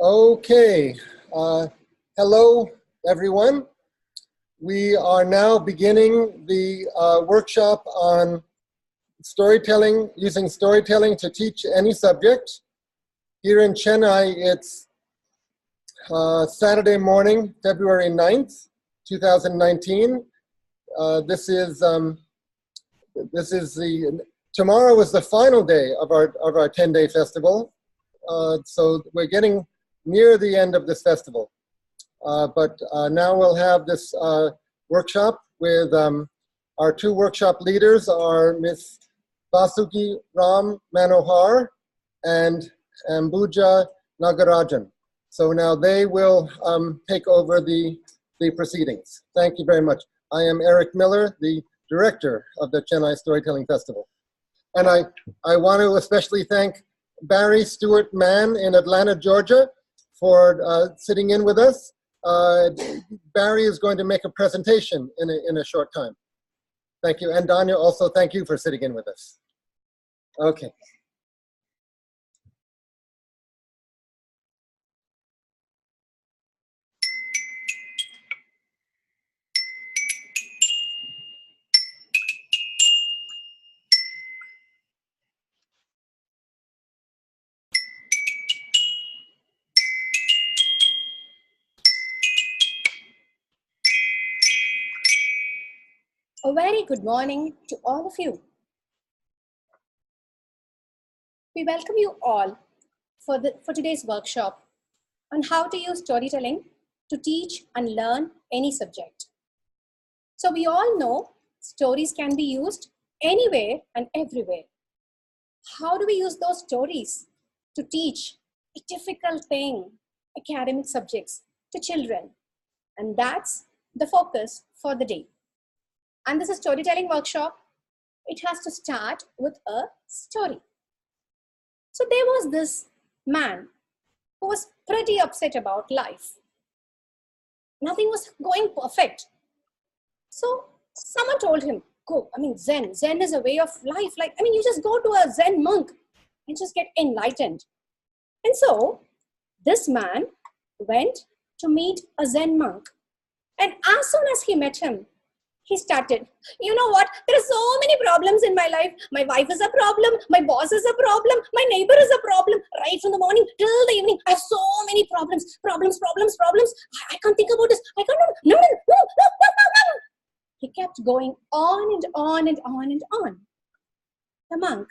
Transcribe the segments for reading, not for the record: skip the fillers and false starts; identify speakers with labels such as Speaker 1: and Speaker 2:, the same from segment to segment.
Speaker 1: Okay, hello everyone. We are now beginning the workshop on storytelling, using storytelling to teach any subject. Here in Chennai, it's Saturday morning, February 9th, 2019. Tomorrow is the final day of our 10-day festival. So we're getting near the end of this festival. But now we'll have this workshop with our two workshop leaders are Ms. Vasuki Ram Manohar and Ambuja Nagarajan. So now they will take over the proceedings. Thank you very much. I am Eric Miller, the director of the Chennai Storytelling Festival. And I want to especially thank Barry Stewart Mann in Atlanta, Georgia, for sitting in with us. Barry is going to make a presentation in a short time. Thank you. And Danya, also thank you for sitting in with us. Okay.
Speaker 2: A very good morning to all of you. We welcome you all for today's workshop on how to use storytelling to teach and learn any subject. So we all know stories can be used anywhere and everywhere. How do we use those stories to teach a difficult thing, academic subjects, to children? And that's the focus for the day. And this is a storytelling workshop. It has to start with a story. So there was this man who was pretty upset about life. Nothing was going perfect. So someone told him, go, Zen. Zen is a way of life. You just go to a Zen monk and just get enlightened. And so this man went to meet a Zen monk. And as soon as he met him, he started, you know what, there are so many problems in my life. My wife is a problem, my boss is a problem, my neighbor is a problem. Right from the morning till the evening, I have so many problems. I can't think about this. I can't, no. He kept going on and on and on and on. The monk,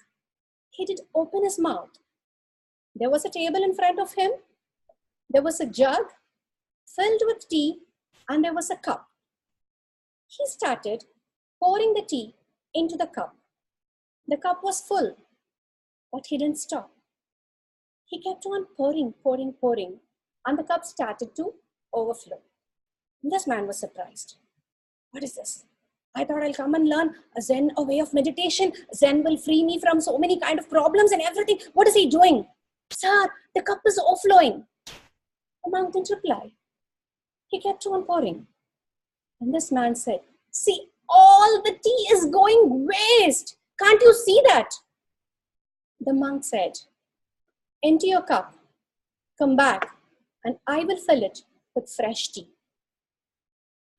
Speaker 2: he did open his mouth. There was a table in front of him. There was a jug filled with tea and there was a cup. He started pouring the tea into the cup. The cup was full, but he didn't stop. He kept on pouring, and the cup started to overflow. This man was surprised. What is this? I thought I'll come and learn a way of meditation. Zen will free me from so many kind of problems and everything. What is he doing? Sir, the cup is overflowing. The monk didn't reply. He kept on pouring. And this man said, see, all the tea is going waste. Can't you see that? The monk said, empty your cup, come back, and I will fill it with fresh tea.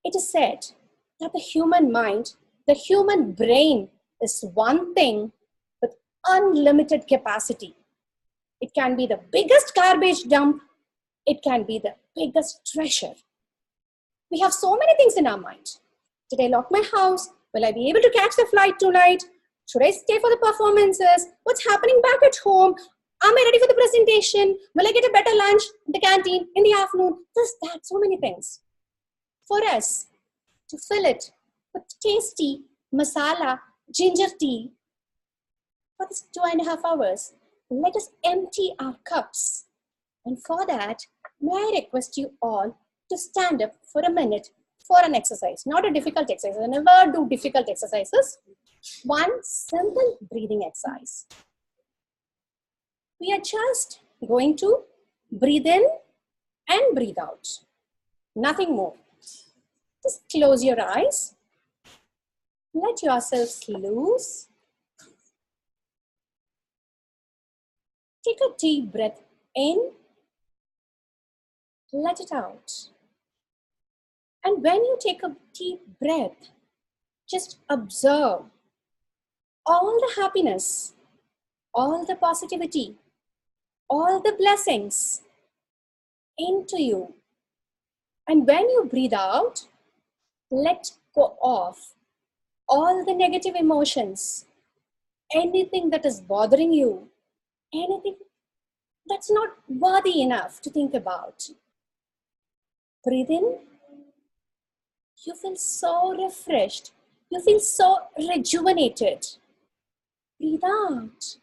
Speaker 2: It is said that the human mind, the human brain is one thing with unlimited capacity. It can be the biggest garbage dump. It can be the biggest treasure. We have so many things in our mind. Did I lock my house? Will I be able to catch the flight tonight? Should I stay for the performances? What's happening back at home? Am I ready for the presentation? Will I get a better lunch in the canteen in the afternoon? This, that, so many things. For us to fill it with tasty masala, ginger tea for this 2.5 hours, let us empty our cups. And for that, may I request you all to stand up for a minute for an exercise. Not a difficult exercise. I never do difficult exercises. One simple breathing exercise. We are just going to breathe in and breathe out. Nothing more. Just close your eyes. Let yourselves loose. Take a deep breath in let it out. And when you take a deep breath, just observe all the happiness, all the positivity, all the blessings into you. And when you breathe out, let go of all the negative emotions, anything that is bothering you, anything that's not worthy enough to think about. Breathe in. You feel so refreshed. You feel so rejuvenated. Breathe out.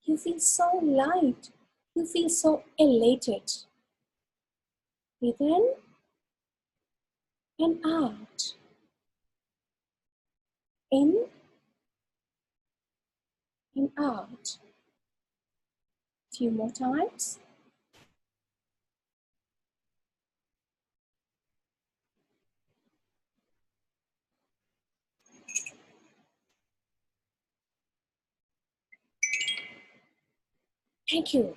Speaker 2: You feel so light. You feel so elated. Breathe in and out. In and out. Few more times. Thank you.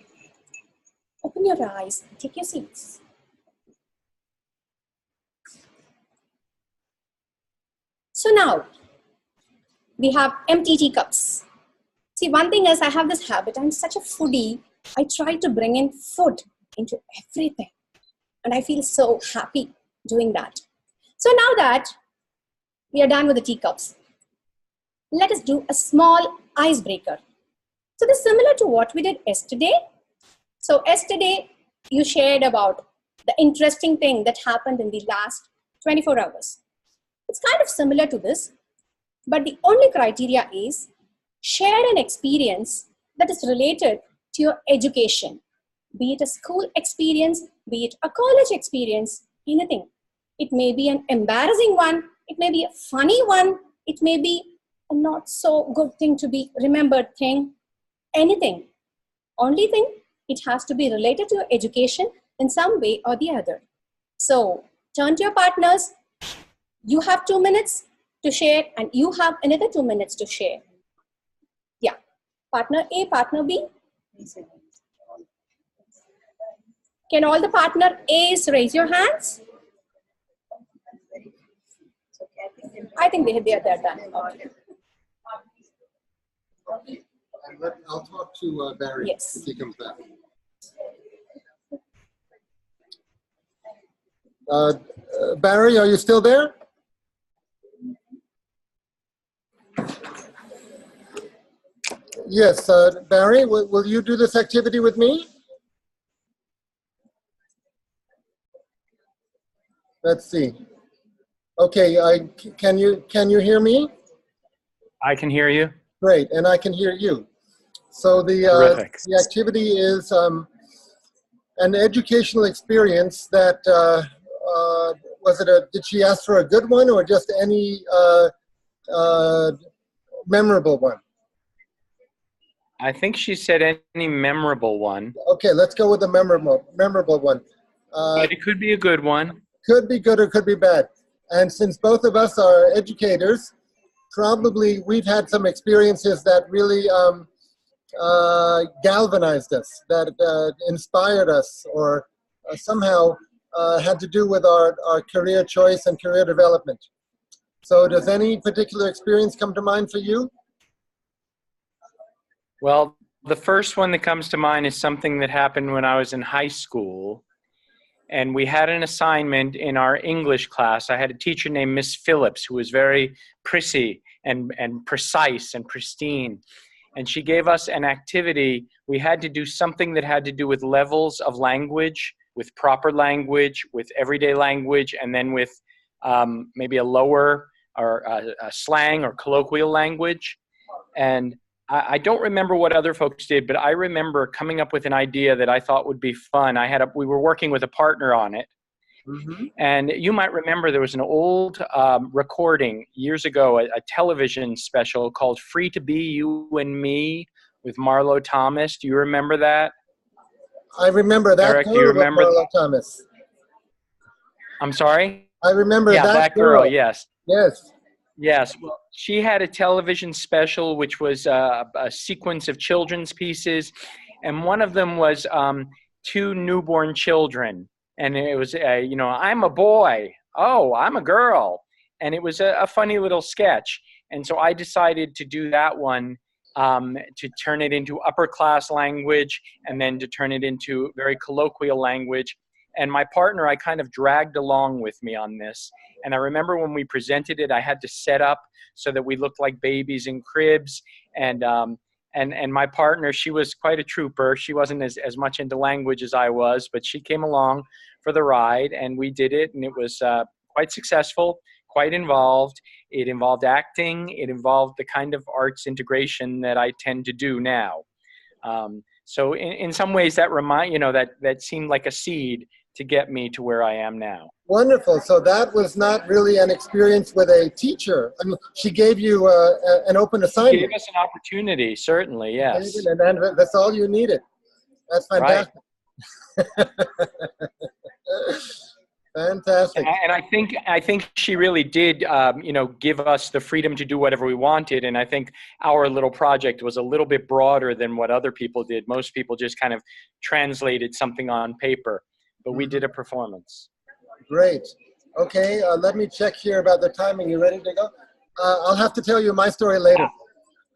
Speaker 2: Open your eyes and take your seats. So now, we have empty teacups. See, one thing is I have this habit. I'm such a foodie. I try to bring in food into everything. And I feel so happy doing that. So now that we are done with the teacups, let us do a small icebreaker. So this is similar to what we did yesterday. So yesterday, you shared about the interesting thing that happened in the last 24 hours. It's kind of similar to this, but the only criteria is share an experience that is related to your education, be it a school experience, be it a college experience, anything. It may be an embarrassing one, it may be a funny one, it may be a not so good thing to be remembered thing, anything. Only thing, it has to be related to your education in some way or the other. So turn to your partners. You have 2 minutes to share and you have another 2 minutes to share. Yeah. Partner A, partner B. Can all the partner A's raise your hands? I think they're done. Okay.
Speaker 1: I'll talk to Barry
Speaker 2: Yes.
Speaker 1: if he comes back. Barry, are you still there? Yes, Barry, will you do this activity with me? Let's see. Okay, can you hear me?
Speaker 3: I can hear you.
Speaker 1: Great, and I can hear you. So the activity is an educational experience that did she ask for a good one or just any memorable one?
Speaker 3: I think she said any memorable one.
Speaker 1: Okay, let's go with the memorable one.
Speaker 3: But it could be a good one.
Speaker 1: Could be good or could be bad. And since both of us are educators, probably we've had some experiences that really galvanized us, that inspired us, or somehow had to do with our career choice and career development. So does any particular experience come to mind for you?
Speaker 3: Well, the first one that comes to mind is something that happened when I was in high school. And we had an assignment in our English class. I had a teacher named Miss Phillips who was very prissy and precise and pristine. And she gave us an activity. We had to do something that had to do with levels of language, with proper language, with everyday language, and then with maybe a lower or a slang or colloquial language. And I don't remember what other folks did, but I remember coming up with an idea that I thought would be fun. We were working with a partner on it. Mm-hmm. And you might remember there was an old recording years ago, a television special called Free to Be You and Me with Marlo Thomas. Do you remember that?
Speaker 1: I remember that.
Speaker 3: Eric, do you remember
Speaker 1: Marlo Thomas?
Speaker 3: I'm sorry?
Speaker 1: I remember that.
Speaker 3: Yeah, that girl, yes.
Speaker 1: Yes.
Speaker 3: Yes. Well, she had a television special which was a sequence of children's pieces, and one of them was 2 newborn children. And it was, you know, I'm a boy. Oh, I'm a girl. And it was a funny little sketch. And so I decided to do that one, to turn it into upper class language and then to turn it into very colloquial language. And my partner, I kind of dragged along with me on this. And I remember when we presented it, I had to set up so that we looked like babies in cribs. And my partner, she was quite a trooper. She wasn't as much into language as I was, but she came along for the ride, and we did it, and it was quite successful, quite involved. It involved acting. It involved the kind of arts integration that I tend to do now. So in some ways, that that seemed like a seed to get me to where I am now.
Speaker 1: Wonderful. So that was not really an experience with a teacher. I mean, she gave you an open assignment.
Speaker 3: She gave us an opportunity, certainly, yes.
Speaker 1: And then that's all you needed. That's fantastic.
Speaker 3: Right.
Speaker 1: Fantastic.
Speaker 3: And I think she really did, give us the freedom to do whatever we wanted. And I think our little project was a little bit broader than what other people did. Most people just kind of translated something on paper, but we did a performance.
Speaker 1: Great. Okay, let me check here about the timing. You ready to go? I'll have to tell you my story later.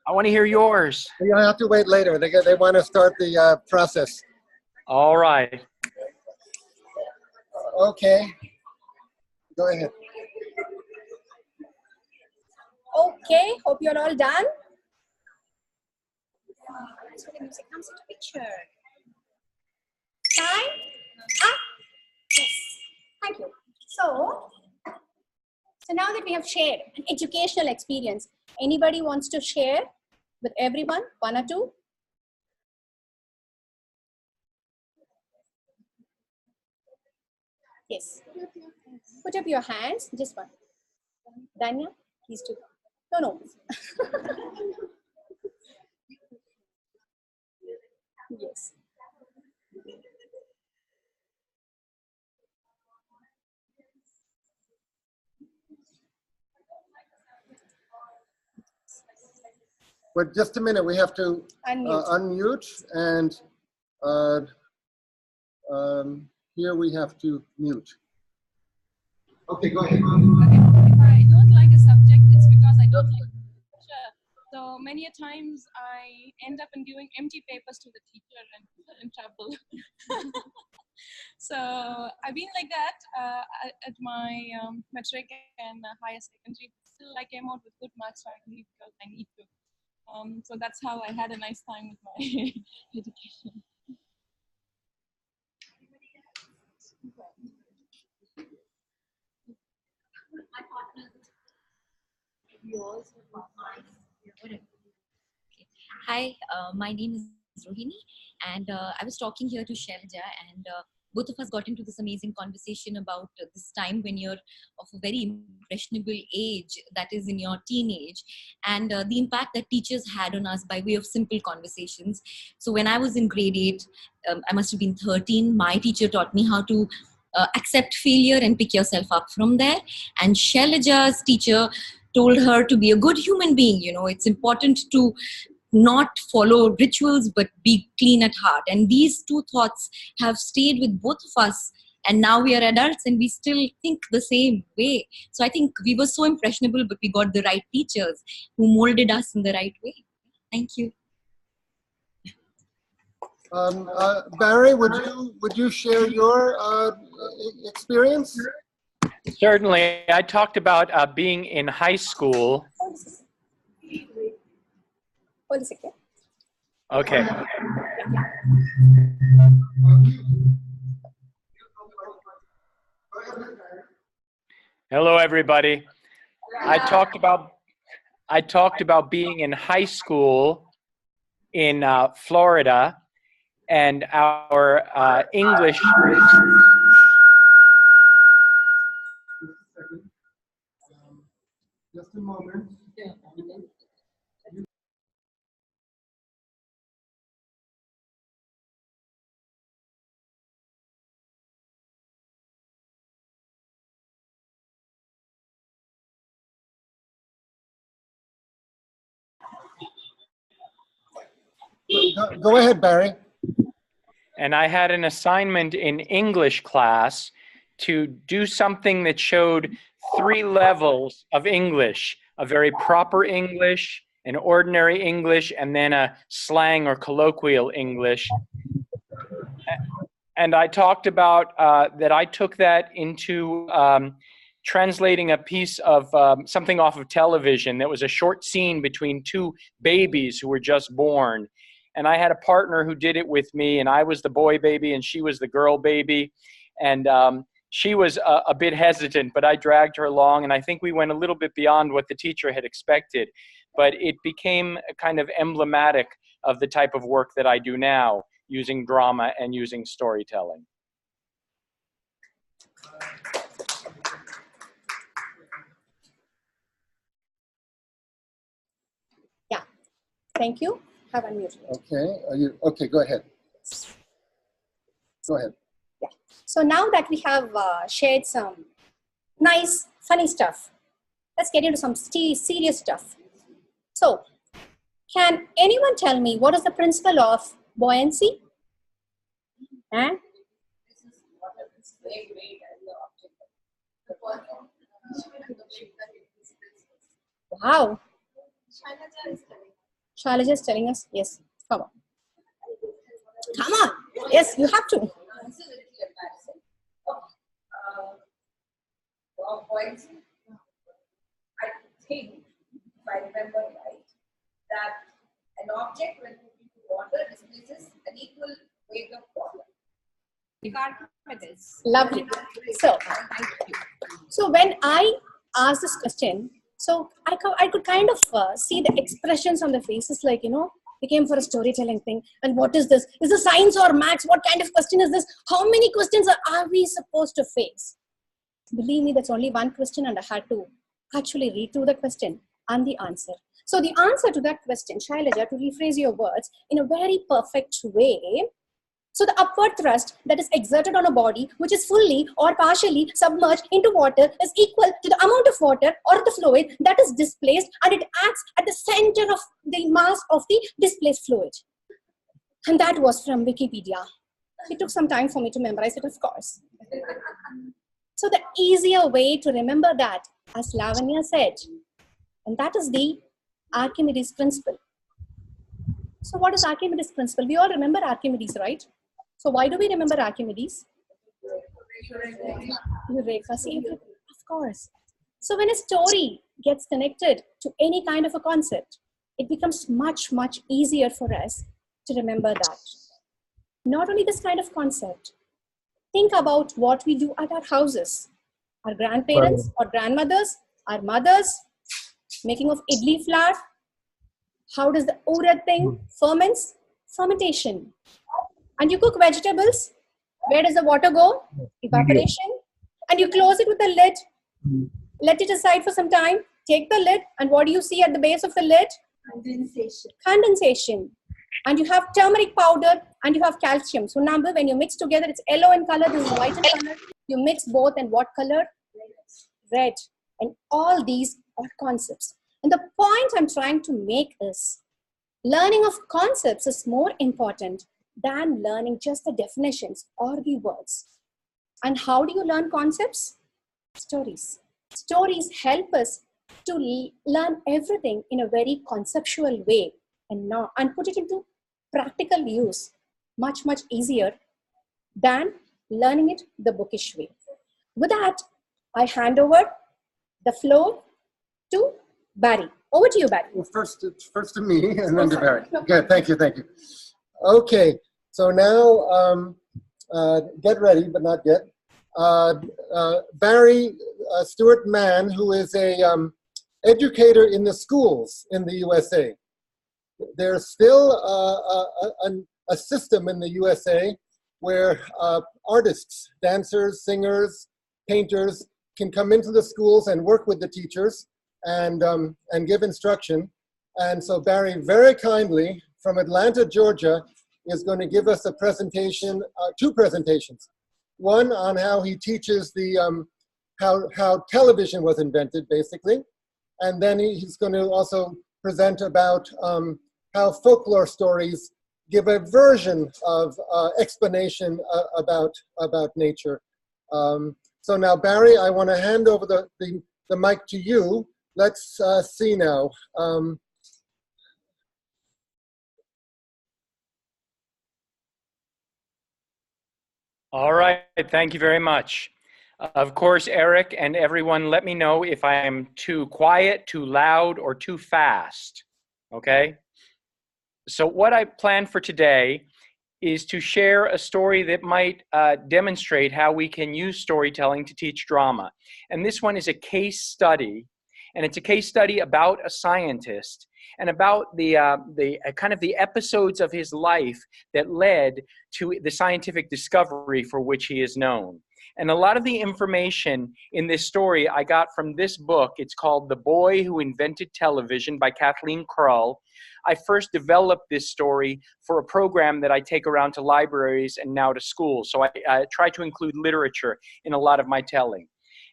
Speaker 3: I want to hear yours.
Speaker 1: You'll have to wait later. They want to start the process.
Speaker 3: All right.
Speaker 1: Okay. Go ahead.
Speaker 2: Okay, hope you're all done. So the music comes into picture. Time up. Yes. Thank you. So now that we have shared an educational experience, anybody wants to share with everyone, one or two? Yes. Put up your hands, just one. Danya, please do. No. Yes.
Speaker 1: But just a minute, we have to unmute, and here we have to mute. Okay, go ahead.
Speaker 4: If I don't like a subject, it's because I don't like the teacher. So many a times I end up in giving empty papers to the teacher and put in trouble. So I've been like that at my metric and higher secondary. Still, I came out with good marks, so I believe because I need to. So that's how I had a nice time with my education.
Speaker 5: Hi, my name is Rohini, and I was talking here to Shelja, and both of us got into this amazing conversation about this time when you're of a very impressionable age, that is in your teenage, and the impact that teachers had on us by way of simple conversations. So when I was in grade 8, I must have been 13, my teacher taught me how to accept failure and pick yourself up from there. And Shailaja's teacher told her to be a good human being. You know, it's important to not follow rituals, but be clean at heart. And these two thoughts have stayed with both of us. And now we are adults and we still think the same way. So I think we were so impressionable, but we got the right teachers who molded us in the right way. Thank you.
Speaker 1: Barry, would you share your experience?
Speaker 3: Certainly. I talked about being in high school.
Speaker 2: Hold a second.
Speaker 3: Okay. Hello, everybody. I talked about being in high school in Florida, and our English.
Speaker 1: Just a moment. Go ahead, Barry.
Speaker 3: And I had an assignment in English class to do something that showed 3 levels of English: a very proper English, an ordinary English, and then a slang or colloquial English. And I talked about that I took that into translating a piece of something off of television that was a short scene between 2 babies who were just born. And I had a partner who did it with me, and I was the boy baby and she was the girl baby. And she was a bit hesitant, but I dragged her along, and I think we went a little bit beyond what the teacher had expected. But it became kind of emblematic of the type of work that I do now, using drama and using storytelling.
Speaker 2: Yeah, thank you. Have unmuted.
Speaker 1: Okay, okay, go ahead. Go ahead.
Speaker 2: Yeah. So now that we have shared some nice, funny stuff, let's get into some serious stuff. So, can anyone tell me what is the principle of buoyancy? And wow. Shailaja is telling us, yes, come on. Come on. Yes, you have to.
Speaker 6: Buoyancy, I think, if I remember right, that an object when put into water displaces an equal weight of water. Archimedes.
Speaker 2: Lovely. So when I asked this question, so I could kind of see the expressions on the faces, like, you know, we came for a storytelling thing. And what is this? Is it science or maths? What kind of question is this? How many questions are we supposed to face? Believe me, that's only one question, and I had to actually read through the question and the answer. So the answer to that question, Shailaja, to rephrase your words in a very perfect way. So the upward thrust that is exerted on a body which is fully or partially submerged into water is equal to the amount of water or the fluid that is displaced, and it acts at the center of the mass of the displaced fluid. And that was from Wikipedia. It took some time for me to memorize it, of course. So the easier way to remember that, as Lavanya said, and that is the Archimedes Principle. So what is Archimedes Principle? We all remember Archimedes, right? So why do we remember Archimedes? Eureka, see, of course. So when a story gets connected to any kind of a concept, it becomes much, much easier for us to remember that. Not only this kind of concept, think about what we do at our houses. Our grandparents or grandmothers, our mothers, making of idli flour. How does the urad thing ferments? Fermentation. And you cook vegetables. Where does the water go? Evaporation. And you close it with a lid. Let it aside for some time. Take the lid, and what do you see at the base of the lid?
Speaker 6: Condensation.
Speaker 2: Condensation. And you have turmeric powder and you have calcium. So remember, when you mix together, it's yellow in color, this is white in color. You mix both, and what color? Red. And all these are concepts. And the point I'm trying to make is, learning of concepts is more important than learning just the definitions or the words. And how do you learn concepts? Stories. Stories help us to learn everything in a very conceptual way and put it into practical use much, much easier than learning it the bookish way. With that, I hand over the floor to Barry. Over to you, Barry.
Speaker 1: Well, first to me, and then to Barry. Good, thank you. Okay, so now get ready, but not yet. Barry Stuart Mann, who is a educator in the schools in the USA. There's still a system in the USA where artists, dancers, singers, painters can come into the schools and work with the teachers and give instruction. And so Barry very kindly from Atlanta, Georgia, is going to give us a presentation, 2 presentations. One on how he teaches the how television was invented, basically, and then he's going to also present about how folklore stories give a version of explanation about nature. So now, Barry, I want to hand over the mic to you. Let's see now.
Speaker 3: All right, thank you very much. Of course, Eric and everyone, let me know if I am too quiet, too loud, or too fast, okay? So what I planned for today is to share a story that might demonstrate how we can use storytelling to teach drama. And this one is a case study, and it's a case study about a scientist and about the kind of the episodes of his life that led to the scientific discovery for which he is known. And a lot of the information in this story I got from this book. It's called The Boy Who Invented Television by Kathleen. I first developed this story for a program that I take around to libraries and now to schools. So I try to include literature in a lot of my telling.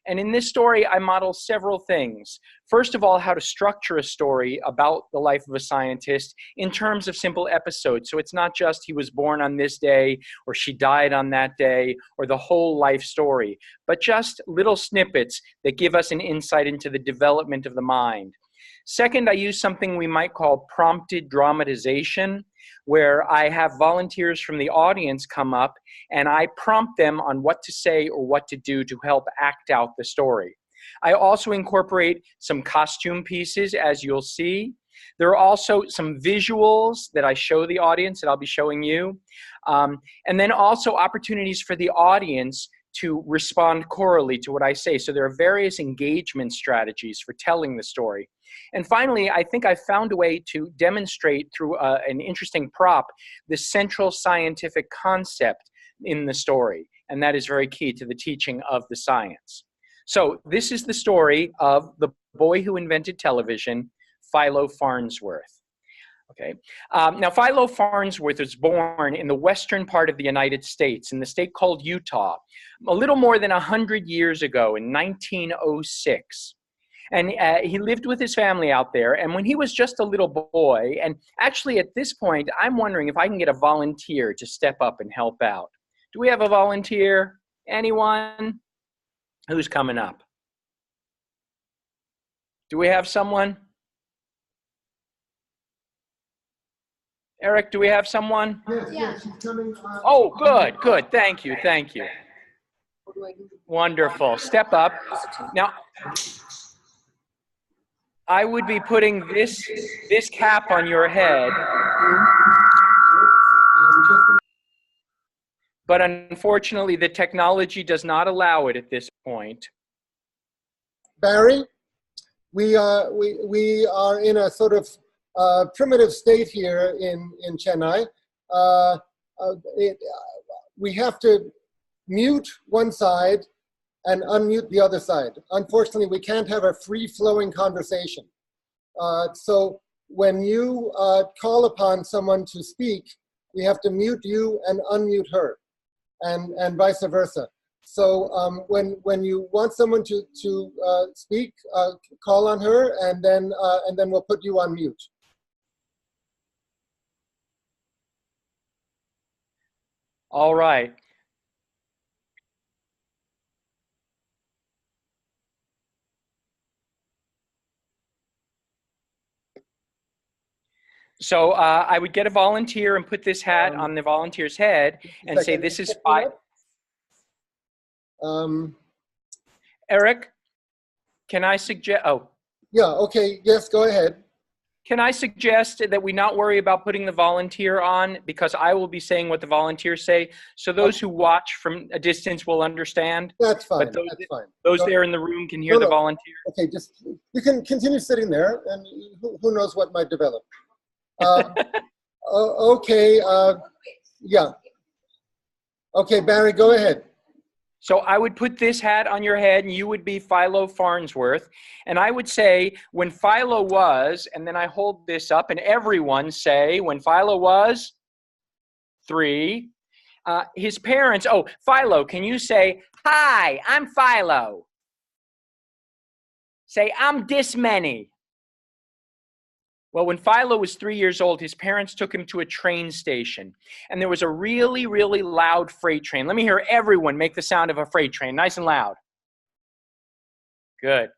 Speaker 3: And in this story, I model several things. First of all, how to structure a story about the life of a scientist in terms of simple episodes. So it's not just he was born on this day, or she died on that day, or the whole life story, but just little snippets that give us an insight into the development of the mind. Second, I use something we might call prompted dramatization, where I have volunteers from the audience come up and I prompt them on what to say or what to do to help act out the story. I also incorporate some costume pieces, as you'll see. There are also some visuals that I show the audience that I'll be showing you. And then also opportunities for the audience to respond chorally to what I say. So there are various engagement strategies for telling the story. And finally, I think I found a way to demonstrate through an interesting prop the central scientific concept in the story. And that is very key to the teaching of the science. So this is the story of the boy who invented television, Philo Farnsworth. Okay. Now, Philo Farnsworth was born in the western part of the United States, in the state called Utah, a little more than 100 years ago in 1906. And he lived with his family out there. And when he was just a little boy, and actually at this point, I'm wondering if I can get a volunteer to step up and help out. Do we have a volunteer? Anyone? Who's coming up? Do we have someone? Eric, do we have someone?
Speaker 1: Yes, she's coming.
Speaker 3: Oh, good, good. Thank you, thank you. Wonderful. Step up. Now, I would be putting this cap on your head, but unfortunately, the technology does not allow it at this point.
Speaker 1: Barry, we are in a sort of primitive state here in Chennai. We have to mute one side and unmute the other side. Unfortunately, we can't have a free-flowing conversation. So when you call upon someone to speak, we have to mute you and unmute her, and vice versa. So when you want someone to speak, call on her, and then we'll put you on mute.
Speaker 3: All right. So I would get a volunteer and put this hat on the volunteer's head and say, this is Eric, can I suggest, oh.
Speaker 1: Yeah, okay, yes, go ahead.
Speaker 3: Can I suggest that we not worry about putting the volunteer on, because I will be saying what the volunteers say, so those who watch from a distance will understand?
Speaker 1: That's fine,
Speaker 3: but
Speaker 1: that's fine.
Speaker 3: Those there in the room can hear the volunteer?
Speaker 1: Okay, just, you can continue sitting there, and who knows what might develop. Okay, yeah. Okay, Barry, go ahead.
Speaker 3: So I would put this hat on your head, and you would be Philo Farnsworth. And I would say, when Philo was, and then I hold this up, and everyone say, when Philo was 3, his parents, oh, Philo, can you say, hi, I'm Philo? Say, I'm this many. Well, when Philo was 3 years old, his parents took him to a train station, and there was a really, really loud freight train. Let me hear everyone make the sound of a freight train, nice and loud. Good.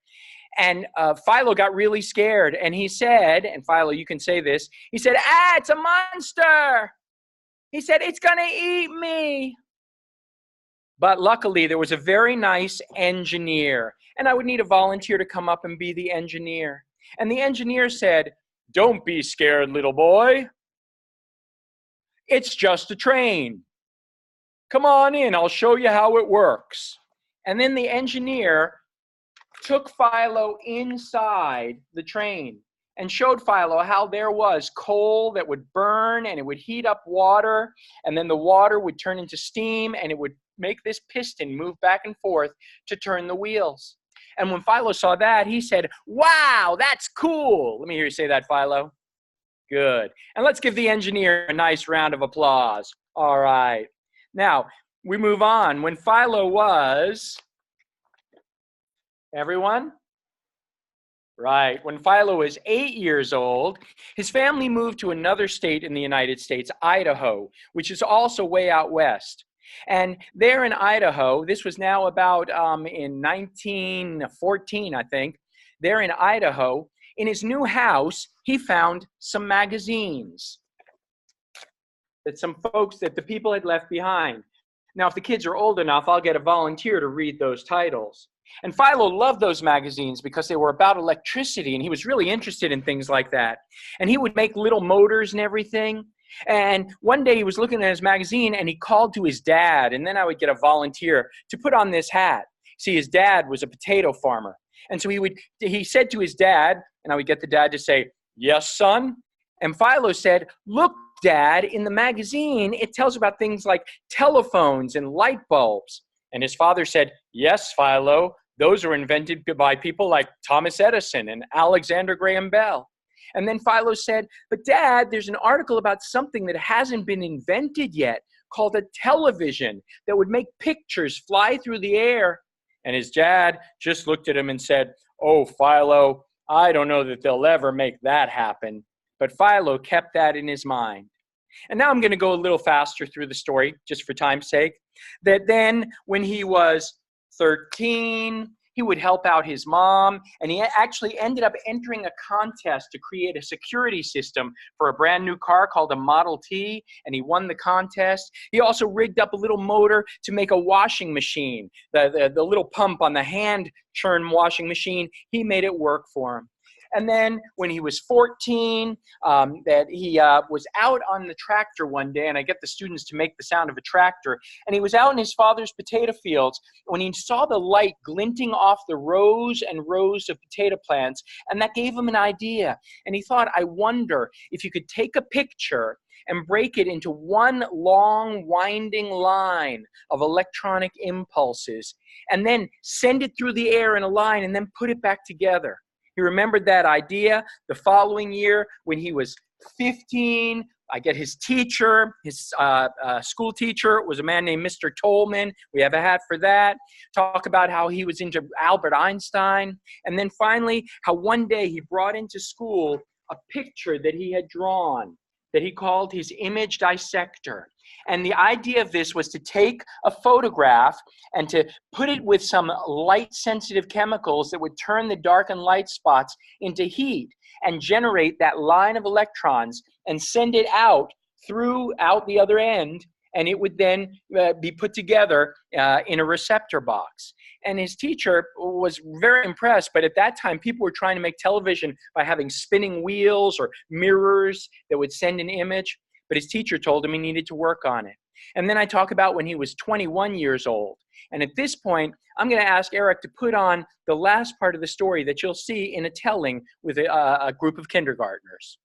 Speaker 3: And Philo got really scared, and he said, and Philo, you can say this, he said, "Ah, it's a monster." He said, "It's going to eat me." But luckily, there was a very nice engineer, and I would need a volunteer to come up and be the engineer. And the engineer said, "Don't be scared, little boy. It's just a train. Come on in, I'll show you how it works." And then the engineer took Philo inside the train and showed Philo how there was coal that would burn and it would heat up water, and then the water would turn into steam and it would make this piston move back and forth to turn the wheels. And when Philo saw that, he said, "Wow, that's cool." Let me hear you say that, Philo. Good. And let's give the engineer a nice round of applause. All right. Now, we move on. When Philo was, everyone? Right. When Philo was 8 years old, his family moved to another state in the United States, Idaho, which is also way out west. And there in Idaho, this was now about in 1914, I think, there in Idaho, in his new house, he found some magazines that some folks, that the people had left behind. Now, if the kids are old enough, I'll get a volunteer to read those titles. And Philo loved those magazines because they were about electricity, and he was really interested in things like that. And he would make little motors and everything. And one day he was looking at his magazine, and he called to his dad, and then I would get a volunteer to put on this hat. See, his dad was a potato farmer. And so he said to his dad, and I would get the dad to say, "Yes, son." And Philo said, "Look, Dad, in the magazine, it tells about things like telephones and light bulbs." And his father said, "Yes, Philo, those were invented by people like Thomas Edison and Alexander Graham Bell." And then Philo said, "But Dad, there's an article about something that hasn't been invented yet called a television that would make pictures fly through the air." And his dad just looked at him and said, "Oh, Philo, I don't know that they'll ever make that happen." But Philo kept that in his mind. And now I'm going to go a little faster through the story, just for time's sake. That then, when he was 13, he would help out his mom, and he actually ended up entering a contest to create a security system for a brand new car called a Model T, and he won the contest. He also rigged up a little motor to make a washing machine. The little pump on the hand churn washing machine, he made it work for him. And then when he was 14, that he was out on the tractor one day, and I get the students to make the sound of a tractor, and he was out in his father's potato fields when he saw the light glinting off the rows and rows of potato plants, and that gave him an idea. And he thought, I wonder if you could take a picture and break it into one long winding line of electronic impulses, and then send it through the air in a line, and then put it back together. He remembered that idea. The following year, when he was 15, I get his teacher, his school teacher was a man named Mr. Tolman. We have a hat for that. Talk about how he was into Albert Einstein. And then finally, how one day he brought into school a picture that he had drawn that he called his image dissector. And the idea of this was to take a photograph and to put it with some light-sensitive chemicals that would turn the dark and light spots into heat and generate that line of electrons and send it out throughout the other end, and it would then be put together in a receptor box. And his teacher was very impressed, but at that time, people were trying to make television by having spinning wheels or mirrors that would send an image. But his teacher told him he needed to work on it. And then I talk about when he was 21 years old. And at this point, I'm going to ask Eric to put on the last part of the story that you'll see in a telling with a group of kindergartners.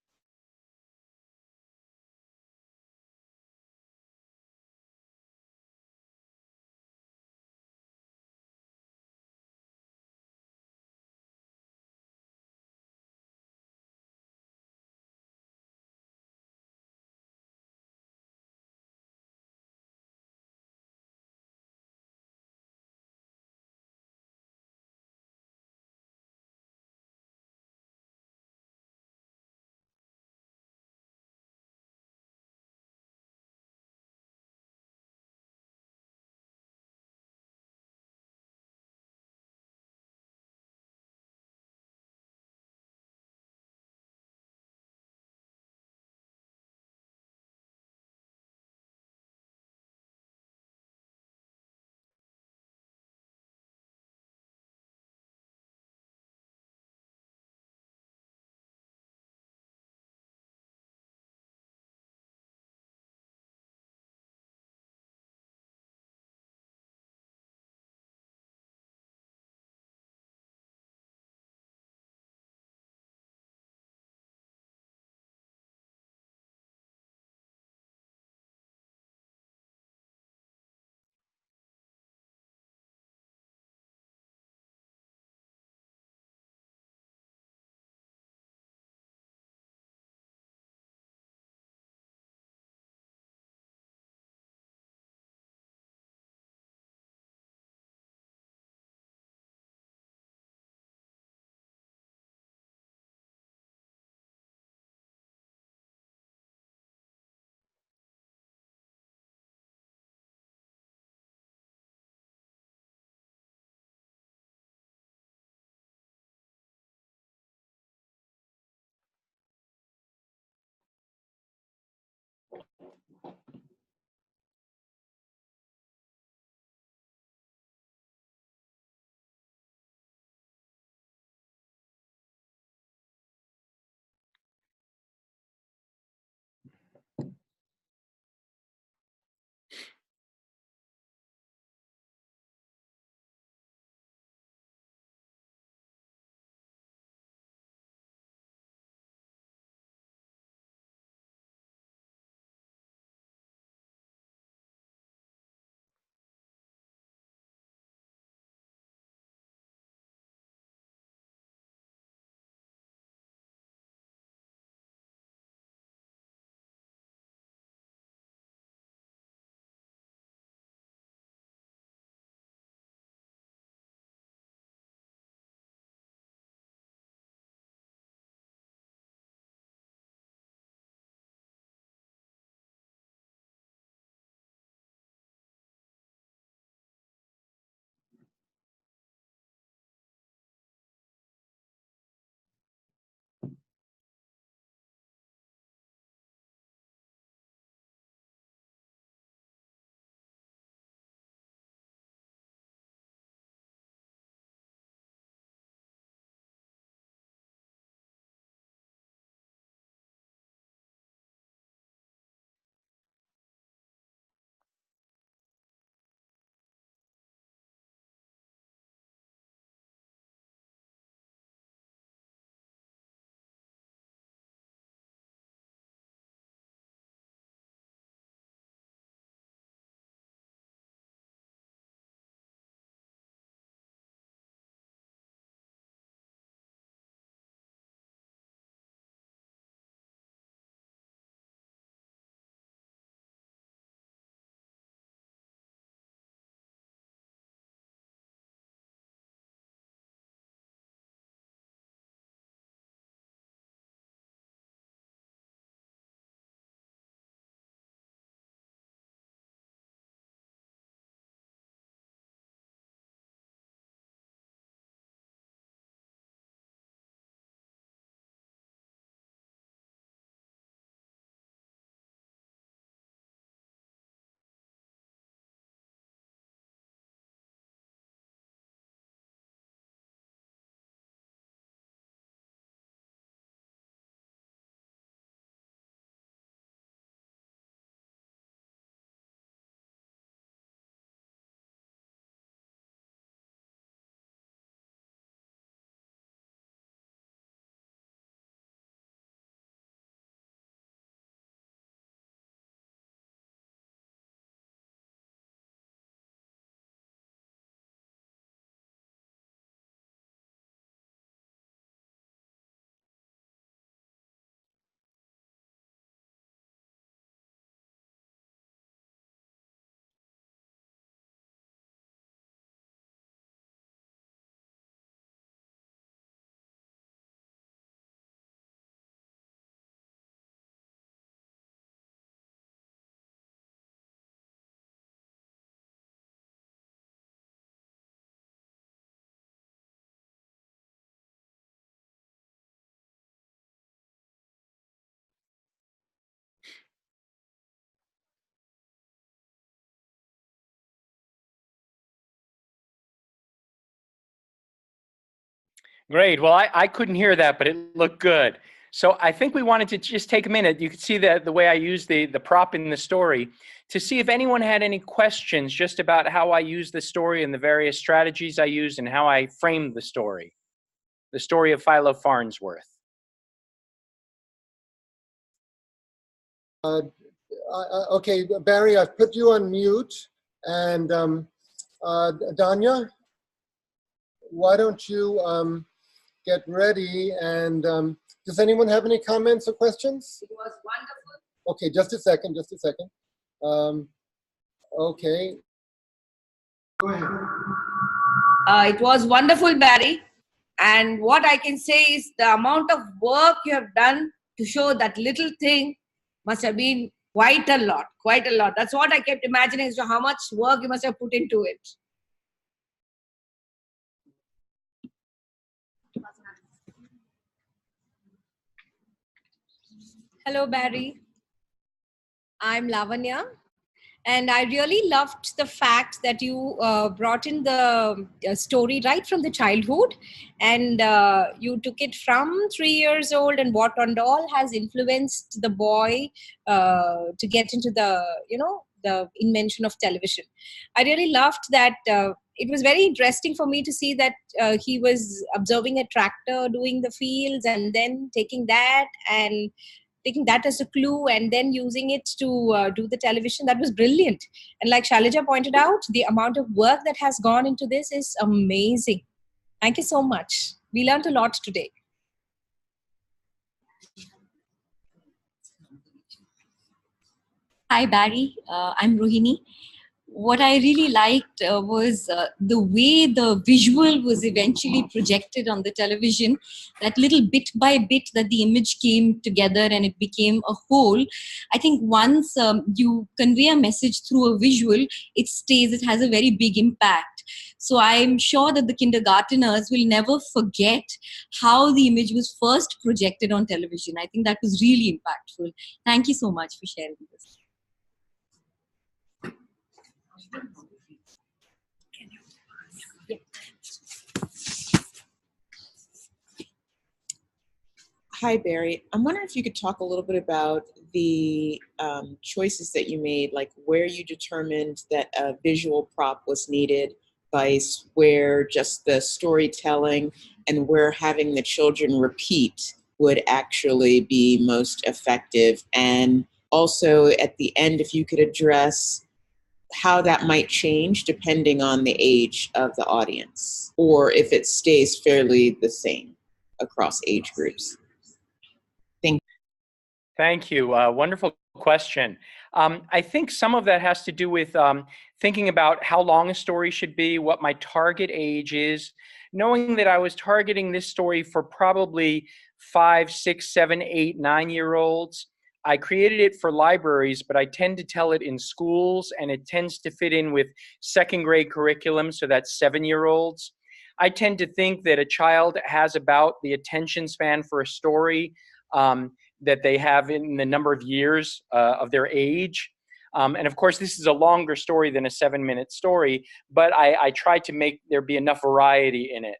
Speaker 3: Great. Well, I couldn't hear that, but it looked good. So I think we wanted to just take a minute. You could see the way I used the prop in the story to see if anyone had any questions just about how I used the story and the various strategies I used and how I framed the story of Philo Farnsworth.
Speaker 1: Okay, Barry, I've put you on mute. And Danya, why don't you get ready? And does anyone have any comments or questions?
Speaker 6: It was wonderful.
Speaker 1: Okay, just a second, just a second. Okay. Go ahead.
Speaker 6: It was wonderful, Barry. And what I can say is the amount of work you have done to show that little thing must have been quite a lot, quite a lot. That's what I kept imagining as to how much work you must have put into it.
Speaker 2: Hello, Barry. I'm Lavanya. And I really loved the fact that you brought in the story right from the childhood, and you took it from 3 years old and what and all has influenced the boy to get into the invention of television. I really loved that. It was very interesting for me to see that he was observing a tractor doing the fields and then taking that as a clue and then using it to do the television. That was brilliant. And like Shailaja pointed out, the amount of work that has gone into this is amazing. Thank you so much. We learned a lot today.
Speaker 5: Hi, Barry. I'm Rohini. What I really liked was the way the visual was eventually projected on the television, that little bit by bit that the image came together and it became a whole. I think once you convey a message through a visual, it stays, it has a very big impact. So I'm sure that the kindergarteners will never forget how the image was first projected on television. I think that was really impactful. Thank you so much for sharing this.
Speaker 7: Hi, Barry. I'm wondering if you could talk a little bit about the choices that you made, like where you determined that a visual prop was needed, vice where just the storytelling and where having the children repeat would actually be most effective. And also at the end, if you could address how that might change depending on the age of the audience, or if it stays fairly the same across age groups.
Speaker 3: Thank you. Wonderful question. I think some of that has to do with thinking about how long a story should be, what my target age is, knowing that I was targeting this story for probably 5, 6, 7, 8, 9-year-olds. I created it for libraries, but I tend to tell it in schools, and it tends to fit in with second grade curriculum, so that's 7-year-olds. I tend to think that a child has about the attention span for a story that they have in the number of years of their age. And of course, this is a longer story than a 7-minute story, but I tried to make there be enough variety in it.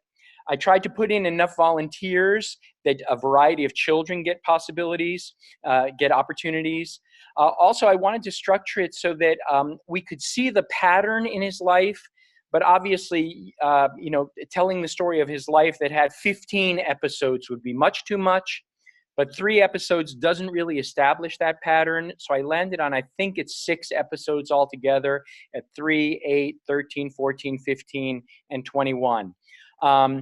Speaker 3: I tried to put in enough volunteers that a variety of children get possibilities, get opportunities. Also, I wanted to structure it so that we could see the pattern in his life, but obviously, telling the story of his life that had 15 episodes would be much too much. But 3 episodes doesn't really establish that pattern. So I landed on, I think it's 6 episodes altogether at 3, 8, 13, 14, 15, and 21. I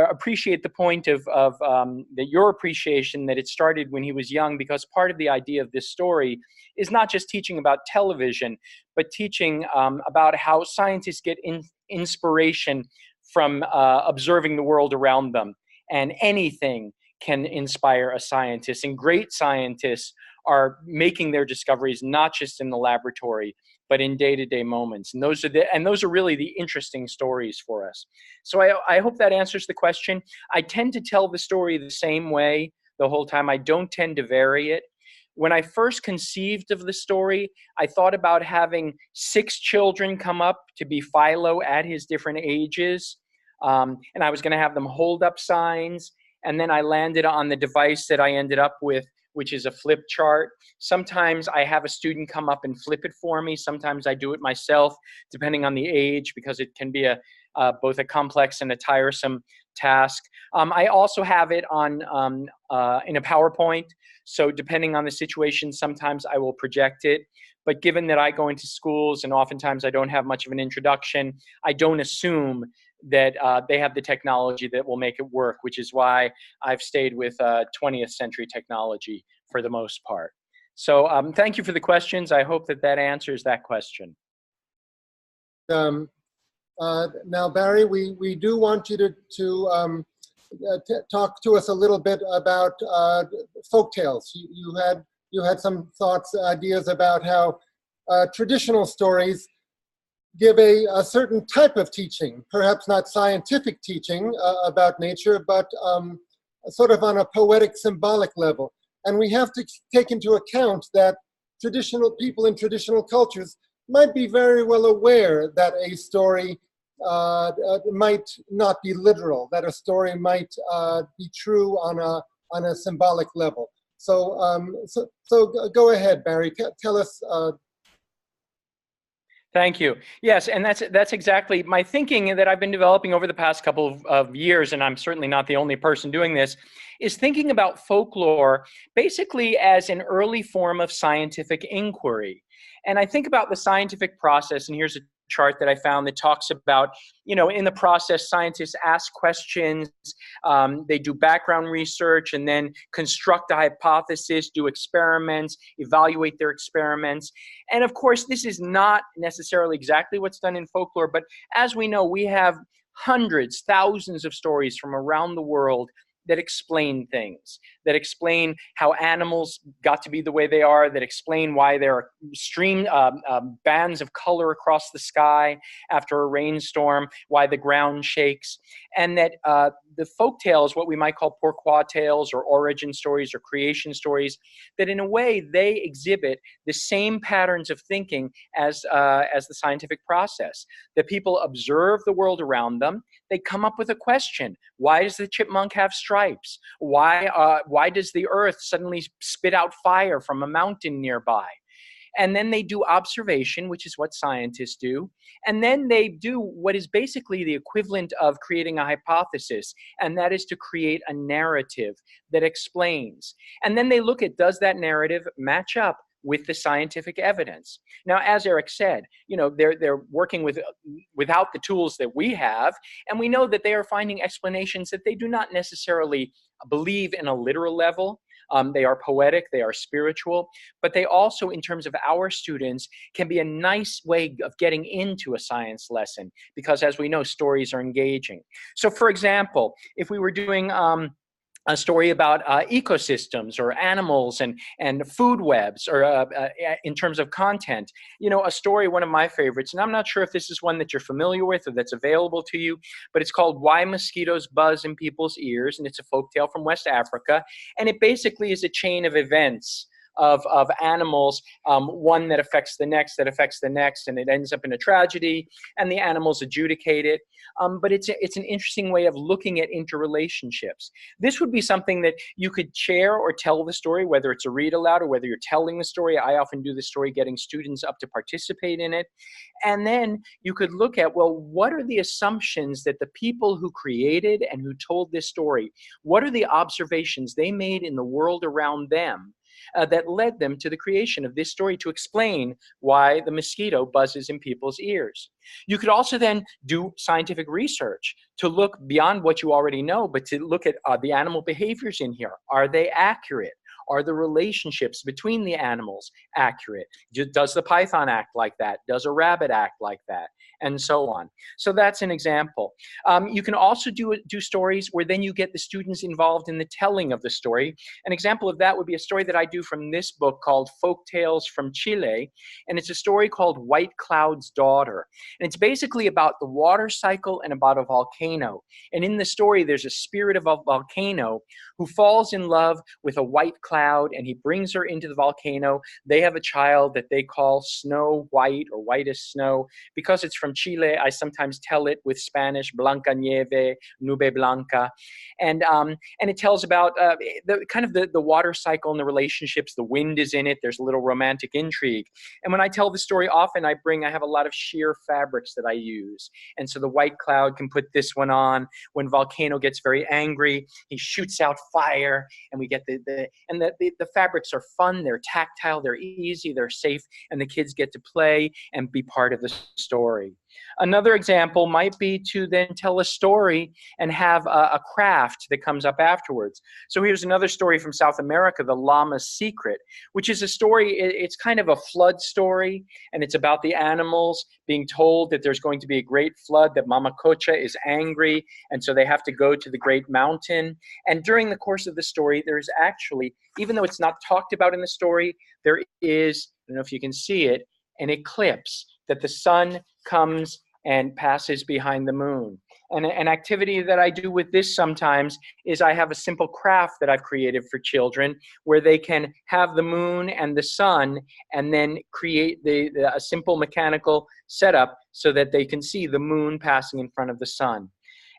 Speaker 3: appreciate the point of that your appreciation that it started when he was young, because part of the idea of this story is not just teaching about television, but teaching about how scientists get inspiration from observing the world around them. And anything can inspire a scientist. And great scientists are making their discoveries not just in the laboratory, but in day-to-day moments. And those are really the interesting stories for us. So I hope that answers the question. I tend to tell the story the same way the whole time. I don't tend to vary it. When I first conceived of the story, I thought about having 6 children come up to be Philo at his different ages. And I was going to have them hold up signs. And then I landed on the device that I ended up with, which is a flip chart. Sometimes I have a student come up and flip it for me. Sometimes I do it myself, depending on the age, because it can be both a complex and a tiresome task. I also have it on in a PowerPoint. So depending on the situation, sometimes I will project it. But given that I go into schools and oftentimes I don't have much of an introduction, I don't assume that they have the technology that will make it work, which is why I've stayed with 20th century technology for the most part. So thank you for the questions. I hope that that answers that question.
Speaker 1: Now, Barry, we do want you to talk to us a little bit about folktales. You had some thoughts, ideas about how traditional stories give a certain type of teaching, perhaps not scientific teaching about nature, but sort of on a poetic, symbolic level. And we have to take into account that traditional people in traditional cultures might be very well aware that a story might not be literal, that a story might be true on a symbolic level. So, so go ahead, Barry. Tell us.
Speaker 3: Thank you. Yes, and that's exactly my thinking that I've been developing over the past couple of years, and I'm certainly not the only person doing this, is thinking about folklore basically as an early form of scientific inquiry. And I think about the scientific process, and here's a chart that I found that talks about, in the process, scientists ask questions, they do background research, and then construct a hypothesis, do experiments, evaluate their experiments. And of course, this is not necessarily exactly what's done in folklore, but as we know, we have hundreds, thousands of stories from around the world that explain things, that explain how animals got to be the way they are, that explain why there are bands of color across the sky after a rainstorm, why the ground shakes, and that the folk tales, what we might call pourquoi tales or origin stories or creation stories, that in a way they exhibit the same patterns of thinking as the scientific process. That people observe the world around them, they come up with a question. Why does the chipmunk have stripes? Why does the earth suddenly spit out fire from a mountain nearby? And then they do observation, which is what scientists do. And then they do what is basically the equivalent of creating a hypothesis, and that is to create a narrative that explains. And then they look at, does that narrative match up with the scientific evidence? Now, as Eric said, they're working without the tools that we have, and we know that they are finding explanations that they do not necessarily believe in a literal level. They are poetic, they are spiritual, but they also, in terms of our students, can be a nice way of getting into a science lesson, because as we know, stories are engaging. So for example, if we were doing a story about ecosystems or animals and food webs, or in terms of content. A story, one of my favorites, and I'm not sure if this is one that you're familiar with or that's available to you, but it's called Why Mosquitoes Buzz in People's Ears, and it's a folktale from West Africa, and it basically is a chain of events of animals, one that affects the next, and it ends up in a tragedy, and the animals adjudicate it. But it's an interesting way of looking at interrelationships. This would be something that you could share or tell the story, whether it's a read aloud or whether you're telling the story. I often do the story getting students up to participate in it. And then you could look at, well, what are the assumptions that the people who created and who told this story, what are the observations they made in the world around them that led them to the creation of this story to explain why the mosquito buzzes in people's ears. You could also then do scientific research to look beyond what you already know, but to look at the animal behaviors in here. Are they accurate? Are the relationships between the animals accurate? Does the python act like that? Does a rabbit act like that? And so on. So that's an example. You can also do stories where then you get the students involved in the telling of the story. An example of that would be a story that I do from this book called Folk Tales from Chile. And it's a story called White Cloud's Daughter. And it's basically about the water cycle and about a volcano. And in the story, there's a spirit of a volcano who falls in love with a white cloud cloud, and he brings her into the volcano. They have a child that they call Snow White, or White as Snow. Because it's from Chile, I sometimes tell it with Spanish, Blanca Nieve, Nube Blanca. And it tells about the water cycle and the relationships. The wind is in it. There's a little romantic intrigue. And when I tell the story, often I have a lot of sheer fabrics that I use. And so the white cloud can put this one on. When volcano gets very angry, he shoots out fire, and we get the fabrics are fun. They're tactile. They're easy. They're safe, and the kids get to play and be part of the story. Another example might be to then tell a story and have a craft that comes up afterwards. So here's another story from South America, The Llama's Secret, which is a story, it's kind of a flood story, and it's about the animals being told that there's going to be a great flood, that Mama Cocha is angry, and so they have to go to the great mountain. And during the course of the story, there's actually, even though it's not talked about in the story, there is, I don't know if you can see it, an eclipse, that the sun comes and passes behind the moon. And an activity that I do with this sometimes is I have a simple craft that I've created for children where they can have the moon and the sun and then create a simple mechanical setup so that they can see the moon passing in front of the sun.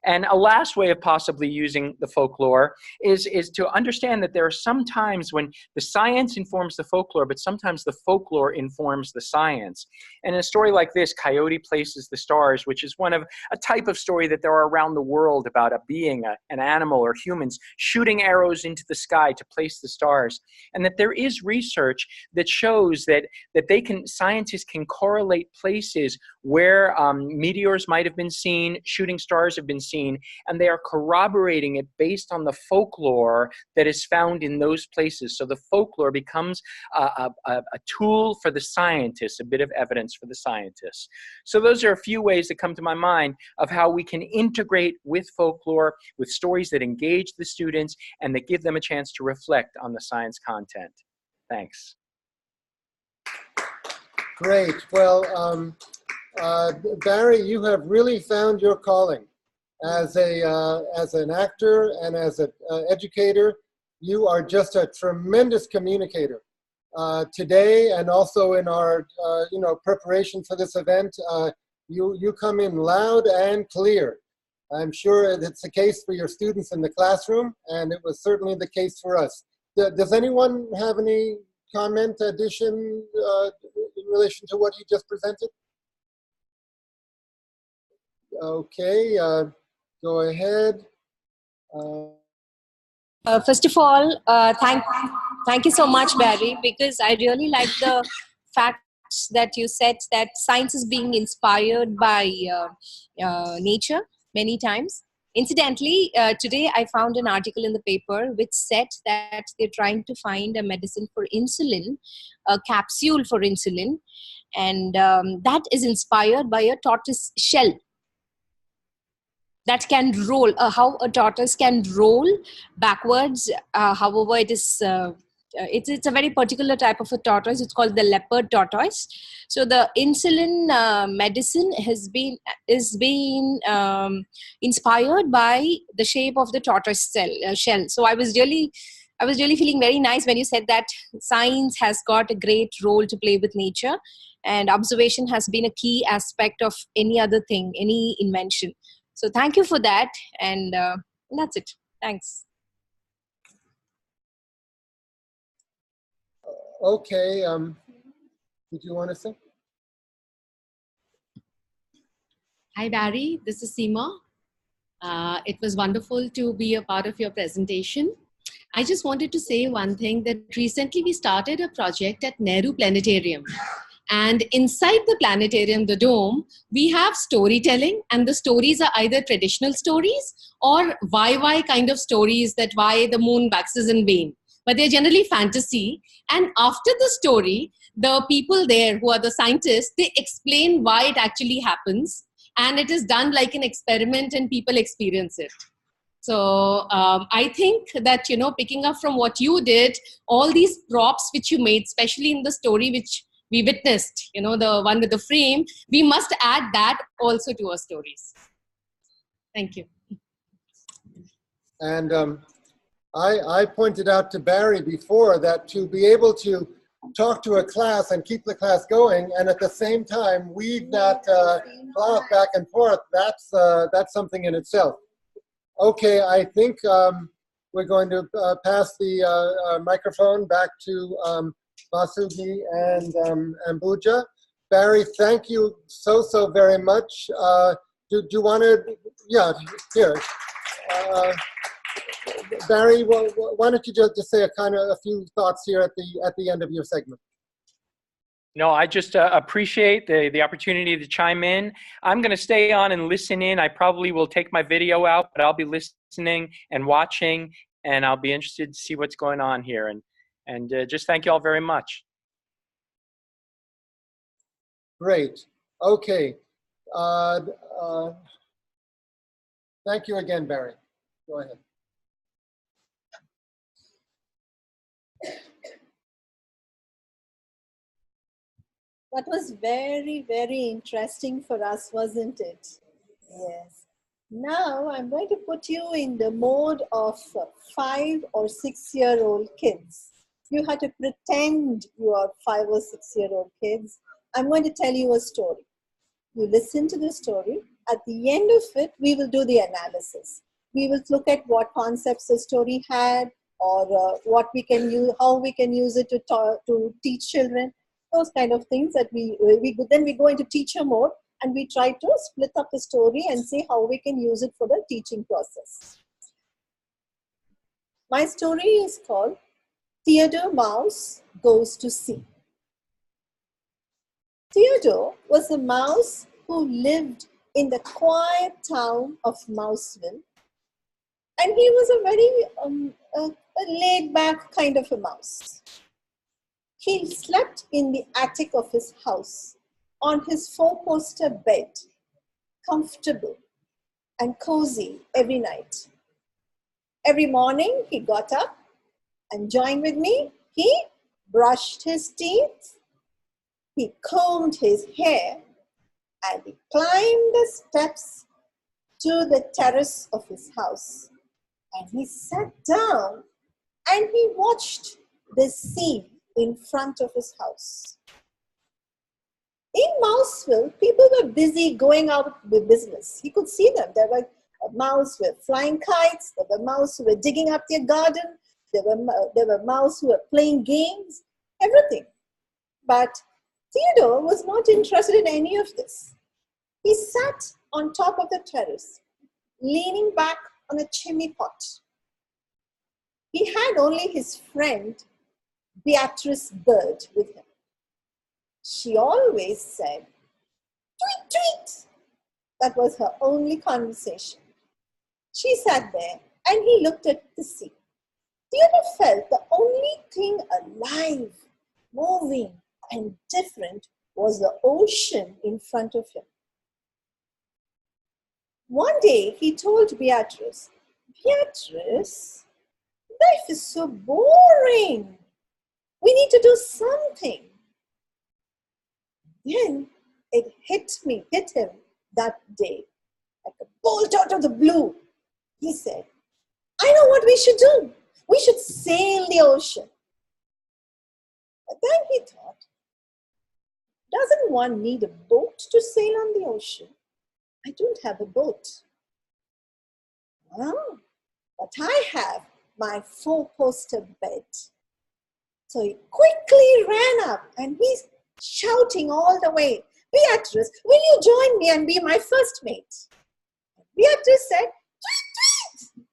Speaker 3: And a last way of possibly using the folklore is to understand that there are some times when the science informs the folklore, but sometimes the folklore informs the science. And in a story like this, Coyote Places the Stars, which is one of a type of story that there are around the world about a being, an animal or humans, shooting arrows into the sky to place the stars. And that there is research that shows that scientists can correlate places where meteors might have been seen, shooting stars have been seen, and they are corroborating it based on the folklore that is found in those places. So the folklore becomes a tool for the scientists, a bit of evidence for the scientists. So those are a few ways that come to my mind of how we can integrate with folklore, with stories that engage the students and that give them a chance to reflect on the science content. Thanks.
Speaker 1: Great. Well, Barry, you have really found your calling. As an actor and as an educator, you are just a tremendous communicator. Today and also in our preparation for this event, you come in loud and clear. I'm sure it's the case for your students in the classroom, and it was certainly the case for us. Does anyone have any comment, addition in relation to what you just presented? Okay. Go ahead.
Speaker 2: First of all, thank you so much, Barry, because I really like the facts that you said that science is being inspired by nature many times. Incidentally, today I found an article in the paper which said that they're trying to find a medicine for insulin, a capsule for insulin, and that is inspired by a tortoise shell that can roll, how a tortoise can roll backwards. However, it's a very particular type of a tortoise. It's called the leopard tortoise. So the insulin medicine is being inspired by the shape of the tortoise shell. So I was really feeling very nice when you said that science has got a great role to play with nature, and observation has been a key aspect of any other thing, any invention. So thank you for that, and that's it. Thanks.
Speaker 1: Okay. Did you want to say?
Speaker 8: Hi, Barry. This is Seema. It was wonderful to be a part of your presentation. I just wanted to say one thing, that recently we started a project at Nehru Planetarium. And inside the planetarium, the dome, we have storytelling, and the stories are either traditional stories or why kind of stories, that why the moon waxes and wanes. But they're generally fantasy. And after the story, the people there who are the scientists, they explain why it actually happens. And it is done like an experiment and people experience it. So I think that, picking up from what you did, all these props which you made, especially in the story which we witnessed, the one with the frame, we must add that also to our stories. Thank you.
Speaker 1: And I pointed out to Barry before that to be able to talk to a class and keep the class going, and at the same time weave that cloth back and forth, that's something in itself. Okay, I think we're going to pass the microphone back to Vasugi and Ambuja. Barry, thank you so very much. Do you want to, yeah, here. Barry, why don't you just say a few thoughts here at the end of your segment?
Speaker 3: No, I just appreciate the opportunity to chime in. I'm going to stay on and listen in. I probably will take my video out, but I'll be listening and watching, and I'll be interested to see what's going on here. And just thank you all very much.
Speaker 1: Great. Okay. Thank you again, Barry. Go ahead.
Speaker 9: That was very interesting for us, wasn't it? Yes. Now I'm going to put you in the mode of 5 or 6 year old kids. You have to pretend you are 5 or 6 year old kids. I'm going to tell you a story. You listen to the story. At the end of it, we will do the analysis. We will look at what concepts the story had, or what we can use, how we can use it to teach children. Those kind of things that then we go into teacher mode, and we try to split up the story and see how we can use it for the teaching process. My story is called Theodore Mouse Goes to Sea. Theodore was a mouse who lived in the quiet town of Mouseville, and he was a very laid-back kind of a mouse. He slept in the attic of his house on his 4-poster bed, comfortable and cozy every night. Every morning he got up and joined with me. He brushed his teeth, he combed his hair, and he climbed the steps to the terrace of his house. And he sat down and he watched the sea in front of his house. In Mouseville, people were busy going out with business. He could see them. There were mouse who were flying kites. There were mouse who were digging up their garden. There were mouse who were playing games, everything. But Theodore was not interested in any of this. He sat on top of the terrace, leaning back on a chimney pot. He had only his friend, Beatrice Bird, with him. She always said, "Tweet, tweet." That was her only conversation. She sat there and he looked at the sea. Theodore felt the only thing alive, moving, and different was the ocean in front of him. One day he told Beatrice, "Beatrice, life is so boring. We need to do something." Then it hit him that day, like a bolt out of the blue. He said, "I know what we should do. We should sail the ocean." But then he thought, doesn't one need a boat to sail on the ocean? I don't have a boat. Well, but I have my 4-poster bed. So he quickly ran up and he's shouting all the way, "Beatrice, will you join me and be my first mate?" Beatrice said, "Tweet, tweet."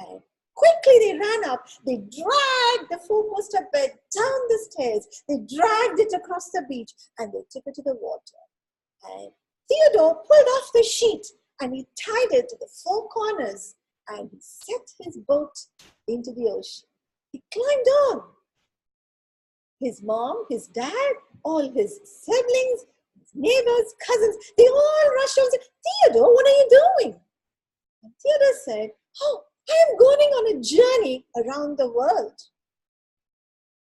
Speaker 9: And quickly they ran up. They dragged the 4-poster bed down the stairs. They dragged it across the beach and they took it to the water. And Theodore pulled off the sheet and he tied it to the 4 corners and he set his boat into the ocean. He climbed on. His mom, his dad, all his siblings, his neighbors, cousins, they all rushed over and said, "Theodore, what are you doing?" And Theodore said, "Oh, I am going on a journey around the world."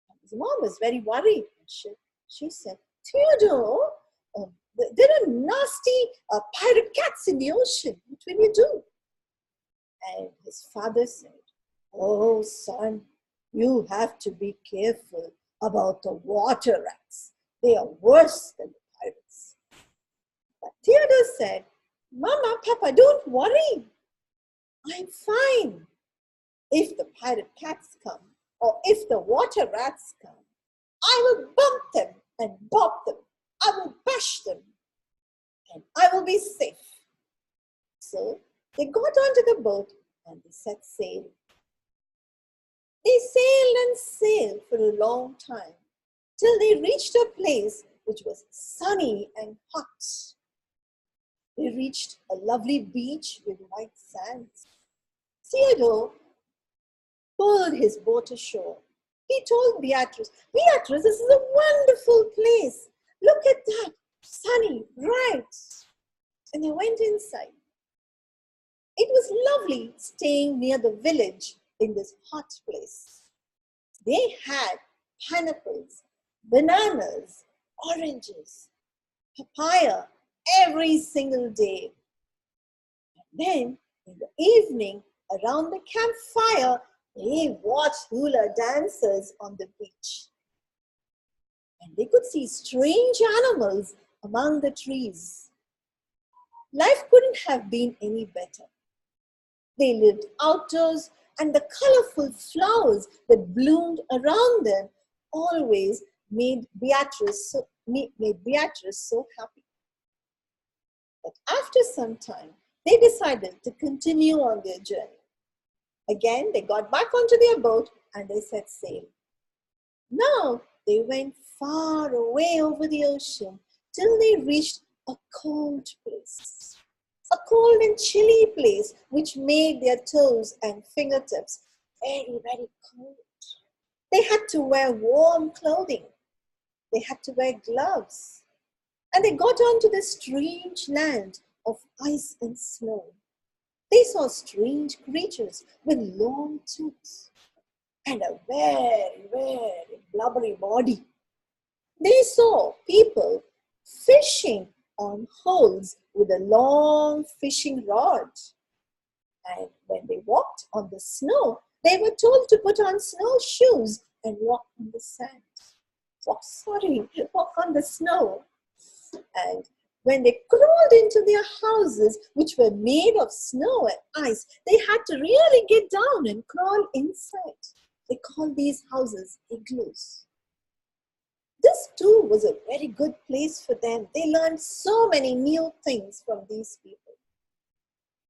Speaker 9: And his mom was very worried. She said, "Theodore, there are nasty pirate cats in the ocean. What will you do?" And his father said, Oh, son, you have to be careful about the water rats. They are worse than the pirates. But Theodore said, Mama, Papa, don't worry. I'm fine. If the pirate cats come, or if the water rats come, I will bump them and bop them. I will bash them, and I will be safe. So they got onto the boat and they set sail. They sailed and sailed for a long time till they reached a place which was sunny and hot. They reached a lovely beach with white sands. Theodore pulled his boat ashore. He told Beatrice, Beatrice, this is a wonderful place. Look at that, sunny, bright. And they went inside. It was lovely staying near the village in this hot place. They had pineapples, bananas, oranges, papaya every single day. And then in the evening, around the campfire, they watched hula dancers on the beach. And they could see strange animals among the trees. Life couldn't have been any better. They lived outdoors, and the colorful flowers that bloomed around them always made Beatrice so happy. But after some time, they decided to continue on their journey. Again, they got back onto their boat and they set sail. Now, they went far away over the ocean till they reached a cold place. A cold and chilly place which made their toes and fingertips very, very cold. They had to wear warm clothing. They had to wear gloves. And they got onto this strange land of ice and snow. They saw strange creatures with long tooths and a very, very blubbery body. They saw people fishing on holes with a long fishing rod. And when they walked on the snow, they were told to put on snowshoes and walk on the sand. Walk on the snow. And when they crawled into their houses, which were made of snow and ice, they had to really get down and crawl inside. They called these houses igloos. This too was a very good place for them. They learned so many new things from these people.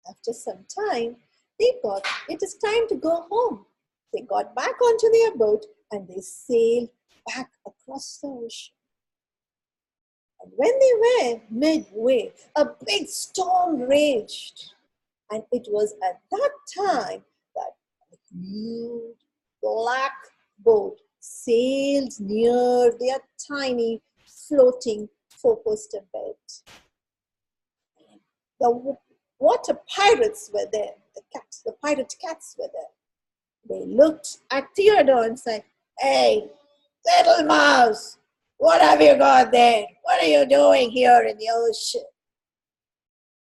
Speaker 9: After some time, they thought it is time to go home. They got back onto their boat and they sailed back across the ocean. And when they were midway, a big storm raged. And it was at that time that a huge black boat sailed near their tiny floating four-poster bed. The water pirates were there. The pirate cats were there. They looked at Theodore and said, "Hey, little mouse, what have you got there? What are you doing here in the ocean?"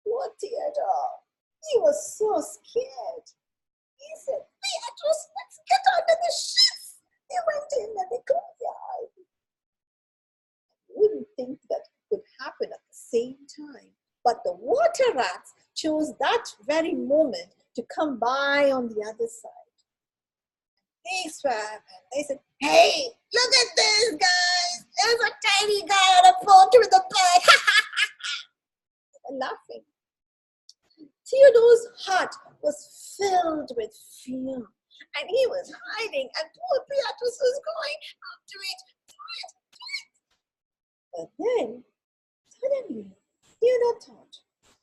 Speaker 9: Poor Theodore. He was so scared. He said, "Beatrice, let's get onto the ship." They went in and they closed their eyes. You wouldn't think that could happen at the same time. But the water rats chose that very moment to come by on the other side. They swam and they said, "Hey, look at this, guys. There's a tiny guy on a boat with a bird." They were laughing. Theodore's heart was filled with fear. And he was hiding, and poor Beatrice was going, "Do it. But then, suddenly, Theodore thought,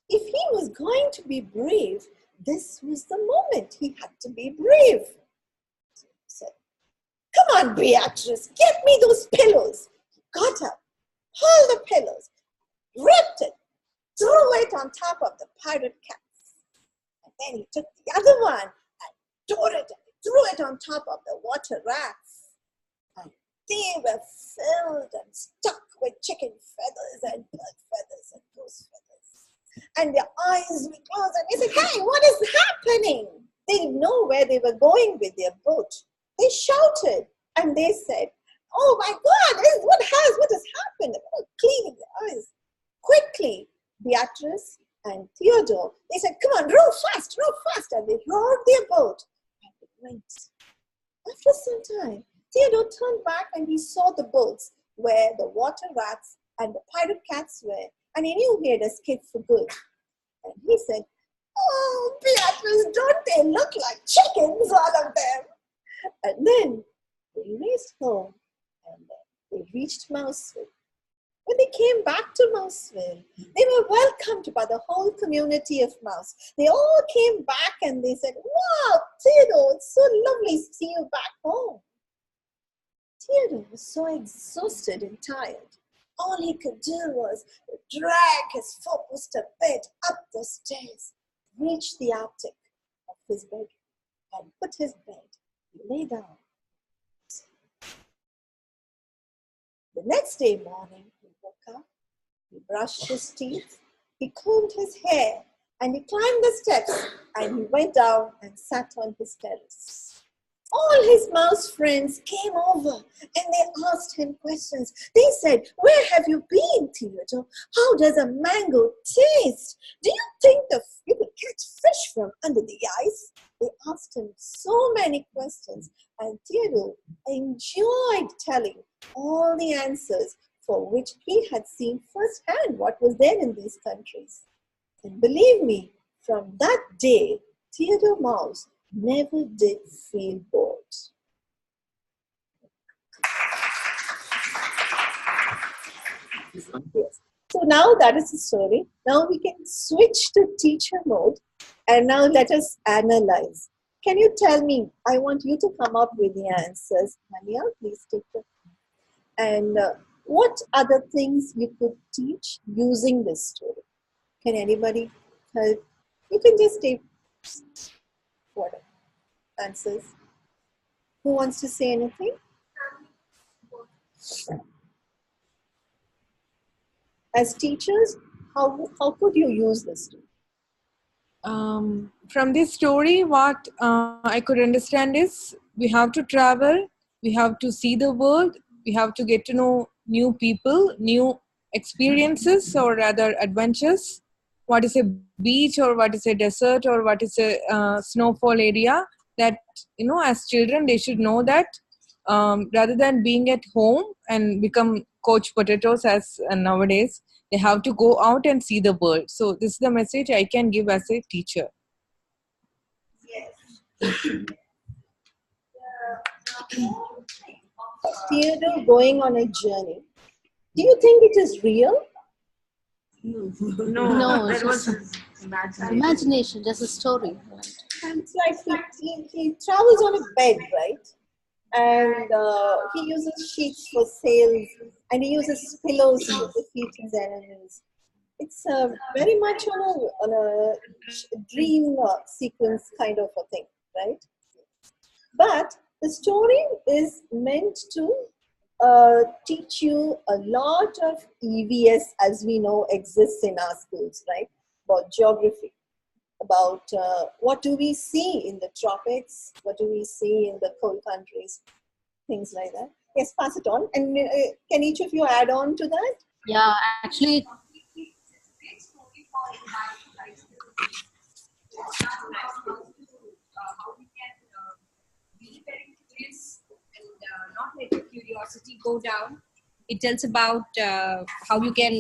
Speaker 9: if he was going to be brave, this was the moment he had to be brave. So he said, "Come on, Beatrice, get me those pillows." He got up, pulled the pillows, ripped it, threw it on top of the pirate cats. And then he took the other one and tore it, threw it on top of the water rats. And they were filled and stuck with chicken feathers and bird feathers and goose feathers. And their eyes were closed and they said, "Hey, what is happening?" They didn't know where they were going with their boat. They shouted and they said, "Oh my God, what has happened?" Cleaning their eyes. Quickly, Beatrice and Theodore, they said, "Come on, row fast," and they rowed their boat. And it went. After some time, Theodore turned back and he saw the boats where the water rats and the pirate cats were, and he knew he had escaped for good. And he said, "Oh, Beatrice, don't they look like chickens, all of them?" And then they raced home and they reached Mouseville. When they came back to Mouseville, they were welcomed by the whole community of mouse. They all came back and they said, "Wow, Theodore, it's so lovely to see you back home." Theodore was so exhausted and tired. All he could do was drag his four-poster bed up the stairs, reach the attic of his bedroom, and put his bed. He lay down. The next day morning, he woke up, he brushed his teeth, he combed his hair, and he climbed the steps, and he went down and sat on his terrace. All his mouse friends came over and they asked him questions. They said, "Where have you been, Theodore? How does a mango taste? Do you think you could catch fish from under the ice?" They asked him so many questions, and Theodore enjoyed telling all the answers, for which he had seen firsthand what was there in these countries. And believe me, from that day, Theodore Mouse never did feel bored. Yes. So now that is the story. Now we can switch to teacher mode, and now let us analyze. Can you tell me? I want you to come up with the answers. Mania, please take the. And what other things you could teach using this story? Can anybody help? You can just take what answers. Who wants to say anything? As teachers, how could you use this story?
Speaker 6: From this story, what I could understand is we have to travel, we have to see the world, we have to get to know new people, new experiences or rather adventures. What is a beach or what is a desert or what is a snowfall area, that, as children, they should know that rather than being at home and become coach potatoes as nowadays, they have to go out and see the world. So this is the message I can give as a teacher.
Speaker 9: Yes. Theodore going on a journey. Do you think it is real?
Speaker 8: No,
Speaker 6: that
Speaker 8: it's
Speaker 6: was
Speaker 8: just
Speaker 6: imagination.
Speaker 8: imagination, just a story. Right?
Speaker 9: It's like he travels on a bed, right? And he uses sheets for sails, and he uses pillows to defeat his enemies. It's very much on a dream sequence kind of a thing, right? But the story is meant to teach you a lot of EVS, as we know exists in our schools, right? About geography, about what do we see in the tropics, what do we see in the cold countries, things like that. Yes, pass it on. And can each of you add on to that?
Speaker 8: Yeah, actually,
Speaker 5: How we can be very curious and not let the curiosity go down. It tells about how you can,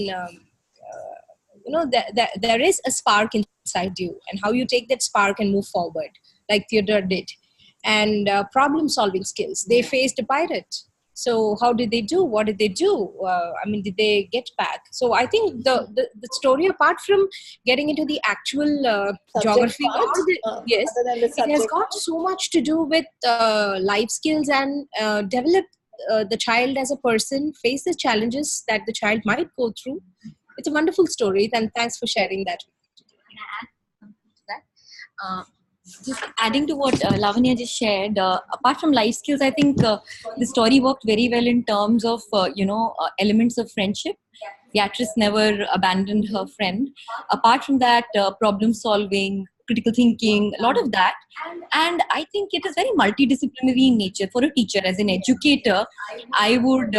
Speaker 5: there is a spark inside you, and how you take that spark and move forward, like Theodore did. And problem-solving skills. They faced a pirate. So how did they do? What did they do? Did they get back? So I think the story, apart from getting into the actual geography, yes, it has got so much to do with life skills and develop the child as a person, face the challenges that the child might go through. It's a wonderful story, and thanks for sharing that. Can I add something to that? Just adding to what Lavanya just shared, apart from life skills, I think the story worked very well in terms of, elements of friendship. Beatrice never abandoned her friend. Apart from that, problem solving, critical thinking, a lot of that. And I think it is very multidisciplinary in nature. For a teacher, as an educator, I would,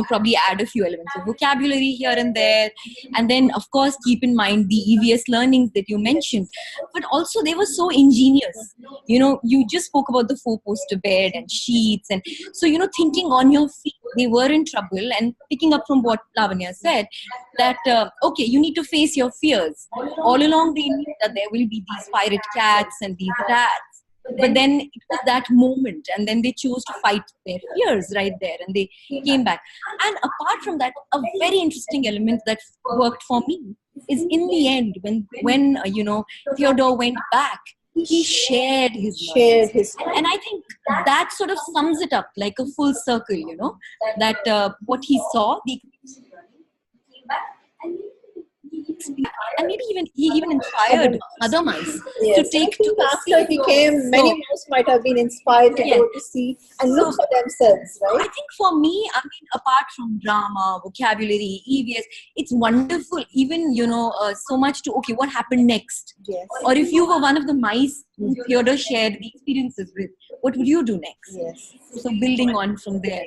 Speaker 5: probably add a few elements of vocabulary here and there. And then, of course, keep in mind the EVS learnings that you mentioned. But also, they were so ingenious. You just spoke about the 4-poster bed and sheets. And so, thinking on your feet, they were in trouble. And picking up from what Lavanya said, that, okay, you need to face your fears. All along, they knew that there will be these pirate cats and these rats. But then it was that moment, and then they chose to fight their fears right there, and they came back. And apart from that, a very interesting element that worked for me is in the end, when Theodore went back, he shared his knowledge. And I think that sort of sums it up like a full circle, that what he saw, the and maybe he even inspired other mice to take to
Speaker 9: after he came, many mouse might have been inspired to go to see and look for themselves, right?
Speaker 5: I think for me, apart from drama, vocabulary, EVS, it's wonderful, even, so much to, okay, what happened next?
Speaker 9: Yes.
Speaker 5: Or if you were one of the mice who Theodore shared the experiences with, what would you do next?
Speaker 9: Yes.
Speaker 5: So building on from there.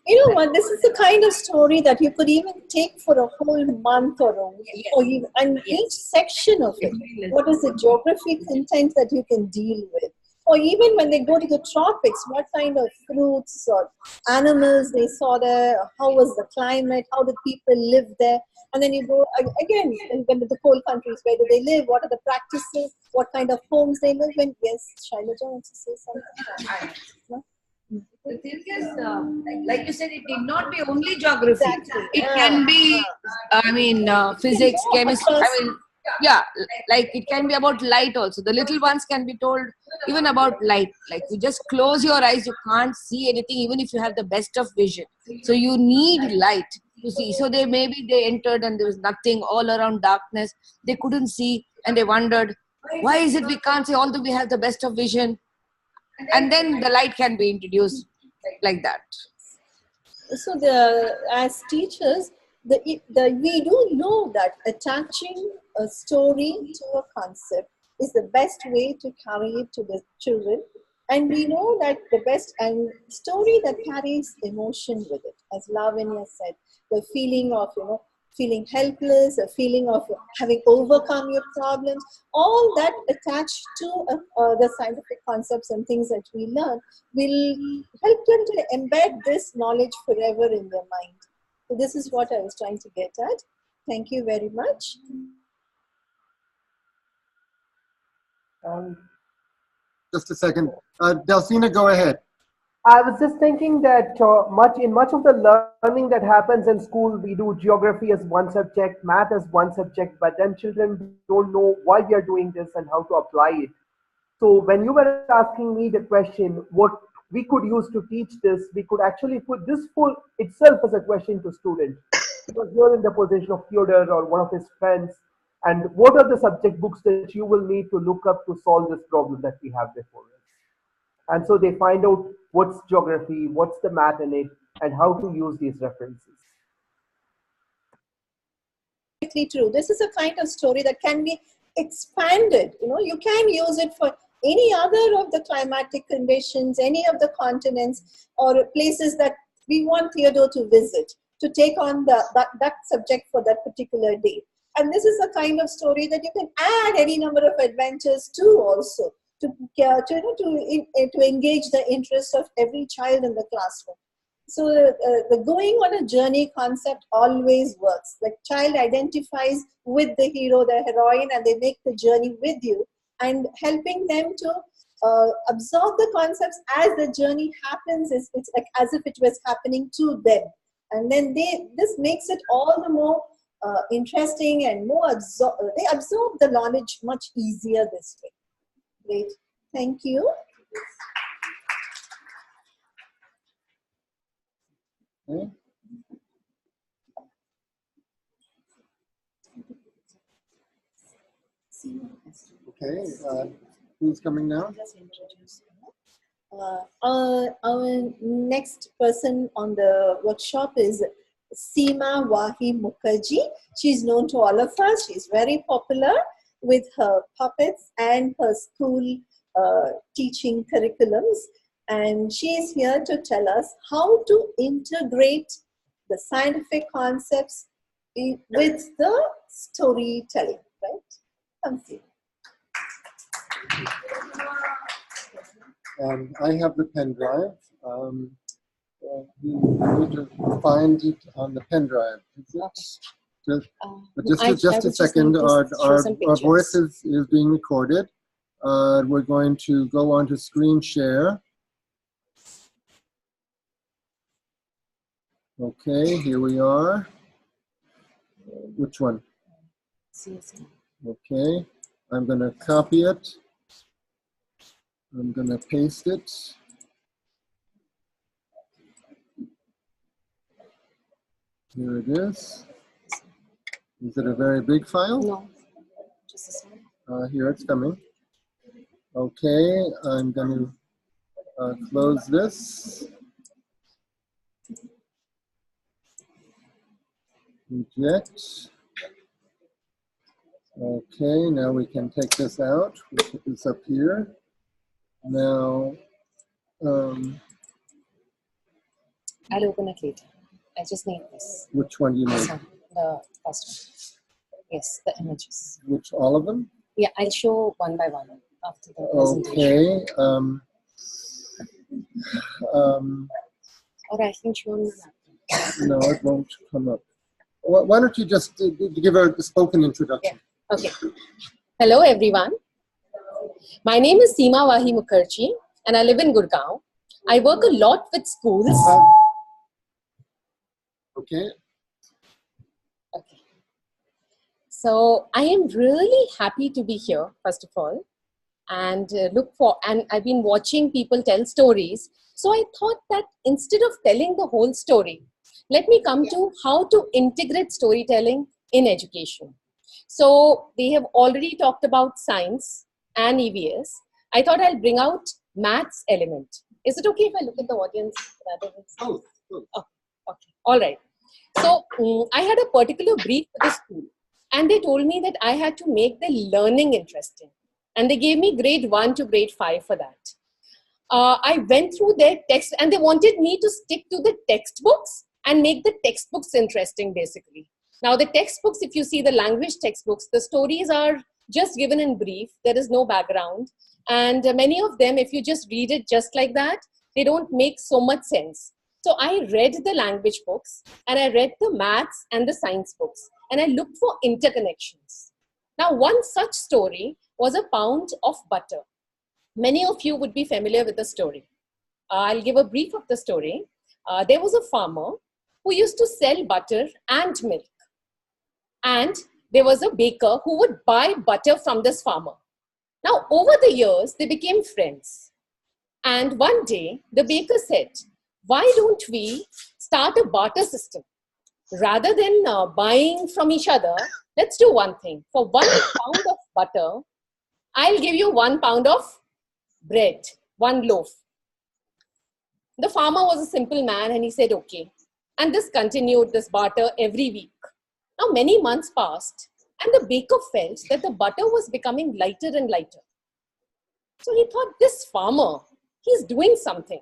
Speaker 9: You know what? This is the kind of story that you could even take for a whole month or a week, or even, and each section of it. What is the geography content that you can deal with? Or even when they go to the tropics, what kind of fruits or animals they saw there? How was the climate? How did people live there? And then you go again, and then to the cold countries, where do they live? What are the practices? What kind of homes they live in? Yes, Shailaja wants to say something. No?
Speaker 6: The thing is, like you said, it need not be only geography.
Speaker 9: Exactly.
Speaker 6: It can be, physics, chemistry. Like it can be about light also. The little ones can be told even about light. Like you just close your eyes, you can't see anything, even if you have the best of vision. So you need light to see. So they entered and there was nothing, all around darkness. They couldn't see and they wondered, why is it we can't see although we have the best of vision? And then the light can be introduced like that.
Speaker 9: So as teachers, we do know that attaching a story to a concept is the best way to carry it to the children. And we know that the best and story that carries emotion with it, as Lavanya said, the feeling of, feeling helpless, a feeling of having overcome your problems, all that attached to the scientific concepts and things that we learn will help them to embed this knowledge forever in their mind. So this is what I was trying to get at. Thank you very much.
Speaker 1: Just a second. Delphina, go ahead.
Speaker 10: I was just thinking that in much of the learning that happens in school, we do geography as one subject, math as one subject, but then children don't know why we are doing this and how to apply it. So when you were asking me the question, what we could use to teach this, we could actually put this full itself as a question to students. Because you're in the position of Theodore or one of his friends, and what are the subject books that you will need to look up to solve this problem that we have before us? And so they find out what's geography, what's the math in it, and how to use these references.
Speaker 9: True. This is a kind of story that can be expanded. You can use it for any other of the climatic conditions, any of the continents or places that we want Theodore to visit, to take on that subject for that particular day. And this is a kind of story that you can add any number of adventures to also, to engage the interest of every child in the classroom. So the going on a journey concept always works. The child identifies with the hero, the heroine, and they make the journey with you, and helping them to absorb the concepts as the journey happens. It's like as if it was happening to them. And then this makes it all the more interesting and more they absorb the knowledge much easier this way. Great. Thank you.
Speaker 1: Okay, who's coming now?
Speaker 9: Our next person on the workshop is Seema Wahi Mukherjee. She's known to all of us. She's very popular. with her puppets and her school teaching curriculums. And she is here to tell us how to integrate the scientific concepts with the storytelling, right? Come see.
Speaker 1: I have the pen drive. You need to find it on the pen drive. But just a second, our voice is being recorded. We're going to go on to screen share. Okay, here we are. Which one? Okay, I'm going to copy it. I'm going to paste it. Here it is. Is it a very big file?
Speaker 2: No, just a small.
Speaker 1: Here it's coming. Okay, I'm going to close this. Eject. Okay, now we can take this out. We put this up here. Now,
Speaker 2: I'll open it later. I just need this.
Speaker 1: which one do you need?
Speaker 2: The first one. Yes, the images.
Speaker 1: Which, all of them?
Speaker 2: Yeah, I'll show one by one after the presentation.
Speaker 1: Okay.
Speaker 2: Or I can show you that.
Speaker 1: No, it won't come up. Why don't you just give a spoken introduction?
Speaker 2: Yeah. Okay. Hello, everyone. My name is Seema Wahi Mukherjee, and I live in Gurgaon. I work a lot with schools.
Speaker 1: Okay.
Speaker 2: Okay. So I am really happy to be here, first of all, and and I've been watching people tell stories. So I thought that instead of telling the whole story, let me come to how to integrate storytelling in education. So they have already talked about science and EVS. I thought I'll bring out maths element. Is it okay if I look at the audience?
Speaker 1: Oh.
Speaker 2: Okay. All right. So I had a particular brief for the school, and they told me that I had to make the learning interesting. And they gave me grade 1 to grade 5 for that. I went through their text, and they wanted me to stick to the textbooks and make the textbooks interesting, basically. Now, the textbooks, if you see the language textbooks, the stories are just given in brief. There is no background. And many of them, if you just read it just like that, they don't make so much sense. So I read the language books, and I read the maths and the science books, and I looked for interconnections. Now, one such story was a pound of butter. Many of you would be familiar with the story. I'll give a brief of the story. There was a farmer who used to sell butter and milk. And there was a baker who would buy butter from this farmer. Now, over the years, they became friends. And one day, the baker said, why don't we start a barter system? Rather than buying from each other, let's do one thing. For 1 pound of butter, I'll give you 1 pound of bread, 1 loaf. The farmer was a simple man, and he said, okay. And this continued, this barter, every week. Now, many months passed, and the baker felt that the butter was becoming lighter and lighter. So he thought, this farmer, he's doing something.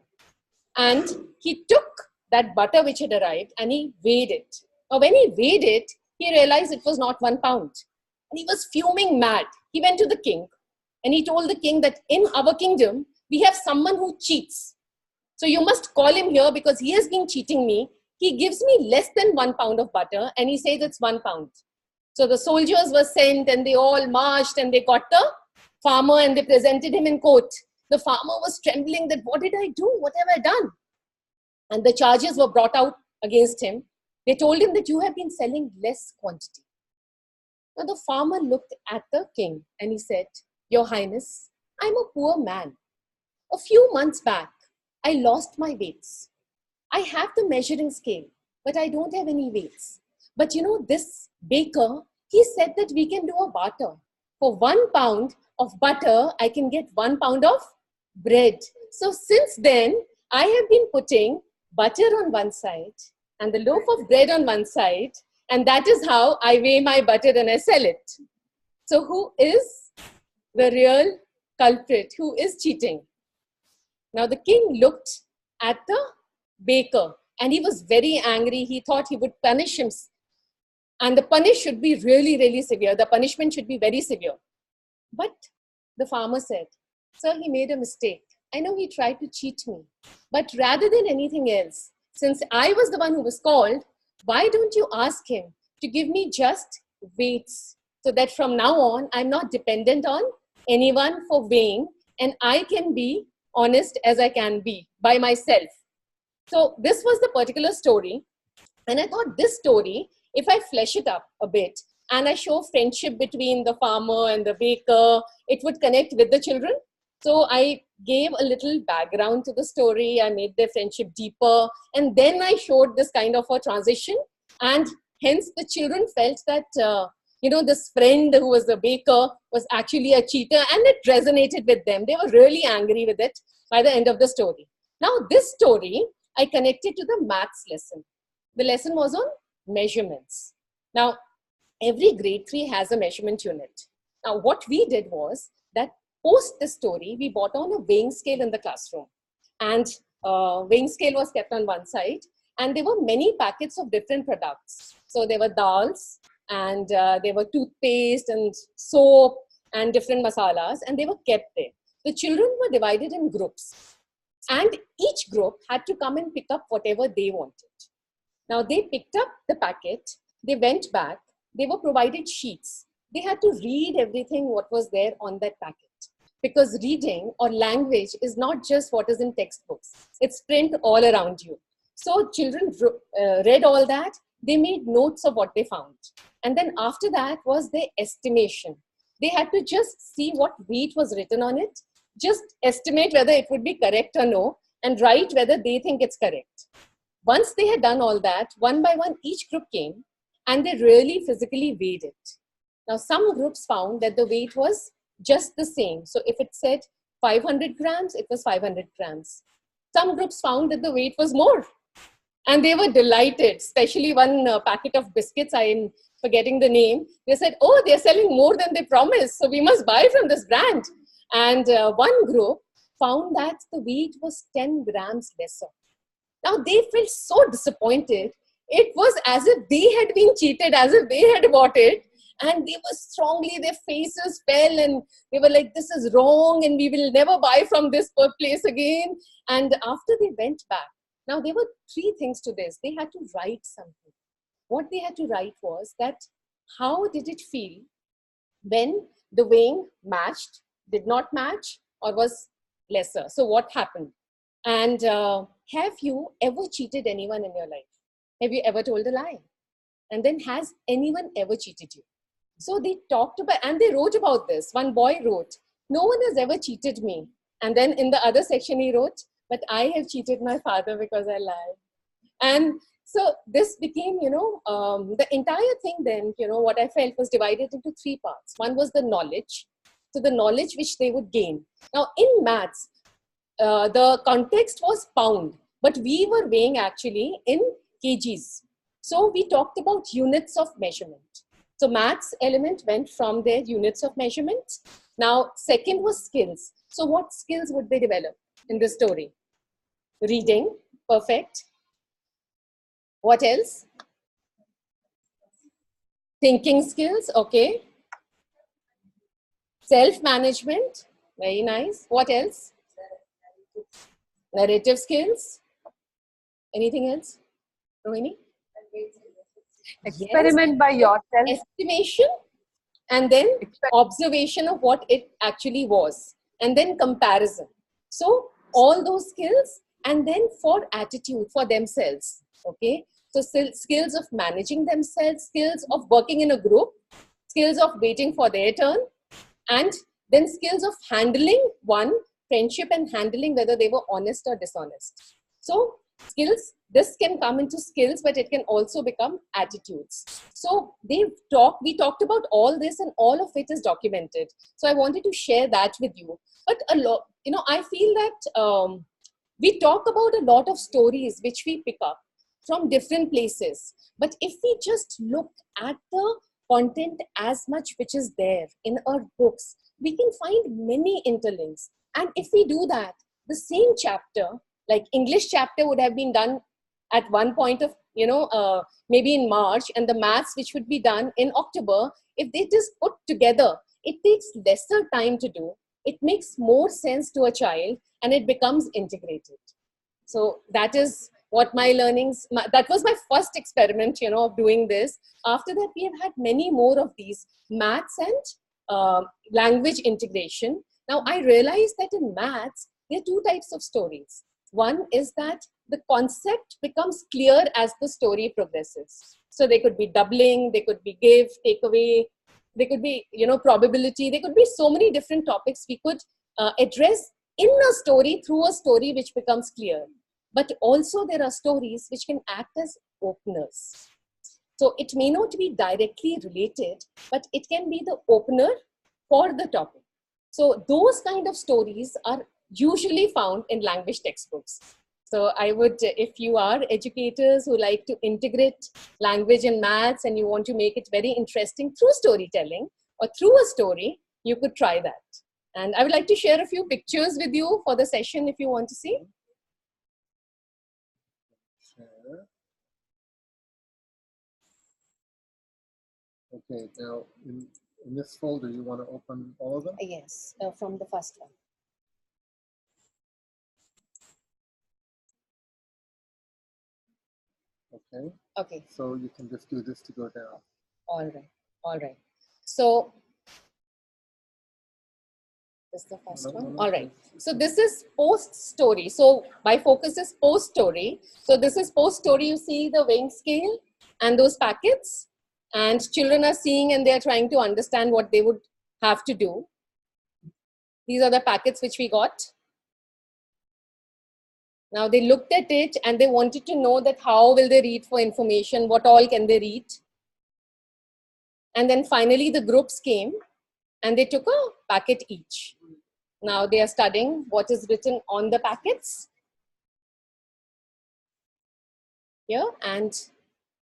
Speaker 2: And he took that butter which had arrived and he weighed it. Now, when he weighed it, he realized it was not 1 pound. And he was fuming mad. He went to the king, and he told the king that in our kingdom, we have someone who cheats. So you must call him here because he has been cheating me. He gives me less than 1 pound of butter, and he says it's 1 pound. So the soldiers were sent, and they all marched, and they got the farmer, and they presented him in court. The farmer was trembling that, what did I do? What have I done? And the charges were brought out against him. They told him that you have been selling less quantity. Now the farmer looked at the king, and he said, Your Highness, I'm a poor man. A few months back, I lost my weights. I have the measuring scale, but I don't have any weights. But you know, this baker, he said that we can do a barter. For 1 pound of butter, I can get 1 pound of bread. So since then, I have been putting butter on one side and the loaf of bread on one side, and that is how I weigh my butter and I sell it.
Speaker 8: So who is the real culprit? Who is cheating? Now the king looked at the baker and he was very angry. He thought he would punish him. And the punish should be really, really severe. The punishment should be very severe. But the farmer said, sir, he made a mistake. I know he tried to cheat me. But rather than anything else, since I was the one who was called, why don't you ask him to give me just weights so that from now on, I'm not dependent on anyone for weighing and I can be honest as I can be by myself. So this was the particular story. And I thought this story, if I flesh it up a bit and I show friendship between the farmer and the baker, it would connect with the children. So I gave a little background to the story. I made their friendship deeper. And then I showed this kind of a transition. And hence the children felt that, this friend who was the baker was actually a cheater, and it resonated with them. They were really angry with it by the end of the story. Now this story, I connected to the maths lesson. The lesson was on measurements. Now, every grade 3 has a measurement unit. Now, what we did was that post the story, we brought on a weighing scale in the classroom. And weighing scale was kept on one side. And there were many packets of different products. So there were dals, and there were toothpaste and soap and different masalas, and they were kept there. The children were divided in groups. And each group had to come and pick up whatever they wanted. Now, they picked up the packet, they went back, they were provided sheets. They had to read everything what was there on that packet. Because reading or language is not just what is in textbooks. It's print all around you. So children read all that. They made notes of what they found. And then after that was their estimation. They had to just see what weight was written on it, just estimate whether it would be correct or no, and write whether they think it's correct. Once they had done all that, one by one, each group came and they really physically weighed it. Now, some groups found that the weight was just the same. So if it said 500 grams, it was 500 grams. Some groups found that the weight was more. And they were delighted, especially one packet of biscuits, I am forgetting the name. They said, oh, they're selling more than they promised, so we must buy from this brand. And one group found that the weight was 10 grams lesser. Now, they felt so disappointed. It was as if they had been cheated, as if they had bought it. And they were strongly, their faces fell and they were like, this is wrong and we will never buy from this place again. And after they went back, now there were 3 things to this. They had to write something. What they had to write was that how did it feel when the weighing matched, did not match, or was lesser? So what happened? And have you ever cheated anyone in your life? Have you ever told a lie? And then has anyone ever cheated you? So they talked about, and they wrote about this. One boy wrote, no one has ever cheated me. And then in the other section he wrote, but I have cheated my father because I lied. And so this became, the entire thing then, what I felt was divided into 3 parts. One was the knowledge. So the knowledge which they would gain. Now in maths, the context was pound, but we were weighing actually in kgs. So we talked about units of measurement. So maths element went from their units of measurement. Now, second was skills. So what skills would they develop in this story? Reading, perfect. What else? Thinking skills, okay. Self-management, very nice. What else? Narrative skills. Anything else, Rohini?
Speaker 11: Experiment by yourself.
Speaker 8: Estimation, and then observation of what it actually was, and then comparison. So all those skills, and then for attitude for themselves. Okay, so skills of managing themselves, skills of working in a group, skills of waiting for their turn, and then skills of handling friendship and handling whether they were honest or dishonest. So skills, this can come into skills, but it can also become attitudes. So we talked about all this, and all of it is documented. So I wanted to share that with you. But a lot, I feel that we talk about a lot of stories which we pick up from different places. But if we just look at the
Speaker 2: content as much which is there in our books, we can find many interlinks. And if we do that, the same chapter, like English chapter would have been done at one point of, maybe in March, and the maths which would be done in October, if they just put together, it takes lesser time to do. It makes more sense to a child and it becomes integrated. So that is what my learnings, that was my first experiment, of doing this. After that, we have had many more of these maths and language integration. Now I realized that in maths, there are two types of stories. One is that the concept becomes clear as the story progresses. So they could be doubling, they could be give, take away, they could be, probability. There could be so many different topics we could address in a story, through a story which becomes clear. But also there are stories which can act as openers. So it may not be directly related, but it can be the opener for the topic. So those kind of stories are usually found in language textbooks. So I would, if you are educators who like to integrate language and maths and you want to make it very interesting through storytelling or through a story, you could try that. And I would like to share a few pictures with you for the session if you want to see.
Speaker 1: Share. Okay, now in this folder, you want to open all of them?
Speaker 2: Yes, from the first one.
Speaker 1: Okay.
Speaker 2: Okay.
Speaker 1: So you can just do this to go down.
Speaker 2: All right. All right. So this is the first one. All right. So this is post story. So my focus is post story. So this is post story. You see the weighing scale and those packets, and children are seeing and they are trying to understand what they would have to do. These are the packets which we got. Now they looked at it and they wanted to know that how will they read for information, what all can they read. And then finally the groups came and they took a packet each. Now they are studying what is written on the packets. Yeah, and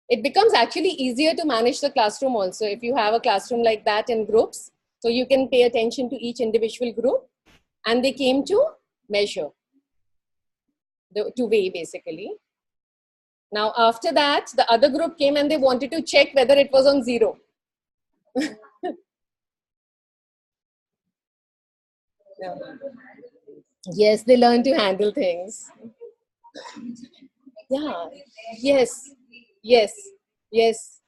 Speaker 2: it becomes actually easier to manage the classroom also if you have a classroom like that in groups. So you can pay attention to each individual group, and they came to measure. To weigh basically. Now after that, the other group came and they wanted to check whether it was on zero. Yeah. Yes, they learn to handle things. Yeah. Yes. Yes. Yes.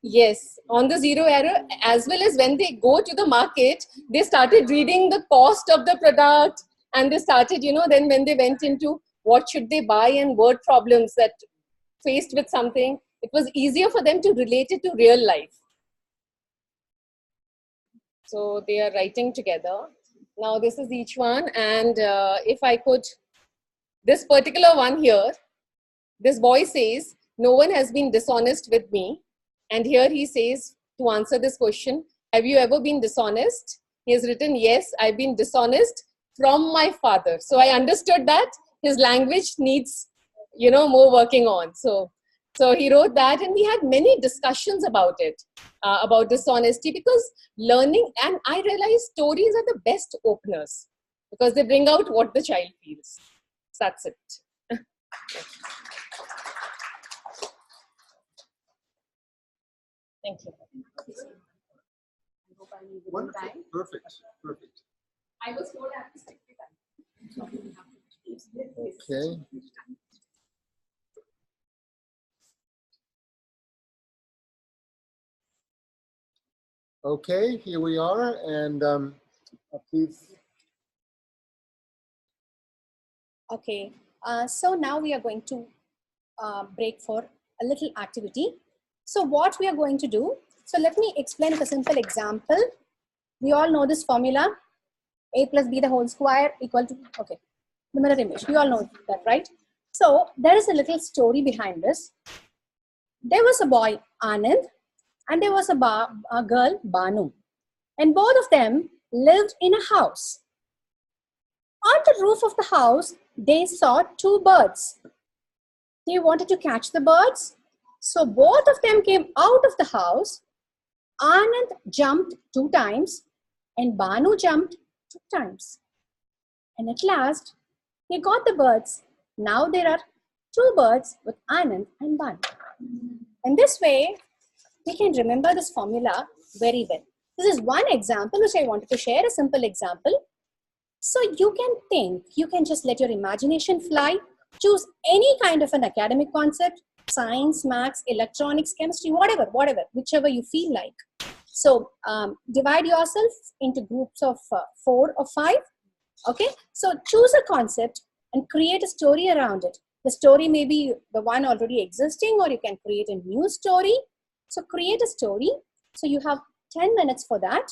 Speaker 2: Yes. On the zero error, as well as when they go to the market, they started reading the cost of the product. And they started, then when they went into what should they buy and word problems that faced with something, it was easier for them to relate it to real life. So they are writing together. Now this is each one. And if I could, this particular one here, this boy says, no one has been dishonest with me. And here he says, to answer this question, have you ever been dishonest? He has written, yes, I've been dishonest from my father. So I understood that his language needs, more working on. So he wrote that, and we had many discussions about it, about dishonesty, because learning, and I realized stories are the best openers because they bring out what the child feels. So that's it. Thank you.
Speaker 1: Wonderful. Perfect. Perfect.
Speaker 2: I was told I have to stick to time.
Speaker 1: Okay. Okay, here we are, and please.
Speaker 2: Okay, so now we are going to break for a little activity. So what we are going to do, so let me explain a simple example. We all know this formula, a plus b the whole square equal to, okay, the mirror image. We all know that, right? So there is a little story behind this. There was a boy, Anand, and there was a girl, Banu. And both of them lived in a house. On the roof of the house, they saw two birds. They wanted to catch the birds. So both of them came out of the house. Anand jumped 2 times and Banu jumped 2 times. And at last, he got the birds. Now there are 2 birds with Anand and Banu. And this way, we can remember this formula very well. This is one example which I wanted to share, a simple example. So you can think, you can just let your imagination fly, choose any kind of an academic concept, science, maths, electronics, chemistry, whatever, whichever you feel like. So divide yourself into groups of 4 or 5. Okay, so choose a concept and create a story around it. The story may be the one already existing, or you can create a new story. So create a story. So you have 10 minutes for that.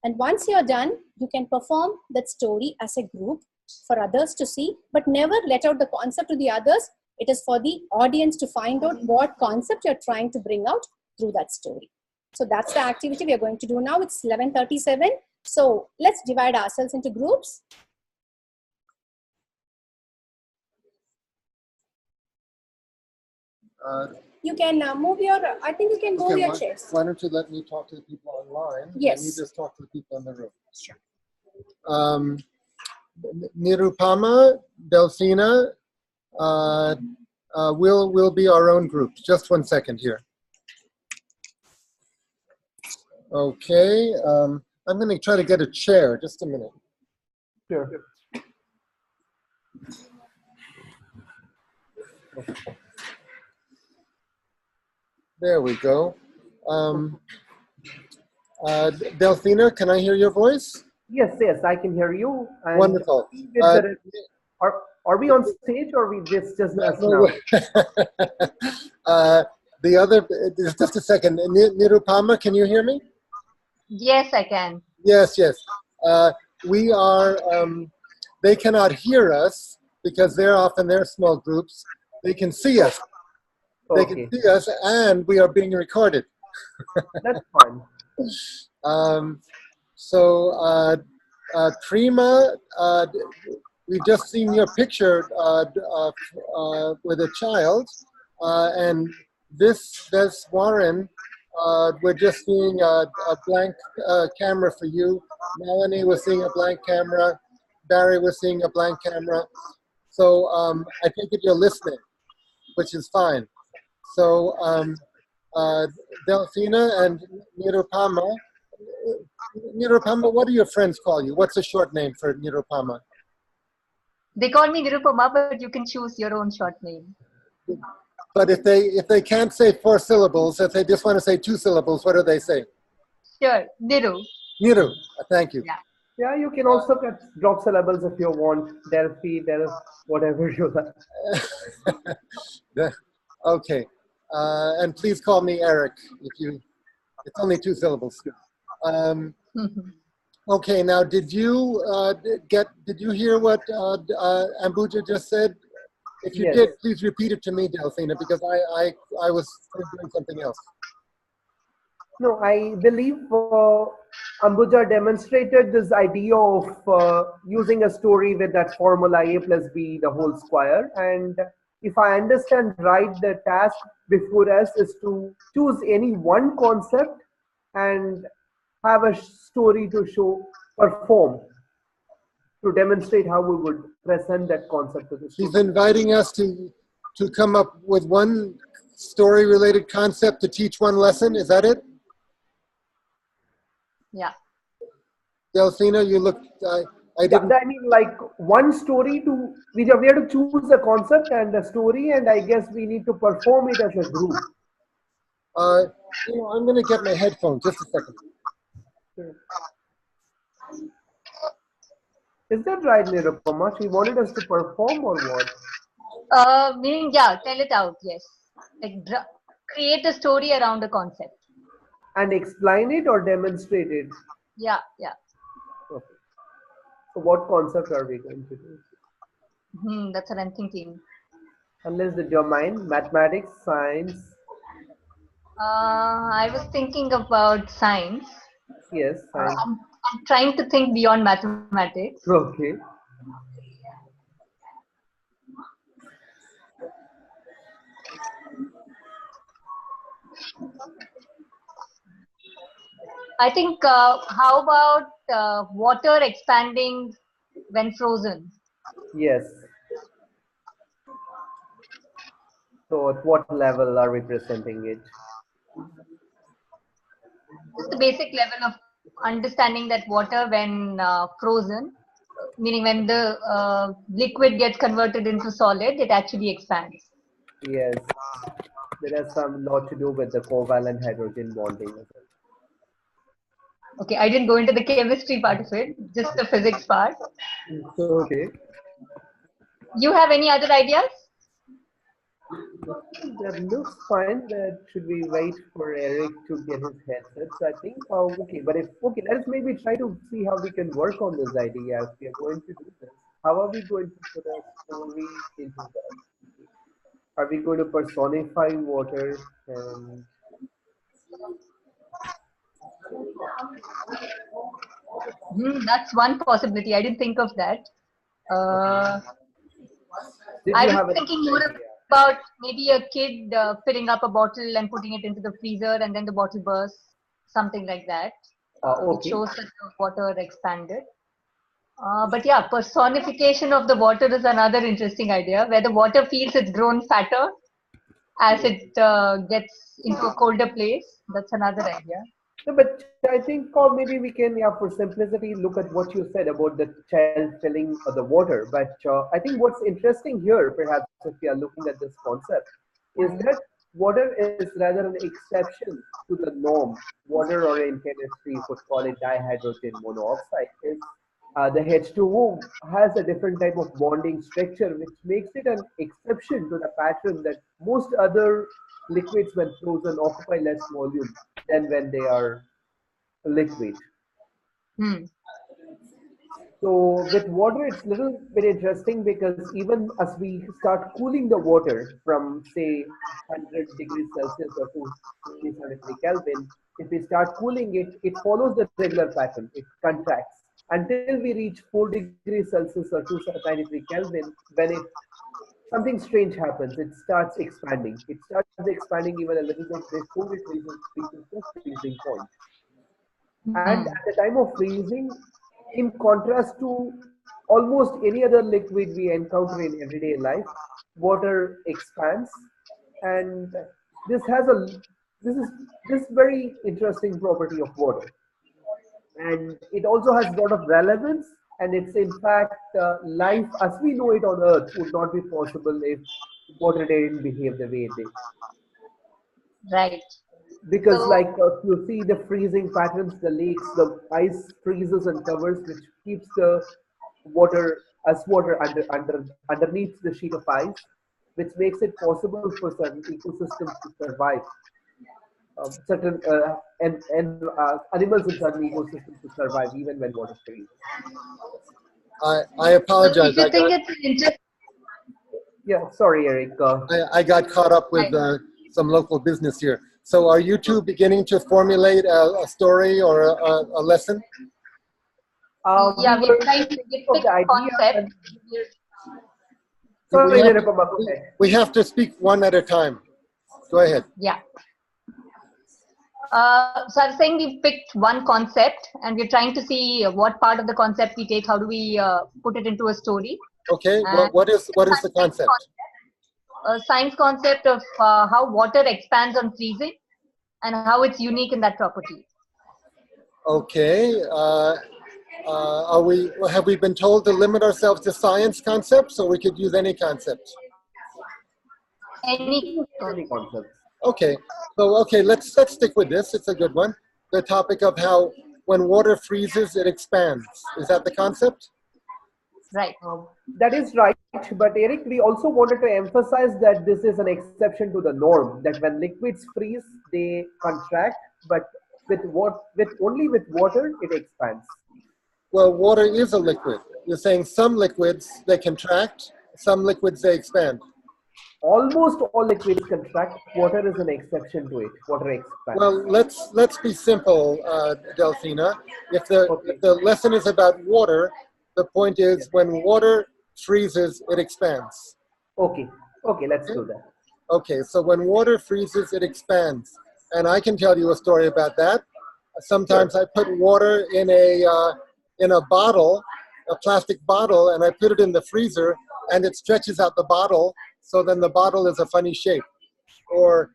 Speaker 2: And once you're done, you can perform that story as a group for others to see, but never let out the concept to the others. It is for the audience to find out what concept you're trying to bring out through that story. So that's the activity we are going to do now. It's 11:37. So let's divide ourselves into groups. You can move your, I think you can move your chairs.
Speaker 1: Why don't you let me talk to the people online?
Speaker 2: Yes.
Speaker 1: And you just talk to the people in the room. Sure. Nirupama, Delphina, will be our own group. Just 1 second here. Okay, I'm going to try to get a chair. Just a minute.
Speaker 10: Sure.
Speaker 1: There we go. Delphina, can I hear your voice?
Speaker 10: Yes, I can hear you. And
Speaker 1: Wonderful.
Speaker 10: Are we on stage, or we just us now?
Speaker 1: The other, just a second. Nirupama, can you hear me?
Speaker 11: Yes, I can.
Speaker 1: Yes. We are, they cannot hear us because they're off in their small groups. They can see us. They
Speaker 10: Okay.
Speaker 1: can see us, and we are being recorded.
Speaker 10: That's fine.
Speaker 1: Prima, we've just seen your picture with a child, and this Warren, we're just seeing a blank camera for you. Melanie was seeing a blank camera. Barry was seeing a blank camera. So I take it you're listening, which is fine. So Delphina and Nirupama, what do your friends call you? What's a short name for Nirupama?
Speaker 11: They call me Nirupama, but you can choose your own short name.
Speaker 1: But if they can't say 4 syllables, if they just want to say 2 syllables, what do they say?
Speaker 11: Sure, Niru.
Speaker 1: Niru, thank you.
Speaker 10: Yeah, you can also drop syllables if you want. Delphi, whatever you like.
Speaker 1: Okay. And please call me Eric it's only 2 syllables. Okay, now did you hear what Ambuja just said? If you did, please repeat it to me, Delphina, because I was doing something else.
Speaker 10: No, I believe Ambuja demonstrated this idea of using a story with that formula A plus B the whole square. And if I understand right, the task before us is to choose any one concept and have a story to perform, to demonstrate how we would present that concept to the student.
Speaker 1: She's inviting us to come up with one story-related concept to teach one lesson. Is that it?
Speaker 11: Yeah.
Speaker 1: Delphina, you look. I didn't.
Speaker 10: Yeah, I mean, like one story we have to choose a concept and a story, and I guess we need to perform it as a group.
Speaker 1: I'm going to get my headphones. Just a second.
Speaker 10: Sure. Is that right, Nirupama? She wanted us to perform or what?
Speaker 11: Meaning, yeah, tell it out, yes. Like, create a story around a concept.
Speaker 10: And explain it or demonstrate it?
Speaker 11: Yeah.
Speaker 10: Okay. So what concept are we going to do?
Speaker 11: That's what I'm thinking.
Speaker 10: Unless the domain, mathematics, science.
Speaker 11: I was thinking about science.
Speaker 10: Yes, science.
Speaker 11: I'm trying to think beyond mathematics.
Speaker 10: Okay.
Speaker 11: I think, how about water expanding when frozen?
Speaker 10: Yes. So at what level are we presenting it?
Speaker 11: Just the basic level of understanding that water when frozen, meaning when the liquid gets converted into solid, it actually expands.
Speaker 10: Yes. There has some lot to do with the covalent hydrogen bonding.
Speaker 11: Okay, I didn't go into the chemistry part of it, just the physics part.
Speaker 10: Okay.
Speaker 11: You have any other ideas?
Speaker 10: That looks fine. That should we wait for Eric to get his headset? So I think, okay, but if, okay, let us maybe try to see how we can work on this idea if we are going to do this. How are we going to put a story into that? Are we going to personify water and
Speaker 11: That's one possibility. I didn't think of that.
Speaker 10: did
Speaker 11: I
Speaker 10: you
Speaker 11: was
Speaker 10: have
Speaker 11: thinking
Speaker 10: any
Speaker 11: more
Speaker 10: idea?
Speaker 11: about maybe a kid filling up a bottle and putting it into the freezer and then the bottle bursts, something like that, which
Speaker 10: Okay.
Speaker 11: shows that the water expanded. But yeah, personification of the water is another interesting idea where the water feels it's grown fatter as it gets into a colder place. That's another idea.
Speaker 10: No, but I think, or maybe we can, yeah, for simplicity, look at what you said about the child filling the water. But I think what's interesting here, perhaps, if we are looking at this concept, is that water is rather an exception to the norm. Water, or in chemistry, you could call it dihydrogen monoxide, is the H2O has a different type of bonding structure, which makes it an exception to the pattern that most other liquids, when frozen, occupy less volume than when they are liquid.
Speaker 11: Hmm.
Speaker 10: So with water, it's a little bit interesting because even as we start cooling the water from, say, 100 degrees Celsius or 273 Kelvin, if we start cooling it, it follows the regular pattern. It contracts until we reach 4 degrees Celsius or 293 Kelvin, when it something strange happens. It starts expanding. It starts expanding even a little bit before it reaches the freezing point. And at the time of freezing, in contrast to almost any other liquid we encounter in everyday life, water expands, and this has a this very interesting property of water, and it also has a lot of relevance. And it's in fact life as we know it on Earth would not be possible if water didn't behave the way it did.
Speaker 11: Right.
Speaker 10: Because
Speaker 11: So,
Speaker 10: like you see the freezing patterns, the lakes, the ice freezes and covers, which keeps the water as water underneath the sheet of ice, which makes it possible for certain ecosystems to survive, certain and animals in certain ecosystems to survive even when water freezes.
Speaker 1: I apologize.
Speaker 11: if you think it's interesting,
Speaker 10: Yeah, sorry, Eric.
Speaker 1: I got caught up with some local business here. So are you two beginning to formulate a story or a lesson?
Speaker 11: yeah,
Speaker 10: We
Speaker 11: we're
Speaker 10: were
Speaker 11: trying to
Speaker 10: thinking of
Speaker 11: pick
Speaker 10: the idea.
Speaker 11: concept.
Speaker 10: Sorry,
Speaker 1: We have,
Speaker 10: Nirupama, go ahead.
Speaker 1: we have to speak one at a time. Go ahead.
Speaker 11: Yeah. So I was saying we've picked one concept and we're trying to see what part of the concept we take, how do we put it into a story.
Speaker 1: Okay,
Speaker 11: And
Speaker 1: what is the concept?
Speaker 11: A science concept of how water expands on freezing and how it's unique in that property.
Speaker 1: Okay, have we been told to limit ourselves to science concepts, or we could use any concept?
Speaker 11: Any
Speaker 10: concepts.
Speaker 1: Okay, so okay, let's stick with this. It's a good one. The topic of how when water freezes, it expands. Is that the concept?
Speaker 11: Right.
Speaker 10: That is right, but Eric, we also wanted to emphasize that this is an exception to the norm. That when liquids freeze, they contract, but only with water, it expands.
Speaker 1: Well, water is a liquid. You're saying some liquids they contract, some liquids they expand.
Speaker 10: Almost all liquids contract. Water is an exception to it. Water expands.
Speaker 1: Well, let's be simple, Delphina. If the lesson is about water, the point is when water freezes, it expands.
Speaker 10: Okay, let's do that.
Speaker 1: Okay, so when water freezes, it expands. and I can tell you a story about that. Sometimes I put water in a bottle, a plastic bottle, and I put it in the freezer, and it stretches out the bottle, so then the bottle is a funny shape. Or,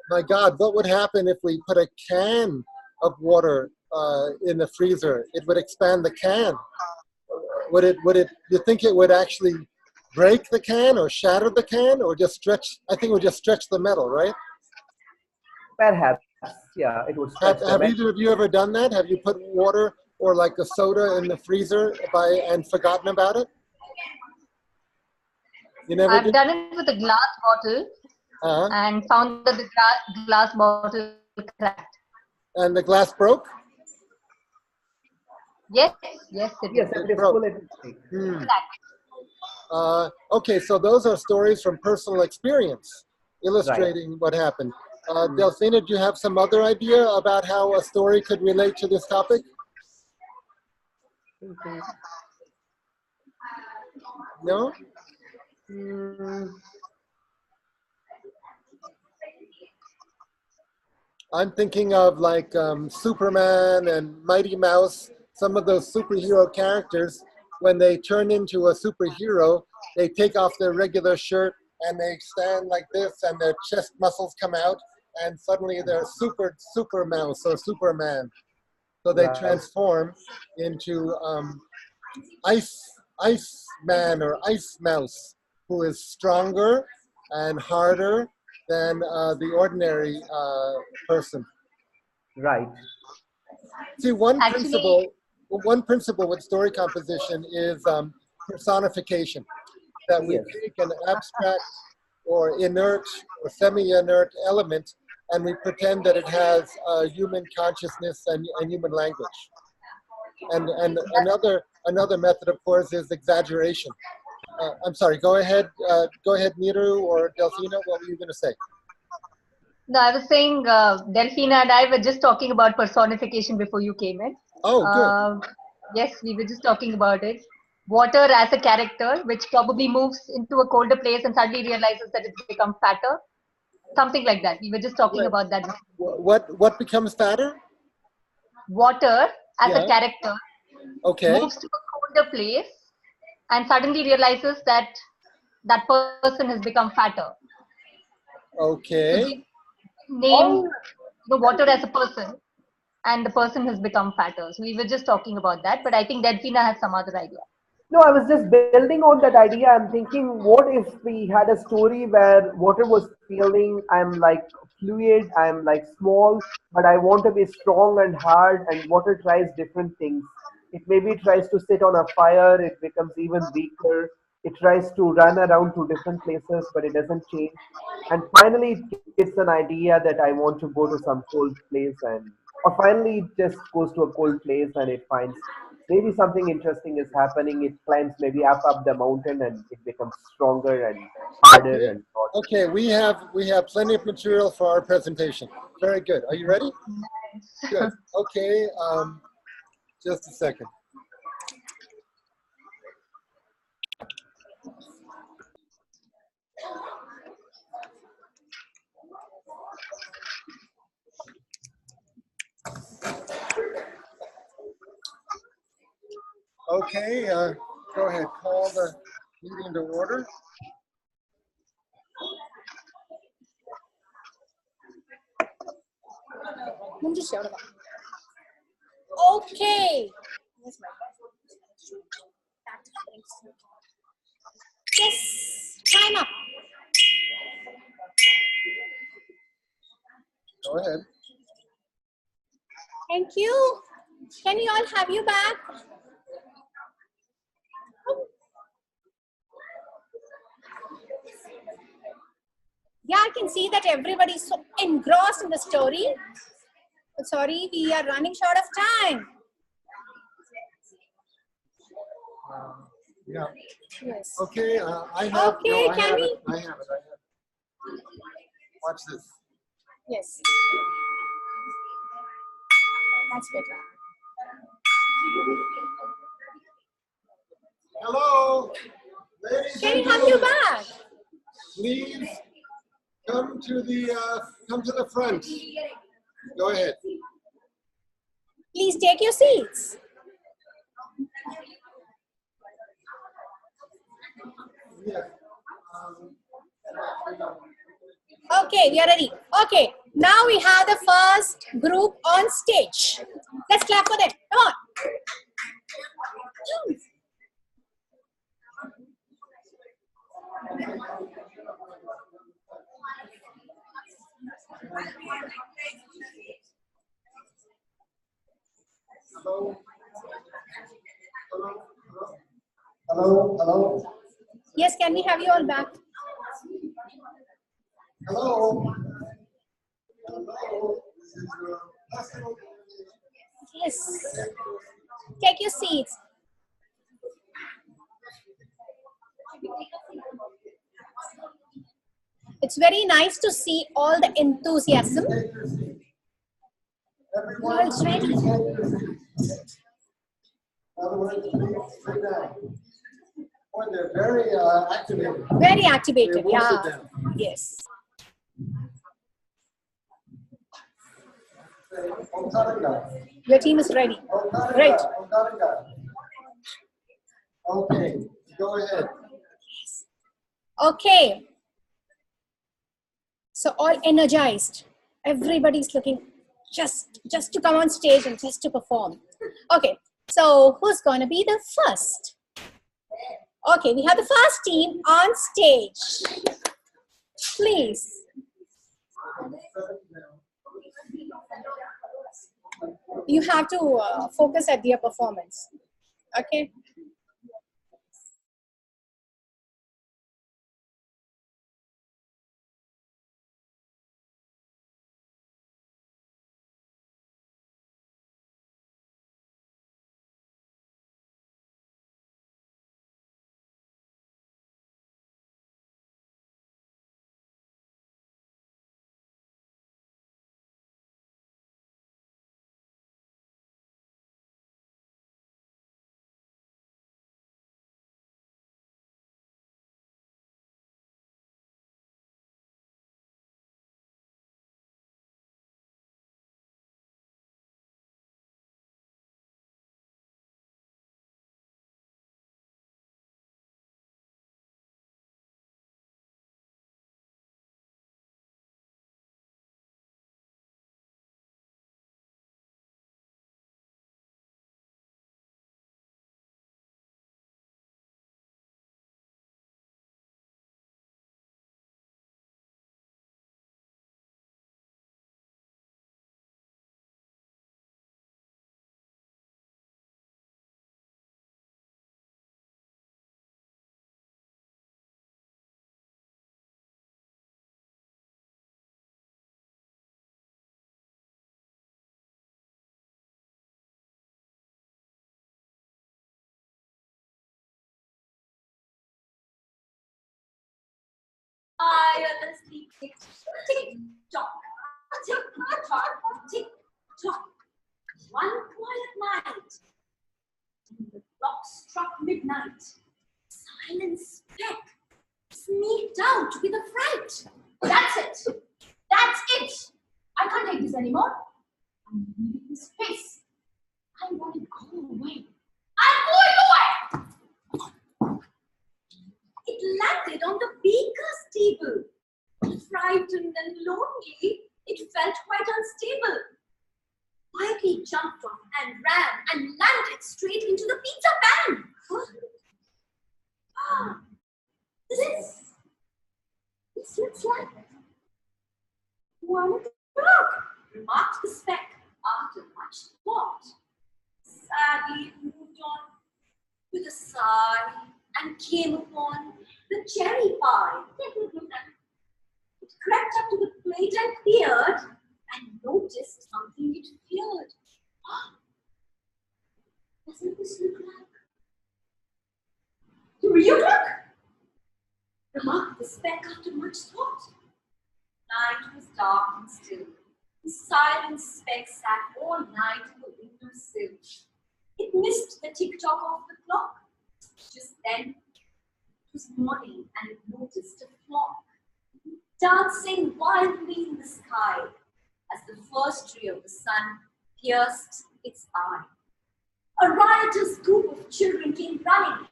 Speaker 1: my God, what would happen if we put a can of water in the freezer? It would expand the can. You think it would actually break the can or shatter the can or just stretch? I think it would just stretch the metal, right?
Speaker 10: Perhaps, yeah, it would stretch the
Speaker 1: Have
Speaker 10: metal.
Speaker 1: either of you ever done that? Have you put water or like a soda in the freezer and forgotten about it? You never
Speaker 11: I've
Speaker 1: did?
Speaker 11: done it with a glass bottle and found that the glass bottle cracked.
Speaker 1: And the glass broke?
Speaker 11: Yes, yes,
Speaker 1: It broke. Okay, so those are stories from personal experience illustrating what happened. Delphina, do you have some other idea about how a story could relate to this topic? No? I'm thinking of like Superman and Mighty Mouse, some of those superhero characters. When they turn into a superhero, they take off their regular shirt and they stand like this and their chest muscles come out and suddenly they're super mouse or Superman. So they transform into Ice Man or Ice Mouse, who is stronger and harder than the ordinary person.
Speaker 10: Right.
Speaker 1: See, one principle with story composition is personification. That we take an abstract or inert or semi-inert element and we pretend that it has human consciousness and human language. And another method, of course, is exaggeration. I'm sorry. Go ahead, Niru or Delphina. What were you going to say?
Speaker 11: No, I was saying Delphina and I were just talking about personification before you came in.
Speaker 1: Oh, good.
Speaker 11: Yes, we were just talking about it. Water as a character, which probably moves into a colder place and suddenly realizes that it's become fatter. Something like that. We were just talking about that.
Speaker 1: What becomes fatter?
Speaker 11: Water as a character
Speaker 1: moves
Speaker 11: to a colder place and suddenly realizes that that person has become fatter.
Speaker 1: Okay.
Speaker 11: So name the water as a person and the person has become fatter. So we were just talking about that, but I think Delphina has some other idea.
Speaker 10: No, I was just building on that idea. I'm thinking, what if we had a story where water was feeling, I'm like fluid, I'm like small, but I want to be strong and hard, and water tries different things. It maybe tries to sit on a fire, it becomes even weaker. It tries to run around to different places, but it doesn't change. And finally, it gets an idea that I want to go to some cold place, or finally, it just goes to a cold place and it finds maybe something interesting is happening. It climbs maybe up the mountain and it becomes stronger and harder and harder.
Speaker 1: Okay, we have plenty of material for our presentation. Very good. Are you ready? Good. Okay, just a second. Okay, go ahead. Call the meeting to order.
Speaker 2: Okay. Yes, time up.
Speaker 1: Go ahead.
Speaker 2: Thank you. Can we all have you back? Yeah, I can see that everybody's so engrossed in the story. But sorry, we are running short of time.
Speaker 1: Yeah.
Speaker 2: Yes.
Speaker 1: Okay, I have.
Speaker 2: Okay,
Speaker 1: no, I
Speaker 2: can
Speaker 1: have
Speaker 2: we?
Speaker 1: it. I have it. Watch this.
Speaker 2: Yes. That's better.
Speaker 1: Hello. Ladies
Speaker 2: Can we
Speaker 1: and
Speaker 2: have you
Speaker 1: gentlemen,
Speaker 2: back?
Speaker 1: Please come to the front. Go ahead.
Speaker 2: Please take your seats. Okay, we are ready. Okay, now we have the first group on stage. Let's clap for them. Come on.
Speaker 1: Hello.
Speaker 2: Yes, can we have you all back?
Speaker 1: Hello.
Speaker 2: Yes. Take your seats. It's very nice to see all the enthusiasm. All ready.
Speaker 1: Boy, they're very activated.
Speaker 2: Very activated,
Speaker 1: They will
Speaker 2: yeah.
Speaker 1: sit down.
Speaker 2: Yes. Your team is ready. Great.
Speaker 1: Okay, go ahead.
Speaker 2: Okay. So all energized. Everybody's looking just to come on stage and just to perform. Okay. So who's going to be the first? Okay, we have the first team on stage. Please. You have to focus at their performance. Okay.
Speaker 12: Tirelessly tick tock, tick tock, tick tock. One quiet night, the clock struck midnight. Silent speck sneaked out with a fright. That's it. That's it. I can't take this anymore. I'm leaving this place. I want to go away. I'm going away. It landed on the baker's table. Frightened and lonely, it felt quite unstable. Quietly jumped off and ran and landed straight into the pizza pan. Huh? This looks like 1 o'clock, remarked the speck after much thought. Sadly moved on with a sigh and came upon the cherry pie. It crept up to the plate and peered and noticed something it feared. Doesn't this look like 3 o'clock? Remarked the speck after much thought. Night was dark and still. The silent speck sat all night on the windowsill. It missed the tick-tock of the clock. Just then, it was morning and it noticed a flock. dancing wildly in the sky as the first ray of the sun pierced its eye. A riotous group of children came running,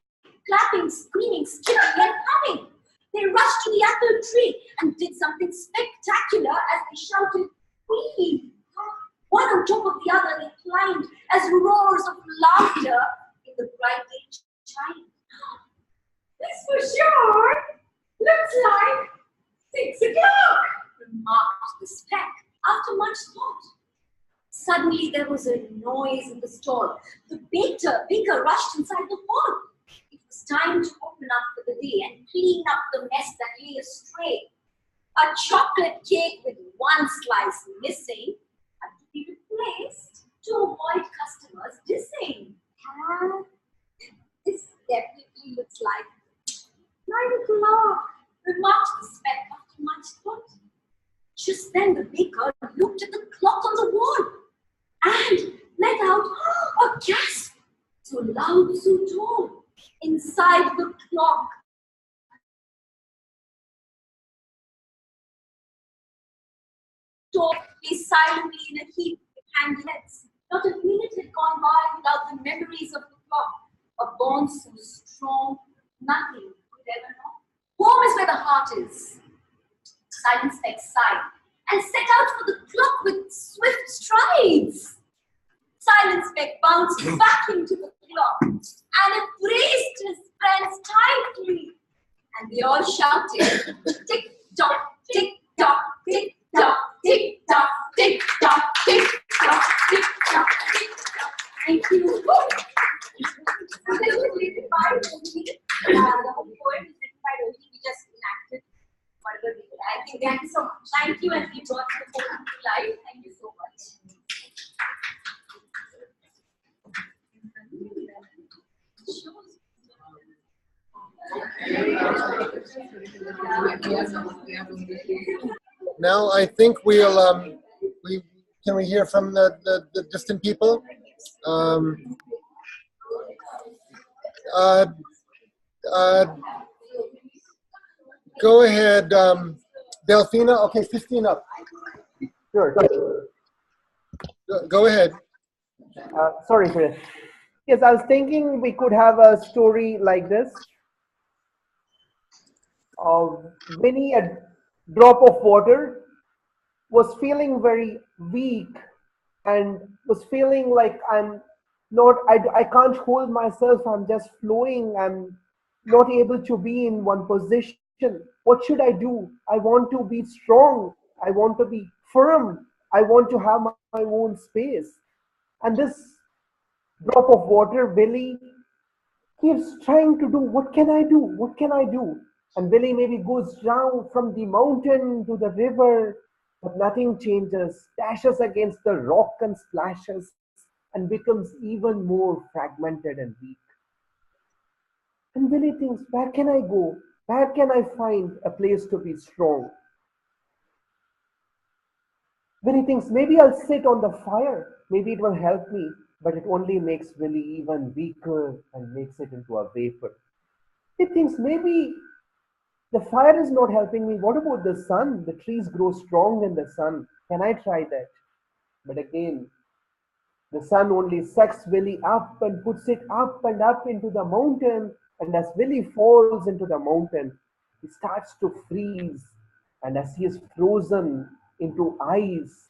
Speaker 12: clapping, screaming, skipping, and humming. They rushed to the apple tree and did something spectacular as they shouted, "Whee!" One on top of the other, they climbed as roars of laughter in the bright day chimed. "This for sure looks like 6 o'clock," remarked the speck after much thought. Suddenly there was a noise in the stall. The baker rushed inside the hall. It was time to open up for the day and clean up the mess that lay astray. A chocolate cake with one slice missing had to be replaced to avoid customers dissing. This definitely looks like 9 o'clock, remarked the speck after much thought. Just then the baker looked at the clock on the wall and let out a gasp so loud, so tall. Inside the clock, lay silently in a heap with hanging heads. Not a minute had gone by without the memories of the clock. A bond so strong, nothing could ever know. Home is where the heart is. Silent Speck sighed and set out for the clock with swift strides. Silent Speck bounced back into the clock and embraced his friends tightly. And they all shouted, "Tick-tock, tick-tock, tick-tock, tick-tock, tick-tock, tick-tock, tick-tock, tick-tock." Thank you. So this was written by Rohini. The whole poem is written by Rohini. We just enacted whatever we did. I think thank you so much. Thank you, and we brought the poem to life. Thank you so much.
Speaker 1: Now I think can we hear from the distant people? Go ahead, Delphina. Okay, 15 up.
Speaker 10: Sure.
Speaker 1: Go ahead.
Speaker 10: Sorry, Chris. Yes, I was thinking we could have a story like this. Winnie, a drop of water, was feeling very weak and was feeling like I can't hold myself, I'm just flowing, I'm not able to be in one position. What should I do? I want to be strong, I want to be firm, I want to have my own space. And this drop of water, Willie, keeps trying to do, what can I do? What can I do? And Willie maybe goes down from the mountain to the river, but nothing changes, dashes against the rock and splashes, and becomes even more fragmented and weak. And Willie thinks, where can I go? Where can I find a place to be strong? Willie thinks, maybe I'll sit on the fire. Maybe it will help me. But it only makes Willie even weaker and makes it into a vapor. He thinks, maybe the fire is not helping me. What about the sun? The trees grow strong in the sun. Can I try that? But again, the sun only sucks Willie up and puts it up and up into the mountain. And as Willie falls into the mountain, he starts to freeze. And as he is frozen into ice,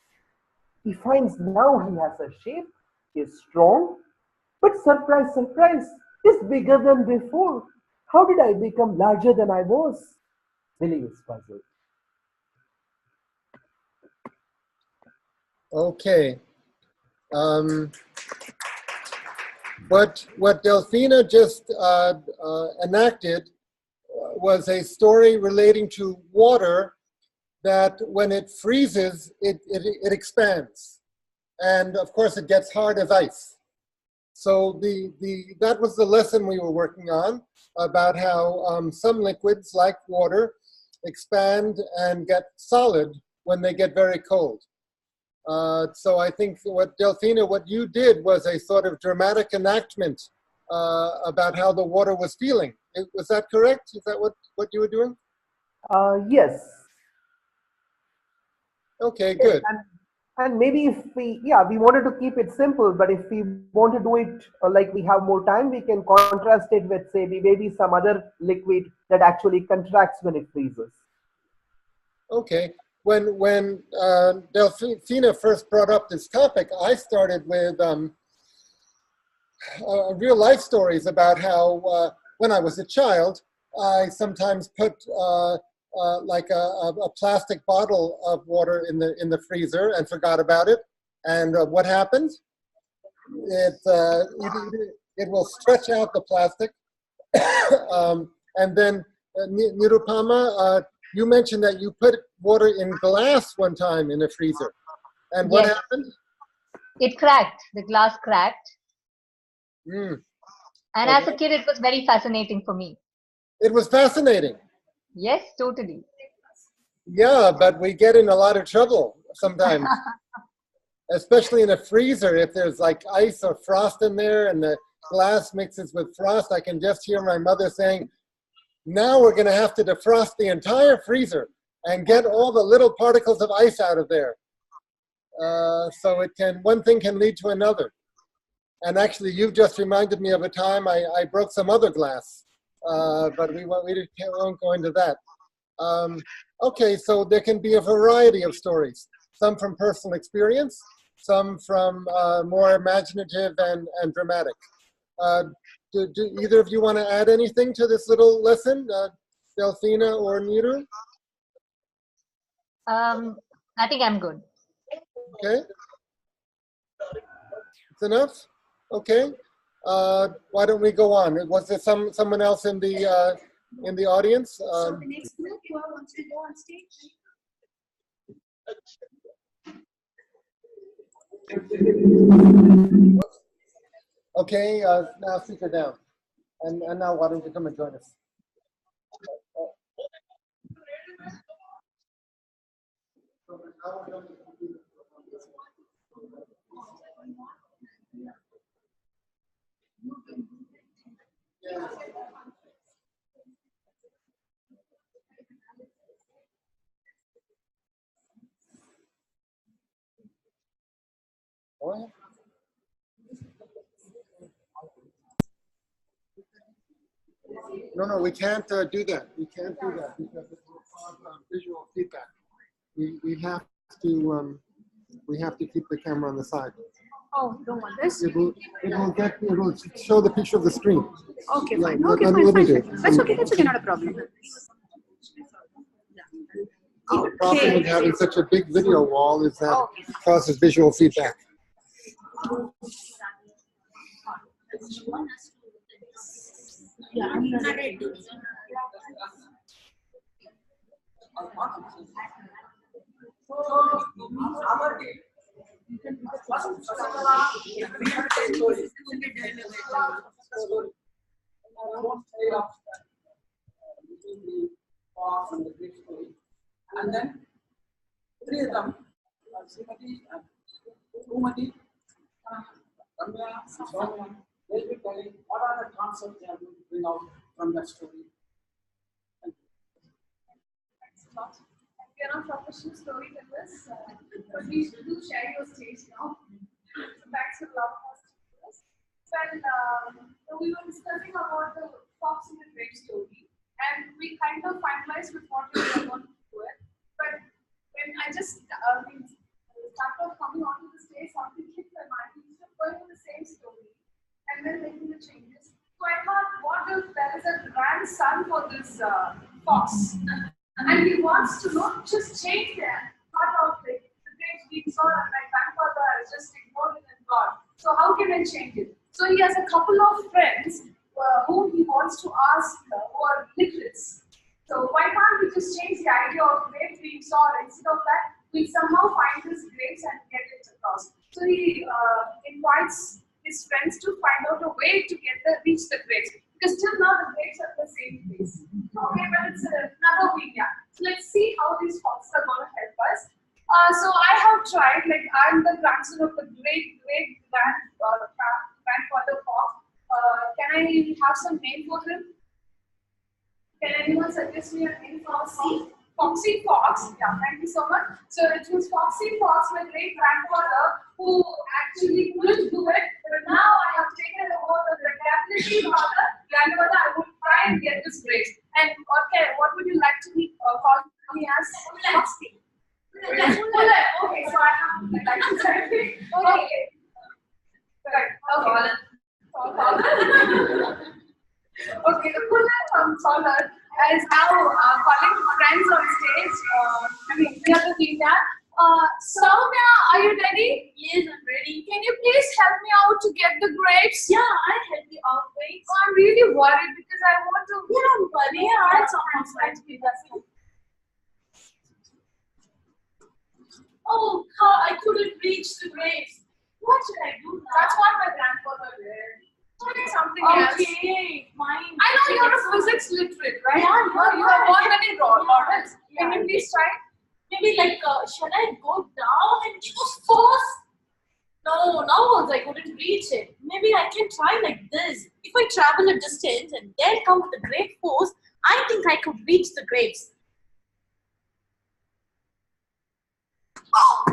Speaker 10: he finds now he has a shape, he is strong, but surprise, surprise, he's bigger than before. How did I become larger than I was? Willie is puzzled.
Speaker 1: Okay. What Delphina just enacted was a story relating to water that when it freezes, it expands. And of course it gets hard as ice. So that was the lesson we were working on, about how some liquids like water expand and get solid when they get very cold. So I think Delphina, what you did was a sort of dramatic enactment about how the water was feeling. Was that correct? Is that what you were doing?
Speaker 10: Yes.
Speaker 1: Okay, good.
Speaker 10: And maybe if we wanted to keep it simple, but if we want to do it like we have more time, we can contrast it with, say, maybe some other liquid that actually contracts when it freezes.
Speaker 1: Okay. When Delphina first brought up this topic, I started with real life stories about how when I was a child, I sometimes put like a plastic bottle of water in the freezer and forgot about it. And what happens? It will stretch out the plastic. And then Nirupama, you mentioned that you put water in glass one time in a freezer. And what
Speaker 11: Yes.
Speaker 1: happened?
Speaker 11: It cracked. The glass cracked.
Speaker 1: Mm.
Speaker 11: And as a kid, it was very fascinating for me.
Speaker 1: It was fascinating.
Speaker 11: Yes, totally.
Speaker 1: Yeah, but we get in a lot of trouble sometimes, especially in a freezer. If there's like ice or frost in there and the glass mixes with frost, I can just hear my mother saying, now we're going to have to defrost the entire freezer and get all the little particles of ice out of there. So one thing can lead to another. And actually, you've just reminded me of a time I broke some other glass, but we won't go into that. Okay, so there can be a variety of stories, some from personal experience, some from more imaginative and dramatic. Do either of you want to add anything to this little lesson, Delphina or Niru?
Speaker 11: I think I'm good.
Speaker 1: Okay. It's enough? Okay. Why don't we go on? Was there someone else in the audience?
Speaker 12: So the next group, you all want to go on stage?
Speaker 1: Okay, now sit her down. And now why don't you come and join us? What? No, we can't do that. We can't do that because it will cause visual feedback. We have to keep the camera on the side.
Speaker 2: Oh, you don't want this?
Speaker 1: It will show the picture of the screen.
Speaker 2: Okay,
Speaker 1: Yeah,
Speaker 2: fine. Okay,
Speaker 1: let
Speaker 2: fine,
Speaker 1: me
Speaker 2: fine.
Speaker 1: do it.
Speaker 2: That's okay, not a problem.
Speaker 1: The problem with having such a big video wall is that it causes visual feedback.
Speaker 2: Yeah, I'm not ready.
Speaker 13: And then three of them, Srimati, Kumati, Ramya, Sonia, they'll be telling what are the concepts they are going to bring out from that story. Thank you.
Speaker 4: Thanks a lot. We are not professional storytellers, but we do share your stage now. So thanks for allowing us to do this. Well, we were discussing about the fox in the grape story, and we kind of finalized with what we were going to do it. But when I just started coming onto the stage, something clicked my mind. Instead of going to the same story and then making the changes. So I thought, what if there is a grandson for this fox? And he wants to not just change that part of the great we saw and my grandfather has just ignored it and gone. So how can I change it? So he has a couple of friends whom he wants to ask who are literate. So why can't we just change the idea of grape being sour? Instead of that, we somehow find this grapes and get it across. So he invites his friends to find out a way to reach the grapes. Because till now the grapes are the same place. Okay, but it's another media. So let's see how these foxes are going to help us. So I have tried, like I'm the grandson of the great grandfather fox. Can I have some name for him? Can anyone suggest me a name for C?
Speaker 14: Foxy Fox. Yeah, thank you so much. So it was Foxy Fox, my great grandfather, who actually couldn't do it. But now I have taken over the captaincy father, grandmother. I will try and get this great. And okay, what would you like to call me as? Foxy. Okay, so I have like to say. Okay. Right. Okay. Okay, the bullet from Solar is now calling friends on stage. I mean, we have to see that. Soumya, are you ready?
Speaker 15: Yes, I'm ready.
Speaker 14: Can you please help me out to get the grapes?
Speaker 15: Yeah, I'll help you out. Wait.
Speaker 14: Oh, I'm really worried because I want to.
Speaker 15: You don't worry, I'll somehow try to be that. Oh, I couldn't reach the grapes. What should I do now?
Speaker 14: That's what my grandfather did. Try something else.
Speaker 15: Okay, fine.
Speaker 14: I know you're a physics literate, right?
Speaker 15: Yeah,
Speaker 14: you have won many models. Can you please try?
Speaker 15: Maybe like, shall I go down and use force? No, now also I couldn't reach it. Maybe I can try like this. If I travel a distance and then come with the great force, I think I could reach the grapes. Oh!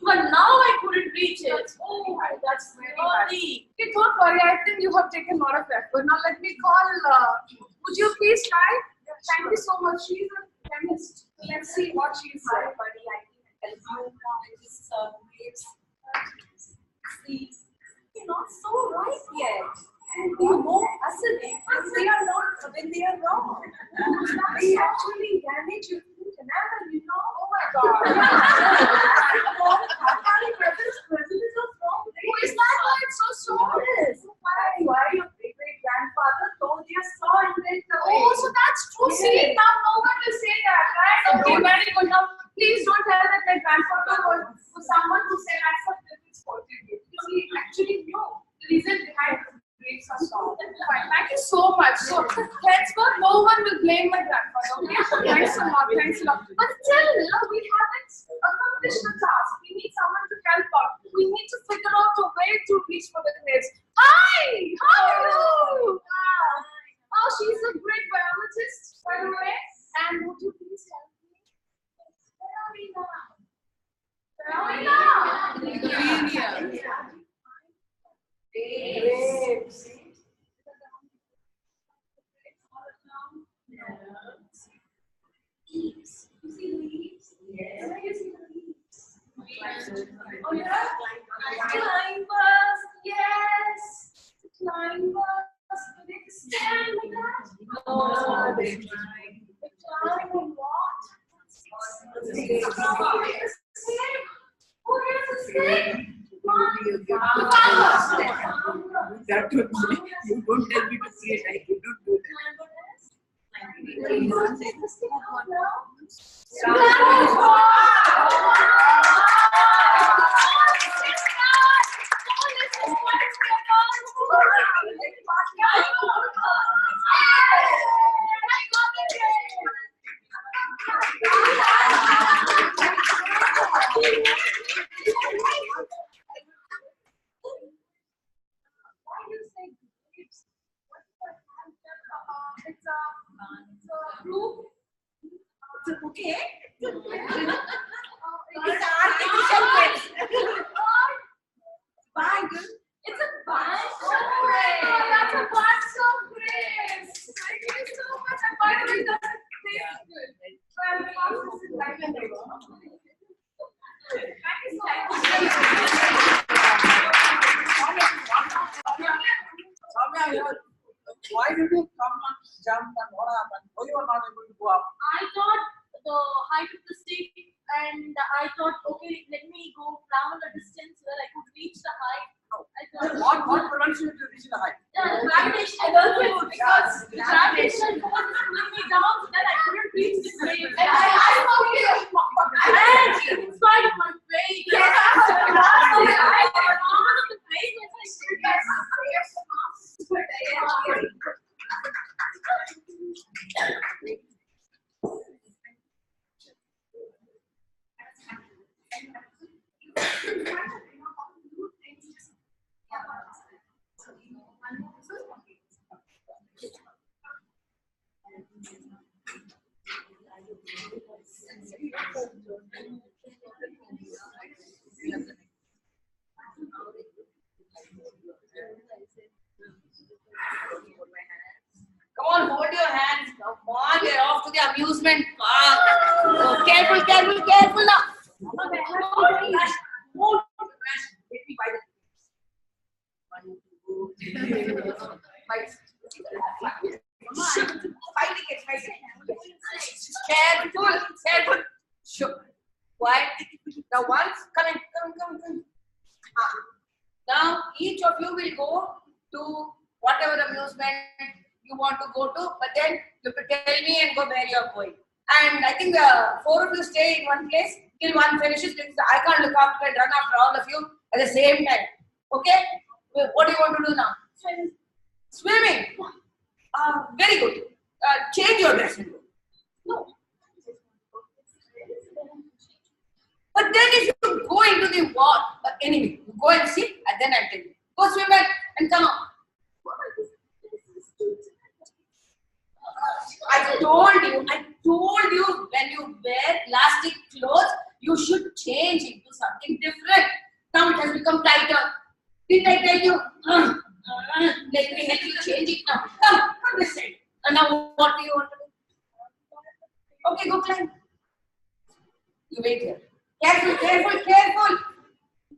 Speaker 15: But now I couldn't reach it. Oh, that's very bad.
Speaker 14: Okay, don't worry. I think you have taken a lot of effort. Now let me call. Would you please try? Thank you so much. She's a chemist. Let's see what she's saying.
Speaker 15: Hi, buddy. I can help you with this grapes. See, you're not so right yet. And we know acidic when they are not, when they are wrong. They actually damage your food canal, you know.
Speaker 14: Oh my God.
Speaker 15: Who is that? It's so strong. Why your great grandfather told you saw it.
Speaker 14: Oh, so that's true. See, now no one will say that, right? Okay, very good. Now, please don't tell that my grandfather was someone who said I said this is what you did. Because he actually knew the reason behind the grapes are strong. Fine. Thank you so much. So, henceforth, no one will blame my grandfather. Okay? Thanks a lot. Thanks a lot. But still, we haven't accomplished the task. We need someone to help out. We need to figure out a way to reach for the grapes. Hi! How are you? Oh, she's a great biologist, by the way. And would you please help me?
Speaker 15: Grapes. Leaves. You see the leaves? Yes. Where do you see the leaves? Oh, yeah? Climbers. Yes. Climbers. Do they stand like that? No, they climb. They climb on what? The snake. Who is the snake?
Speaker 6: That would be, you don't tell me to see it, I couldn't do
Speaker 14: It's a group.
Speaker 15: It's a bouquet.
Speaker 14: It's an artificial grapes.
Speaker 15: Bangle. It's a bunch of
Speaker 14: Oh, that's a bunch of grapes. Thank you so much. And by the way, does it taste good? Well, the process is like an egg. Thank you so much.
Speaker 13: Why did you come and jump and what happened? Why you were not able to go up?
Speaker 15: I thought the height of the stick, and I thought, okay, let me go travel a distance where I could reach the height.
Speaker 13: What prevents you to reach the height?
Speaker 15: The gravitational force, because the gravitational force pulled me down so that I couldn't reach the grave. And I saw you. And in spite of my faith,
Speaker 6: Come on, hold your hands. Come on, we're off to the amusement park. Oh, careful, careful, careful now. Hold. Let me buy the 1, 2, 3, 4, 5. 5 tickets, 5 tickets. Careful, careful. Sure. Quiet. Now once, come. Now each of you will go to whatever amusement you want to go to, but then you have to tell me and go where you are going. And I think the 4 of you stay in one place till one finishes. I can't look after and run after all of you at the same time. Okay? What do you want to do now? Swimming. Very good. Change your dress. No. But then if you go into the water, anyway, go and see, and then I'll tell you. Go swim and come out. I told you when you wear plastic clothes, you should change into something different. Now it has become tighter. Didn't I tell you? Let me help you change it now. Come this side. And now what do you want to do? Okay, go climb. You wait here. Careful, careful, careful.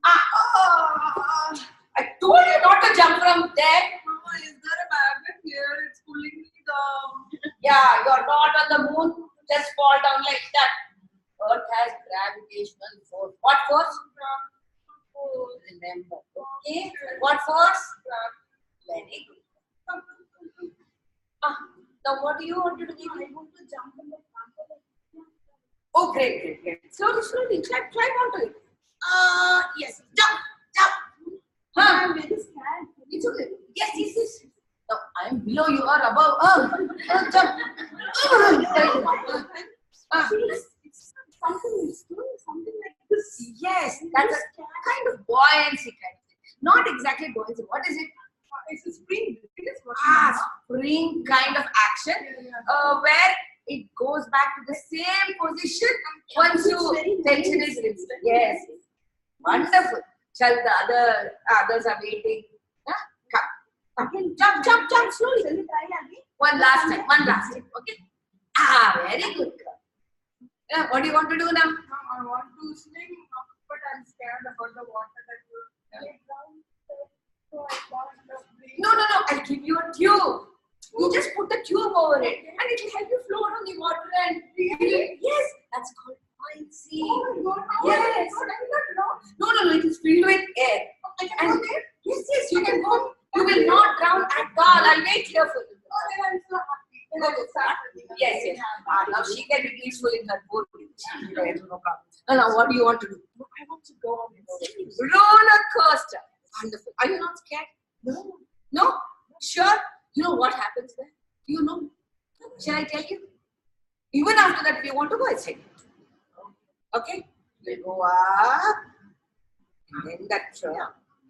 Speaker 6: I told you not to jump from there. Mama, is there a magnet here? It's pulling me down. Yeah, you're not on the moon. Just fall down like that. Earth has gravitational force. What force? Remember. Okay. What force? Very good. Now what do you want to do? I want to jump on the trampoline. Oh, great. Slowly. Climb onto it. Yes. Jump. I'm very scared. It's okay. Yes. Now I am below. You are above. Jump. It's something like this. Yes, that's a kind of buoyancy kind of thing. Not exactly buoyancy. What is it? It's a spring. Spring kind of action where it goes back to the same position once you tension is released. Yes. Wonderful. Shall the others are waiting? Come. Jump slowly. One last time. Okay. Very good. What do you want to do now? I want to swim, but I'm scared about the water that will No. I'll give you a tube. You just put the tube over it, and it will help you float on the water. And yes, that's called buoyancy. Yes. No. It is filled with air. I can go there. Yes. You can go. You will not drown at all. I'll wait here for you. I'm so happy. Yes. Now she can be peaceful in her boat. No problem. Now what do you want to do? I want to go on a roller coaster. Wonderful. Are you not scared? No? Sure? You know what happens there? You know? Shall I tell you? Even after that, if you want to go, I'll say it. Okay? You go up. And then that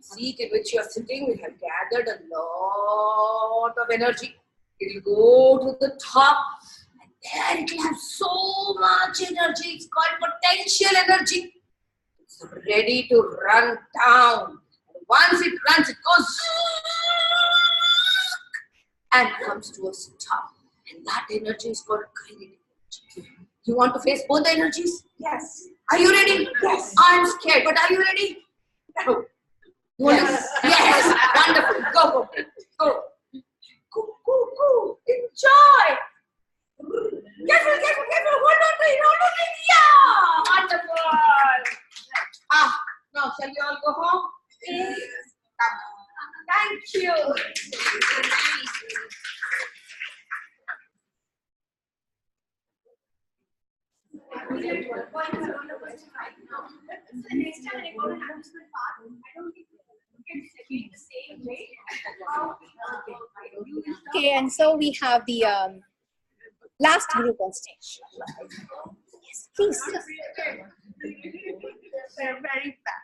Speaker 6: seat in which you are sitting will have gathered a lot of energy. It will go to the top. And there it will have so much energy. It's called potential energy. It's ready to run down. Once it runs, it goes and comes to a stop. And that energy is called kinetic energy. You want to face both the energies? Yes. Are you ready? Yes. I'm scared, but are you ready? No. Yes. Yes. Wonderful. Go. Go. Enjoy. Careful. Hold on to it. Yeah. Wonderful. Now shall we all go home? Yes. Thank you.
Speaker 15: Next time I go to amusement park, I don't think we can be the same way.
Speaker 2: Okay, and so we have the last group on stage. Yes, please.
Speaker 15: They're very bad.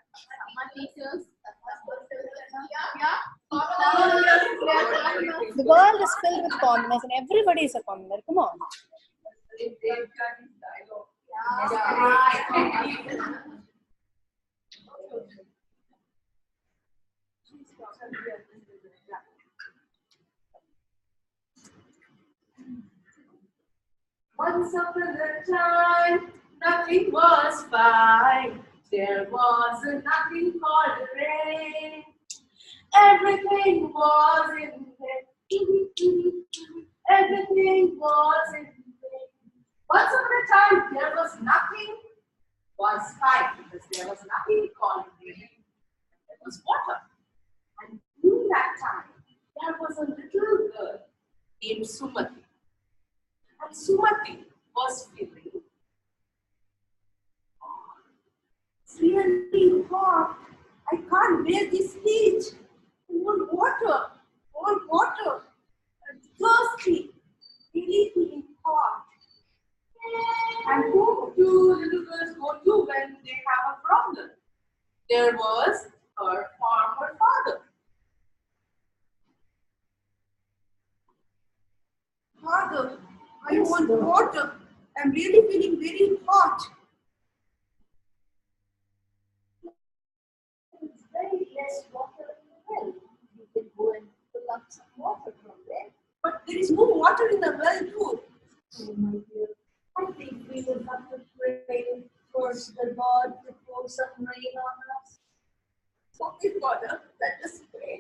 Speaker 2: The world is filled with commoners and everybody is a commoner. Come on.
Speaker 15: Once upon a time, nothing was fine. There was a nothing called rain. Everything was in vain. Everything was in vain. Once upon a time, there was nothing was fine because there was nothing called rain. There was water. And during that time, there was a little girl named Sumati. And Sumati was feeling it's really hot. I can't bear this heat. I want water. I want water. I'm thirsty. Really feeling hot. And who do little girls go to when they have a problem? There was her farmer father. Father, I want water. I'm really feeling very hot. There's very less water in the well. You can go and fill up some water from there. But there is no water in the well too. Oh my dear, I think we will have to pray first the God to pour some rain on us. Okay, Father, let us pray.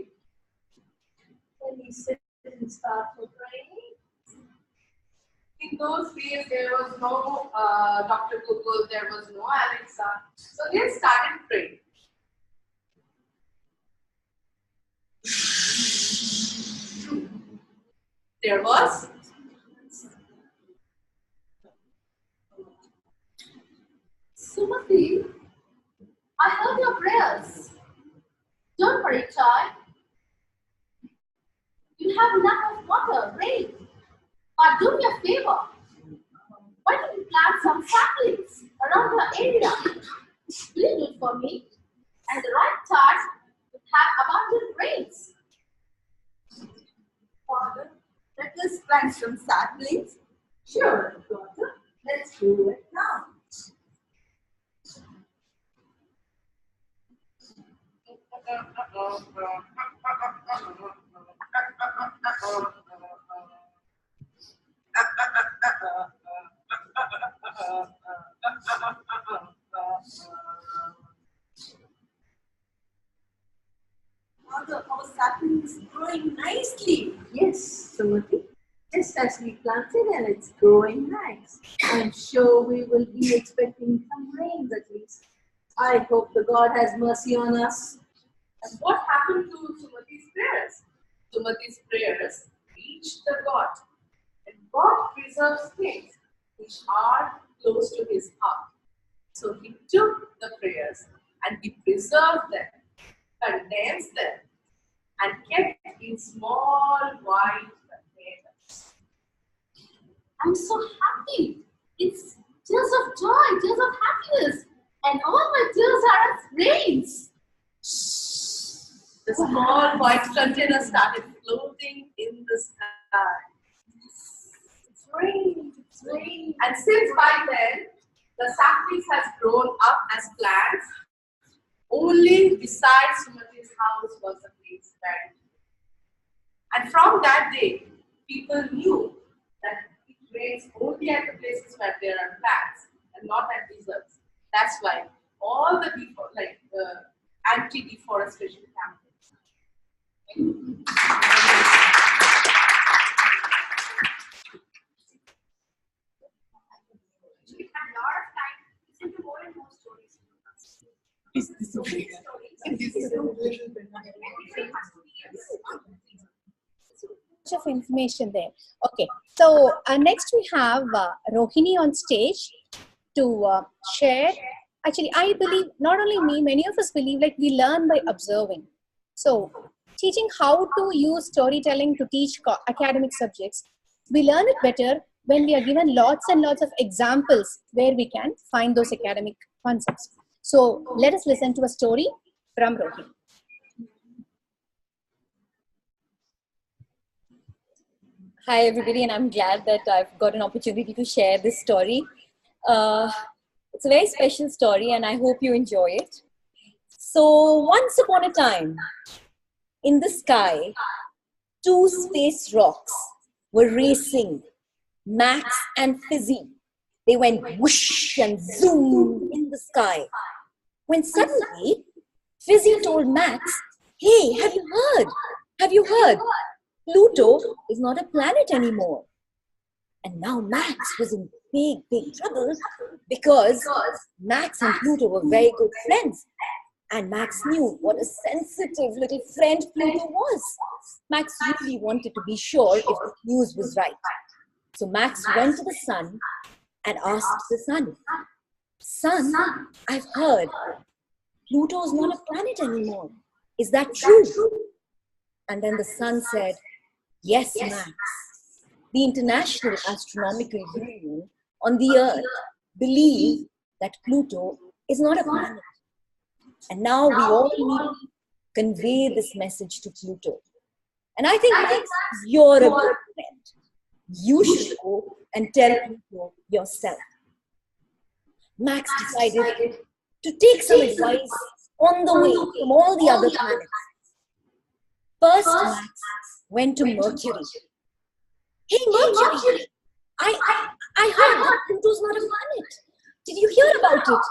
Speaker 15: When we sit and start to pray. In those days, there was no Dr. Google, there was no Alexa. So they started praying. There was Sumati, I heard your prayers. Don't worry, child. You have enough of water, rain. But do me a favor. Why don't you plant some saplings around the area? Please do it for me. And the right time will have abundant rains. Father, let us plant some saplings. Sure, daughter. Let's do it now. Father, our sapling is growing nicely. Yes, Sumati. Just as we planted and it's growing nice. I'm sure we will be expecting some rains at least. I hope the God has mercy on us. And what happened to Sumati's prayers? Sumati's prayers reached the God. And God preserves things which are close to his heart. So he took the prayers and he preserved them, condensed them, and kept in small white containers. I'm so happy. It's tears of joy, tears of happiness. And all my tears are as rains. The small white container started floating in the sky. It's raining, it's raining. And since by then, the saplings has grown up as plants. Only beside Sumati's house was a place where. And from that day, people knew that it rains only at the places where there are plants and not at deserts. That's why all the anti-deforestation campaigns. We have a lot of time to listen to more and more stories.
Speaker 2: Of information there. Okay, so next we have Rohini on stage to share. Actually, I believe, not only me, many of us believe like we learn by observing. So teaching how to use storytelling to teach academic subjects, we learn it better when we are given lots and lots of examples where we can find those academic concepts. So let us listen to a story from Rohini.
Speaker 5: Hi everybody, and I'm glad that I've got an opportunity to share this story.
Speaker 16: It's a very special story and I hope you enjoy it. So once upon a time, in the sky, two space rocks were racing, Max and Fizzy. They went whoosh and zoom in the sky. When suddenly, Fizzy told Max, "Hey, have you heard? Have you heard? Pluto is not a planet anymore." And now Max was in big trouble because Max and Pluto were very good friends. And Max knew what a sensitive little friend Pluto was. Max really wanted to be sure if the news was right. So Max went to the sun and asked the sun, "Sun, I've heard Pluto is not a planet anymore. Is that true?" And then the sun said, "Yes, Max. The International Astronomical Union on the Earth believe that Pluto is not a planet. And now we all need to convey this message to Pluto. And I think, Max, you're a good friend. You should go and tell Pluto yourself." Max decided to take some advice on the way from all the other planets. First, Max went to Mercury. "Hey, Mercury, I heard that Pluto's not a planet. Did you hear about it?"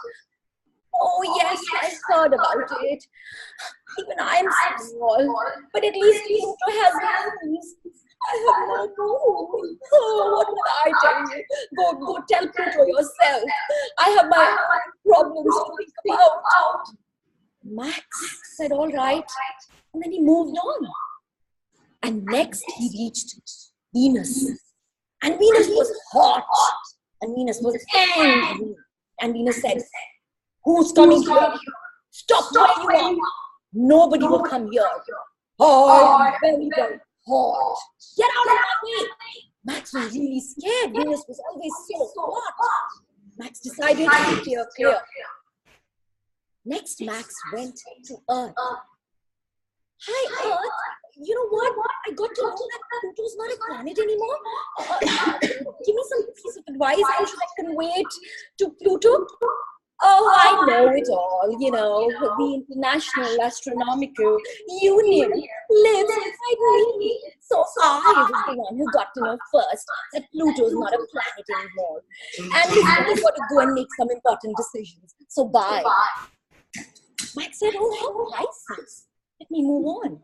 Speaker 16: "Oh, yes, I heard about it. Even I'm small, but at least Pluto has moons. I have no moon. Oh, what would I tell you? Go tell Pluto yourself. I have my problems to think about." Max said, "All right." And then he moved on. And next he reached Venus. And Venus was hot. And Venus was angry. And Venus said, "Who's coming here? Stop where you are. Nobody will come here. I'm very, very hot. Get out of my way." Max was really scared. Venus was always so hot. Max decided to steer clear. Next, Max went to Earth. "Hi, Earth. You know what? I got to know that Pluto's not a planet anymore. Give me some piece of advice. How should I convey it to Pluto?" "Oh, I know it all. You know, the International Astronomical Union lives inside me. So I was the one who got to know first that Pluto's not a planet anymore. And we've got to go and make some important decisions. So bye." Max said, "Oh, how nice. Let me move on."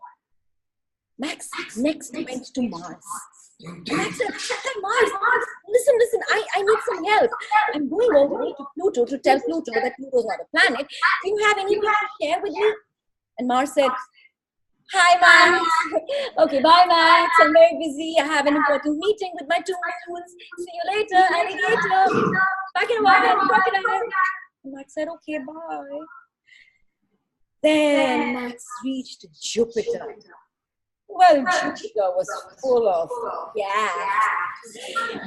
Speaker 16: Max next went to Mars. Max said, "Hey, Mars, listen, I need some help. I'm going all the way to Pluto to tell Pluto that Pluto's not a planet. Do you have anything to share with me?" And Mars said, "Hi, Max. Okay, bye, Max. I'm very busy. I have an important meeting with my 2 moons. See you later, alligator. Back in a while, crocodile." And Max said, "Okay, bye." Then Max reached Jupiter. Well, Jupiter was full of gas.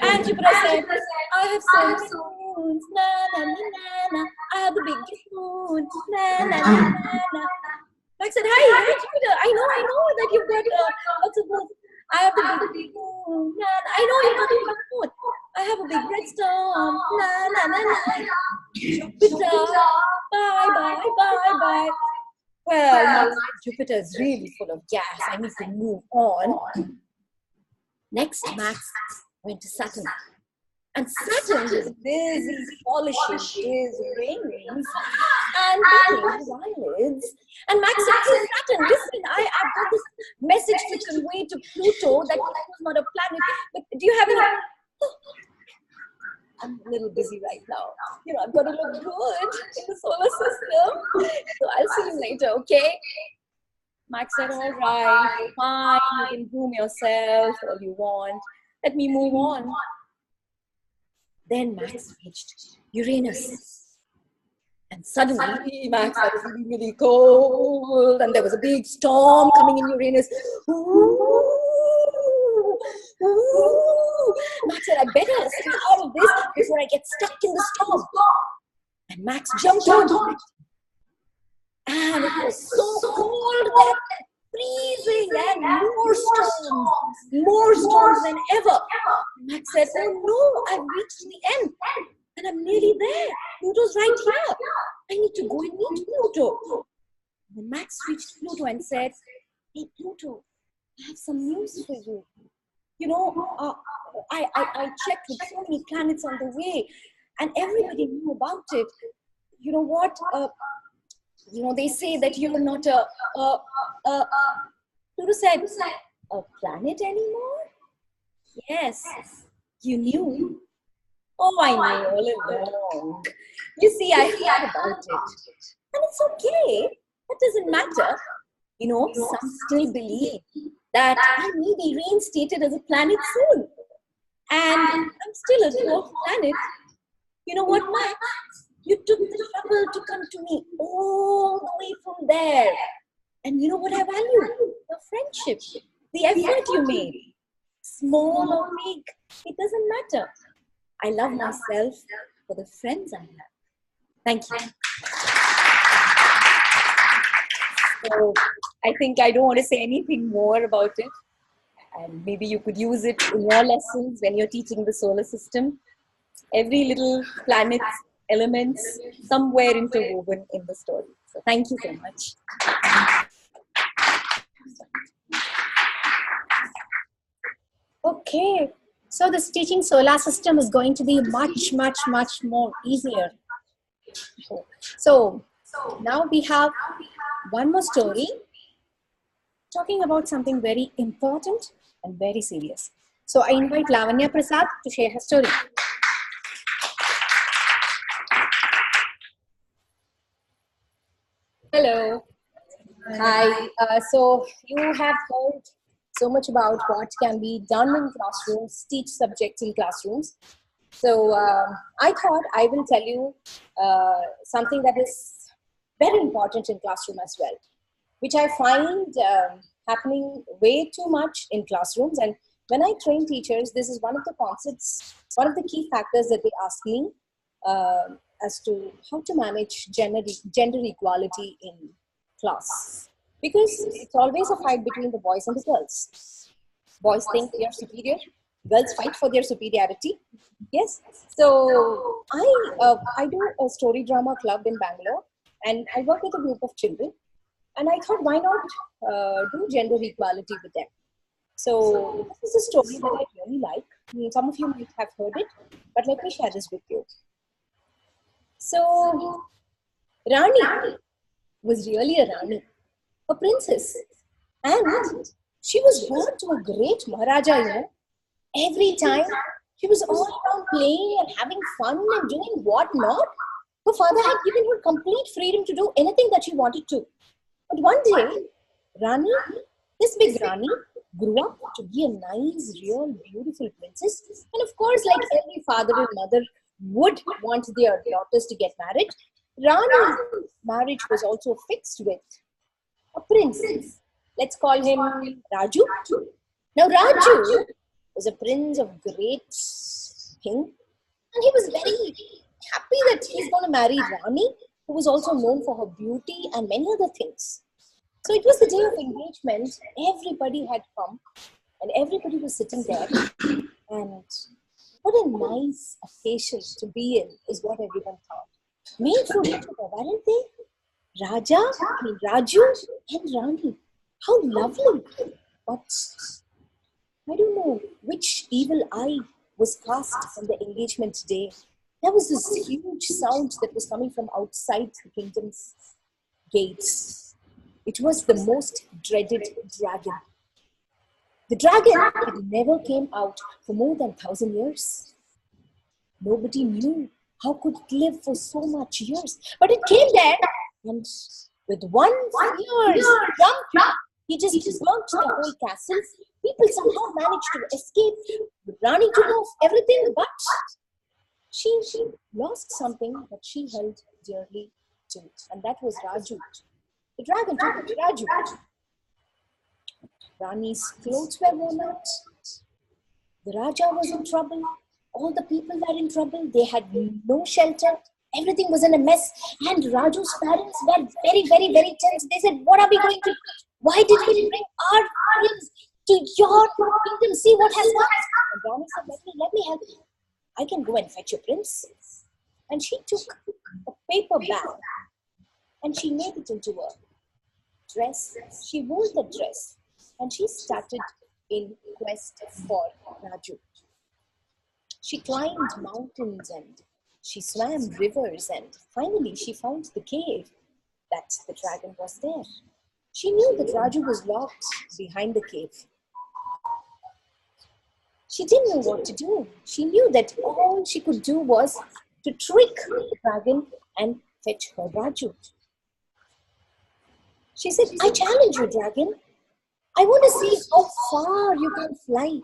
Speaker 16: And Jupiter said, "I have so many moons, na na na na na. I have the biggest moon, na na na na na." Max said, Hi, Jupiter. I know that you've got lots of moons. I have the big moon, na na. I know you've got a big moon. I have a big red storm, na na na na. Jupiter, bye. Well, now Jupiter is really full of gas. I need to move on. Next, Max went to Saturn. And Saturn was busy polishing his rings and painting his eyelids. And Max said, "Hey, Saturn, listen, I've got this message to convey to Pluto that Pluto's not a planet. But do you have any..." "I'm a little busy right now. You know, I've got to look good in the solar system. So I'll see you later, okay?" Max said, "All right, fine. You can groom yourself all you want. Let me move on." Then Max reached Uranus. And suddenly, Max was really, really cold. And there was a big storm coming in Uranus. Ooh. Max said, "I better stay out of this before I get stuck in the storm." And Max jumped on it. And it was so cold that freezing and more storms than ever. Max said, "Oh no, I've reached the end." And I'm nearly there. Pluto's right here. I need to go and meet Pluto. And Max reached Pluto and said, "Hey, Pluto, I have some news for you. You know, I checked with so many planets on the way, and everybody knew about it. You know what? They say that you're not Pluto said, a planet anymore? Yes, you knew. Oh, I knew all along. You see, I heard about it. And it's okay. That doesn't matter. Some still believe that I may be reinstated as a planet soon. And I'm still a dwarf planet. You know what, Max? You took the trouble to come to me all the way from there. And you know what I value? Your friendship, the effort you made. Small or big, it doesn't matter. I love myself for the friends I have. Thank you. So I think I don't want to say anything more about it. And maybe you could use it in your lessons when you're teaching the solar system. Every little planet's elements somewhere interwoven in the story. So thank you so much.
Speaker 2: Okay, so this teaching solar system is going to be much, much, much more easier. So now we have one more story talking about something very important and very serious. So I invite Lavanya Prasad to share her story. Hello. Hi. So you have heard so much about what can be done in classrooms, teach subjects in classrooms. So I thought I will tell you something that is very important in classroom as well, which I find happening way too much in classrooms. And when I train teachers, this is one of the concepts, one of the key factors that they ask me as to how to manage gender equality in class. Because it's always a fight between the boys and the girls. Boys think they are superior, girls fight for their superiority. Yes. So I do a story drama club in Bangalore, and I work with a group of children. And I thought, why not do gender equality with them? So this is a story that I really like. Some of you might have heard it, but let me share this with you. So Rani was really a Rani, a princess, and she was born to a great Maharaja, Every time she was all around playing and having fun and doing what not. Her father had given her complete freedom to do anything that she wanted to. But one day, Rani, this big Rani, grew up to be a nice, real, beautiful princess. And of course, like every father and mother would want their daughters to get married, Rani's marriage was also fixed with a prince. Let's call him Raju. Now, Raju was a prince of great king, and he was very happy that he's going to marry Rani, who was also known for her beauty and many other things. So it was the day of engagement. Everybody had come, and everybody was sitting there. And what a nice occasion to be in is what everyone thought. Made for each other, weren't they? Raju and Rani. How lovely. But I don't know which evil eye was cast on the engagement day. There was this huge sound that was coming from outside the kingdom's gates. It was the most dreaded dragon. The dragon had never came out for more than 1,000 years. Nobody knew how could it live for so much years. But it came there, and with one fierce jump, he just burnt the whole castle. People somehow managed to escape. Rani took off everything, but she lost something that she held dearly to, and that was Raju. The dragon took it, Raju. Rani's clothes were worn out. The Raja was in trouble. All the people were in trouble. They had no shelter. Everything was in a mess. And Raju's parents were very, very, very tense. They said, what are we going to do? Why did we bring our prince to your kingdom? See what has happened. And Rani said, let me help you. I can go and fetch your prince. And she took a paper bag and she made it into a dress. She wore the dress and she started in quest for Raju. She climbed mountains and she swam rivers, and finally she found the cave that the dragon was there. She knew that Raju was locked behind the cave. She didn't know what to do. She knew that all she could do was to trick the dragon and fetch her Raju. She said, I challenge you, dragon. I want to see how far you can fly.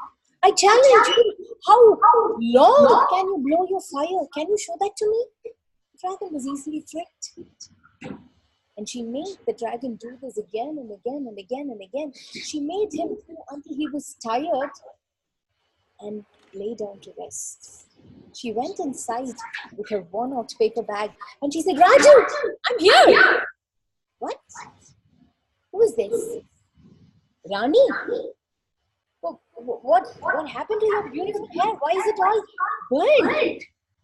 Speaker 2: I challenge you. How long can you blow your fire? Can you show that to me? The dragon was easily tricked. And she made the dragon do this again and again and again and again. She made him do until he was tired and lay down to rest. She went inside with her worn-out paper bag and she said, Raju, I'm here. What? Who is this? Rani? What happened to your beautiful hair? Why is it all burnt?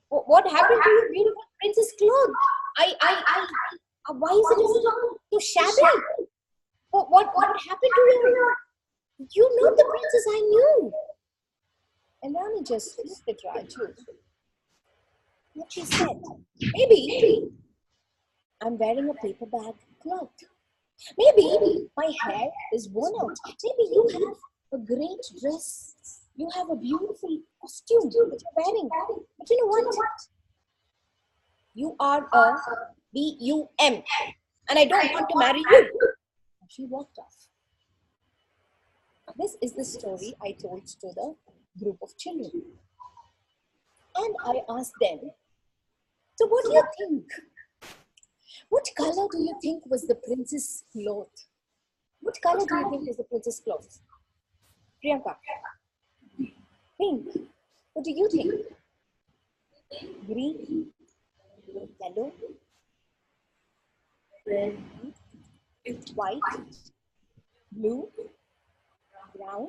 Speaker 2: What happened to your beautiful princess clothes? Why is it so shabby? What happened to your? You know the princess I knew. And Rani just looked at Raju. What she said, maybe I'm wearing a paper bag cloth. Maybe my hair is worn out. Maybe you have a great dress. You have a beautiful costume that you're wearing. But you know what? You are a BUM. And I don't want to marry you. She walked off. This is the story I told to the group of children. And I asked them, so what do you think? What color do you think was the princess' cloth? What color do you think was the princess' cloth? Priyanka? Pink. What do you think? Green? Yellow? Red? White? Blue? Brown?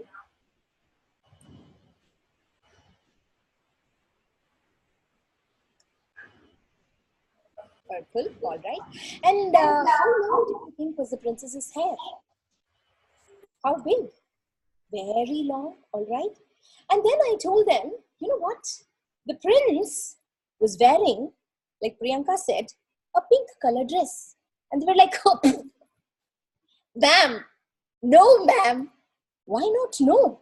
Speaker 2: Purple, all right. And how long do you think was the princess's hair? How big? Very long, all right. And then I told them, you know what? The prince was wearing, like Priyanka said, a pink color dress. And they were like, oh, ma'am, no, ma'am. Why not no?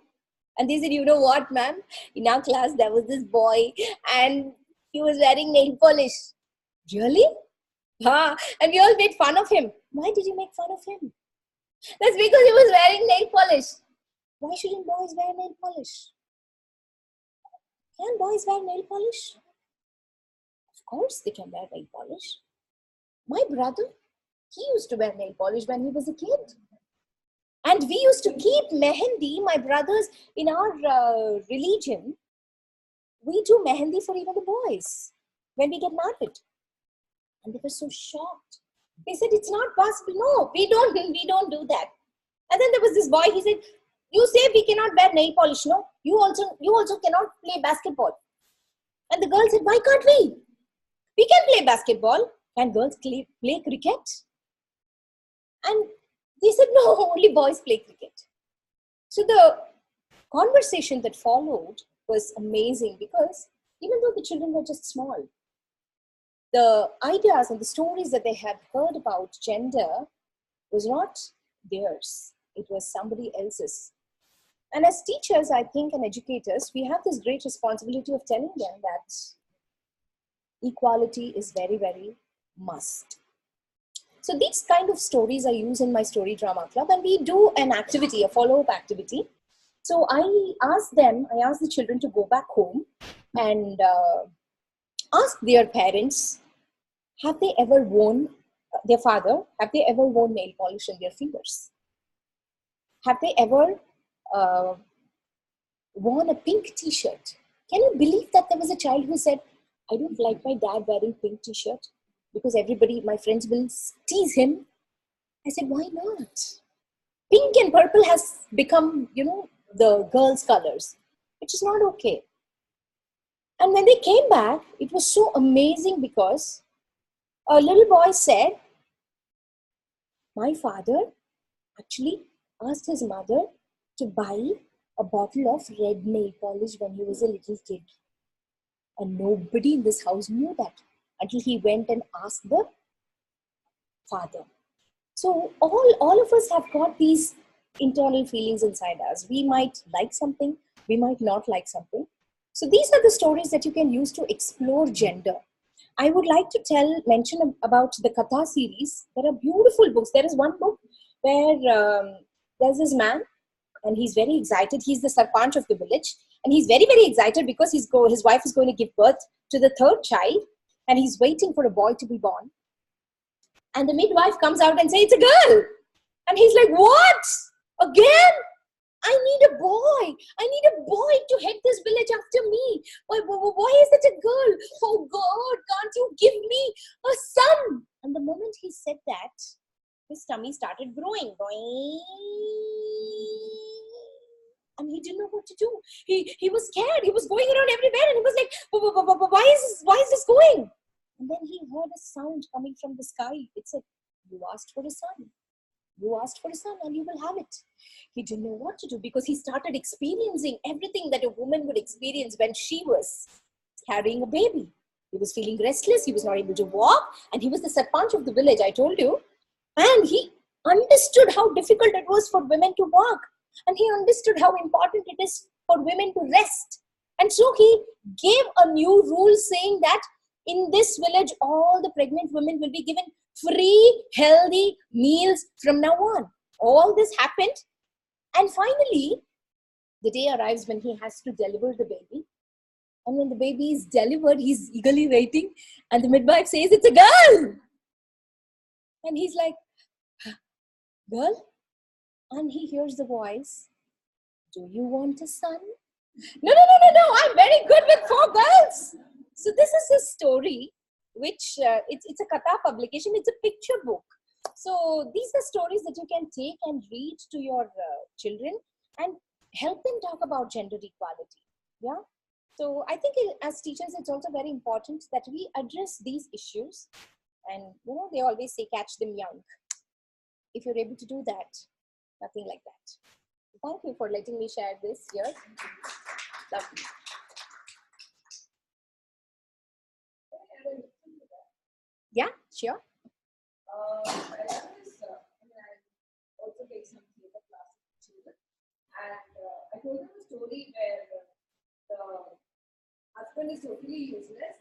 Speaker 2: And they said, you know what, ma'am? In our class, there was this boy and he was wearing nail polish. Really? And we all made fun of him. Why did you make fun of him? That's because he was wearing nail polish. Why shouldn't boys wear nail polish? Can boys wear nail polish? Of course they can wear nail polish. My brother, he used to wear nail polish when he was a kid. And we used to keep mehendi, my brothers, in our religion. We do mehendi for even the boys when we get married. And they were so shocked. They said, it's not possible. No, we don't do that. And then there was this boy, he said, you say we cannot wear nail polish, no? You also cannot play basketball. And the girl said, why can't we? We can play basketball. Can girls play cricket? And they said, no, only boys play cricket. So the conversation that followed was amazing because even though the children were just small, the ideas and the stories that they had heard about gender was not theirs. It was somebody else's. And as teachers, I think, and educators, we have this great responsibility of telling them that equality is very, very must. So these kind of stories I use in my story drama club, and we do an activity, a follow-up activity. So I asked the children to go back home and ask their parents, have they ever worn, their father, have they ever worn nail polish in their fingers? Have they ever worn a pink t-shirt? Can you believe that there was a child who said, I don't like my dad wearing pink t-shirt because everybody, my friends will tease him. I said, why not? Pink and purple has become, the girls' colors, which is not okay. And when they came back, it was so amazing because a little boy said, my father actually asked his mother to buy a bottle of red nail polish when he was a little kid. And nobody in this house knew that until he went and asked the father. So all of us have got these internal feelings inside us. We might like something, we might not like something. So these are the stories that you can use to explore gender. I would like to mention about the Katha series. There are beautiful books. There is one book where there's this man and he's very excited. He's the sarpanch of the village and he's very, very excited because his wife is going to give birth to the third child and he's waiting for a boy to be born. And the midwife comes out and says, it's a girl. And he's like, what? Again? I need a boy. I need a boy to head this village after me. Why is it a girl? Oh God, can't you give me a son? And the moment he said that, his tummy started growing. And he didn't know what to do. He was scared. He was going around everywhere and he was like, why is this going? And then he heard a sound coming from the sky. It said, you asked for a son. You asked for a son and you will have it. He didn't know what to do because he started experiencing everything that a woman would experience when she was carrying a baby. He was feeling restless. He was not able to walk. And he was the sarpanch of the village, I told you. And he understood how difficult it was for women to walk. And he understood how important it is for women to rest. And so he gave a new rule saying that in this village, all the pregnant women will be given free, healthy meals from now on. All this happened. And finally, the day arrives when he has to deliver the baby. And when the baby is delivered, he's eagerly waiting. And the midwife says, it's a girl. And he's like, girl? And he hears the voice, do you want a son? No, I'm very good with 4 girls. So this is a story, which it's a Katha publication. It's a picture book. So these are stories that you can take and read to your children and help them talk about gender equality. Yeah. So I think as teachers, it's also very important that we address these issues. And they always say, catch them young. If you're able to do that, nothing like that. Thank you for letting me share this here. Lovely. Yeah, sure.
Speaker 17: I also take some theatre classes with children, and I told them a story where the husband is totally useless,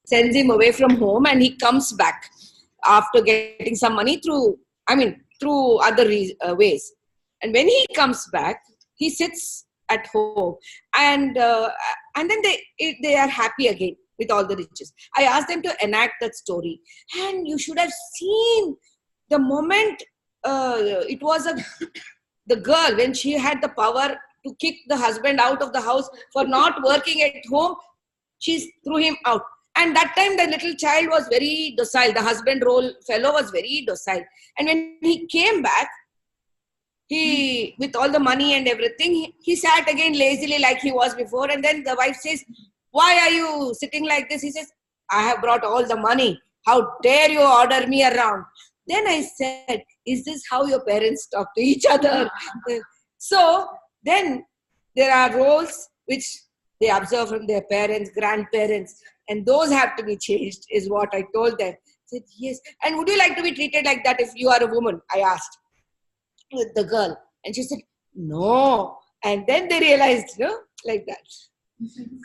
Speaker 6: sends him away from home, and he comes back after getting some money through other ways. And when he comes back, he sits at home, and then they are happy again with all the riches. I asked them to enact that story, and you should have seen the moment it was the girl, when she had the power to kick the husband out of the house for not working at home. She threw him out. And that time the little child was very docile. The husband role fellow was very docile. And when he came back, he, with all the money and everything, he sat again lazily like he was before. And then the wife says, why are you sitting like this? He says, I have brought all the money. How dare you order me around? Then I said, is this how your parents talk to each other? So then there are roles which they observe from their parents, grandparents, and those have to be changed, is what I told them. I said, yes. And would you like to be treated like that if you are a woman? I asked with the girl. And she said, no. And then they realized, like that.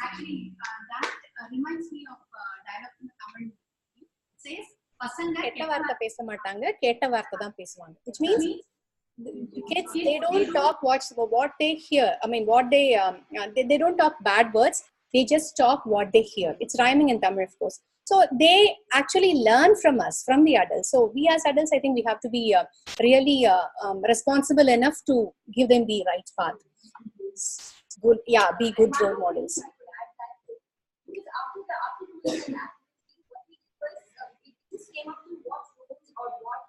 Speaker 8: Actually, that reminds me of dialogue in the Tamil movie. It says, "Pasanga ketta vaartha pesa maatanga, ketta vaartha dhaan pesuvanga." Which means the kids, they don't talk what they hear. I mean, what they don't talk bad words. They just talk what they hear. It's rhyming in Tamil, of course. So they actually learn from us, from the adults. So we as adults, I think we have to be really responsible enough to give them the right path. Good, yeah, be good role models.
Speaker 17: Because after the it just came up to what roles or what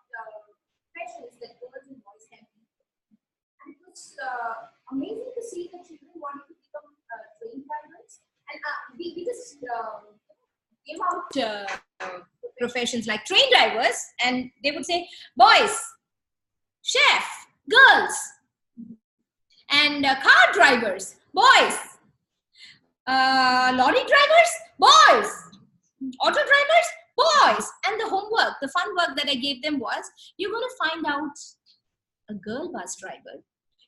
Speaker 17: professions that girls and boys can be. And it was amazing to see that children wanted to become trained
Speaker 6: just came out professions like train drivers, and they would say boys, chef, girls, and car drivers, boys, lorry drivers, boys, auto drivers, boys. And the homework, the fun work that I gave them was, you're going to find out a girl bus driver.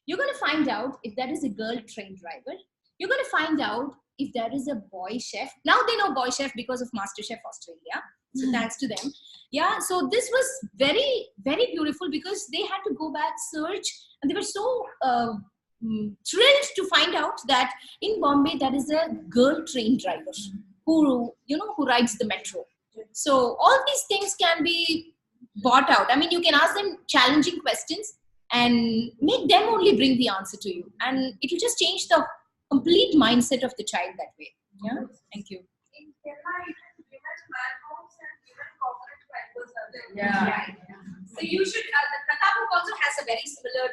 Speaker 6: You're going to find out if there is a girl train driver. You're going to find out if there is a boy chef. Now they know boy chef because of MasterChef Australia. So thanks to them. Yeah, so this was very, very beautiful because they had to go back, search, and they were so thrilled to find out that in Bombay there is a girl train driver who, who rides the metro. So all these things can be bought out. I mean, you can ask them challenging questions and make them only bring the answer to you. And it will just change the complete mindset of the child that way. Yeah, thank you.
Speaker 14: In Chennai, women's manhomes and women corporate drivers are there.
Speaker 6: Yeah. So you should, the Katapuk also has a very similar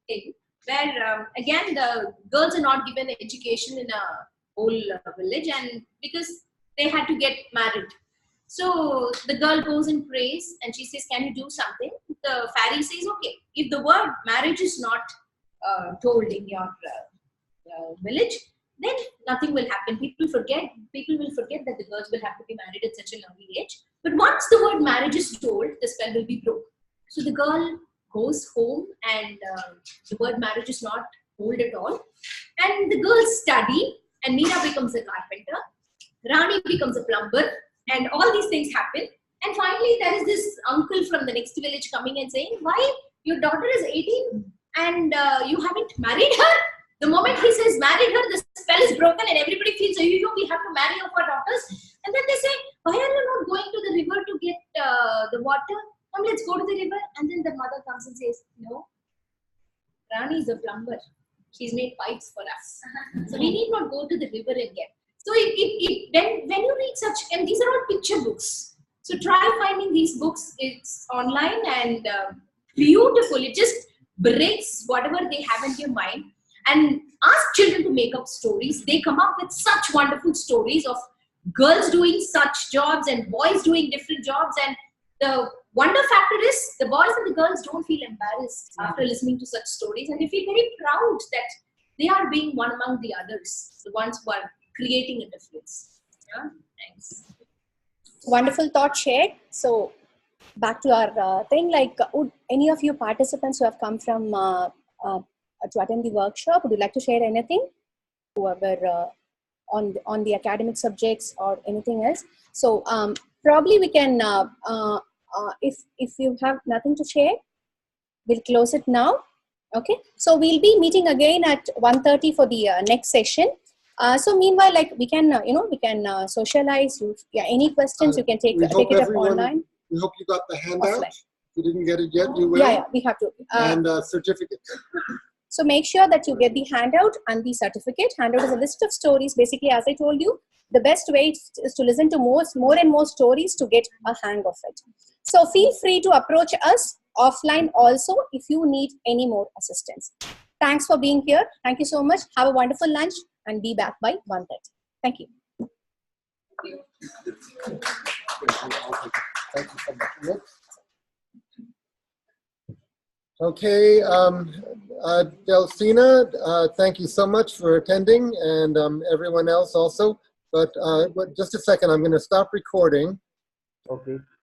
Speaker 6: thing where, again, the girls are not given education in a whole village, and because they had to get married. So the girl goes and prays and she says, can you do something? The fairy says, okay. If the word marriage is not told in your village, then nothing will happen. People will forget that the girls will have to be married at such an early age. But once the word marriage is told, the spell will be broken. So the girl goes home and the word marriage is not told at all. And the girls study, and Meera becomes a carpenter, Rani becomes a plumber, and all these things happen. And finally, there is this uncle from the next village coming and saying, why? Your daughter is 18 and you haven't married her? The moment he says married her, the spell is broken and everybody feels, we have to marry off our daughters. And then they say, why are you not going to the river to get the water? Come, let's go to the river. And then the mother comes and says, no, Rani is a plumber. She's made pipes for us. So we need not go to the river and get. So when you read such, and these are all picture books. So try finding these books. It's online and beautiful. It just breaks whatever they have in their mind. And ask children to make up stories. They come up with such wonderful stories of girls doing such jobs and boys doing different jobs. And the wonder factor is the boys and the girls don't feel embarrassed after listening to such stories. And they feel very proud that they are being one among the others, the ones who are creating a difference. Yeah, thanks.
Speaker 2: Wonderful thought shared. So back to our thing, like would any of you participants who have come from to attend the workshop, would you like to share anything? Whoever on the academic subjects or anything else. So probably we can, if you have nothing to share, we'll close it now. Okay. So we'll be meeting again at 1:30 for the next session. So meanwhile, like we can, we can socialize. Any questions you can take it up online.
Speaker 1: We hope you got the handout. If you didn't get it yet, you will.
Speaker 2: Yeah, we have to.
Speaker 1: And certificate.
Speaker 2: So make sure that you get the handout and the certificate. Handout is a list of stories. Basically, as I told you, the best way is to listen to more and more stories to get a hang of it. So feel free to approach us offline also if you need any more assistance. Thanks for being here. Thank you so much. Have a wonderful lunch and be back by 1:30. Thank you.
Speaker 1: Thank you so much. Okay, Delphina, thank you so much for attending, and everyone else also. But just a second, I'm going to stop recording.
Speaker 10: Okay.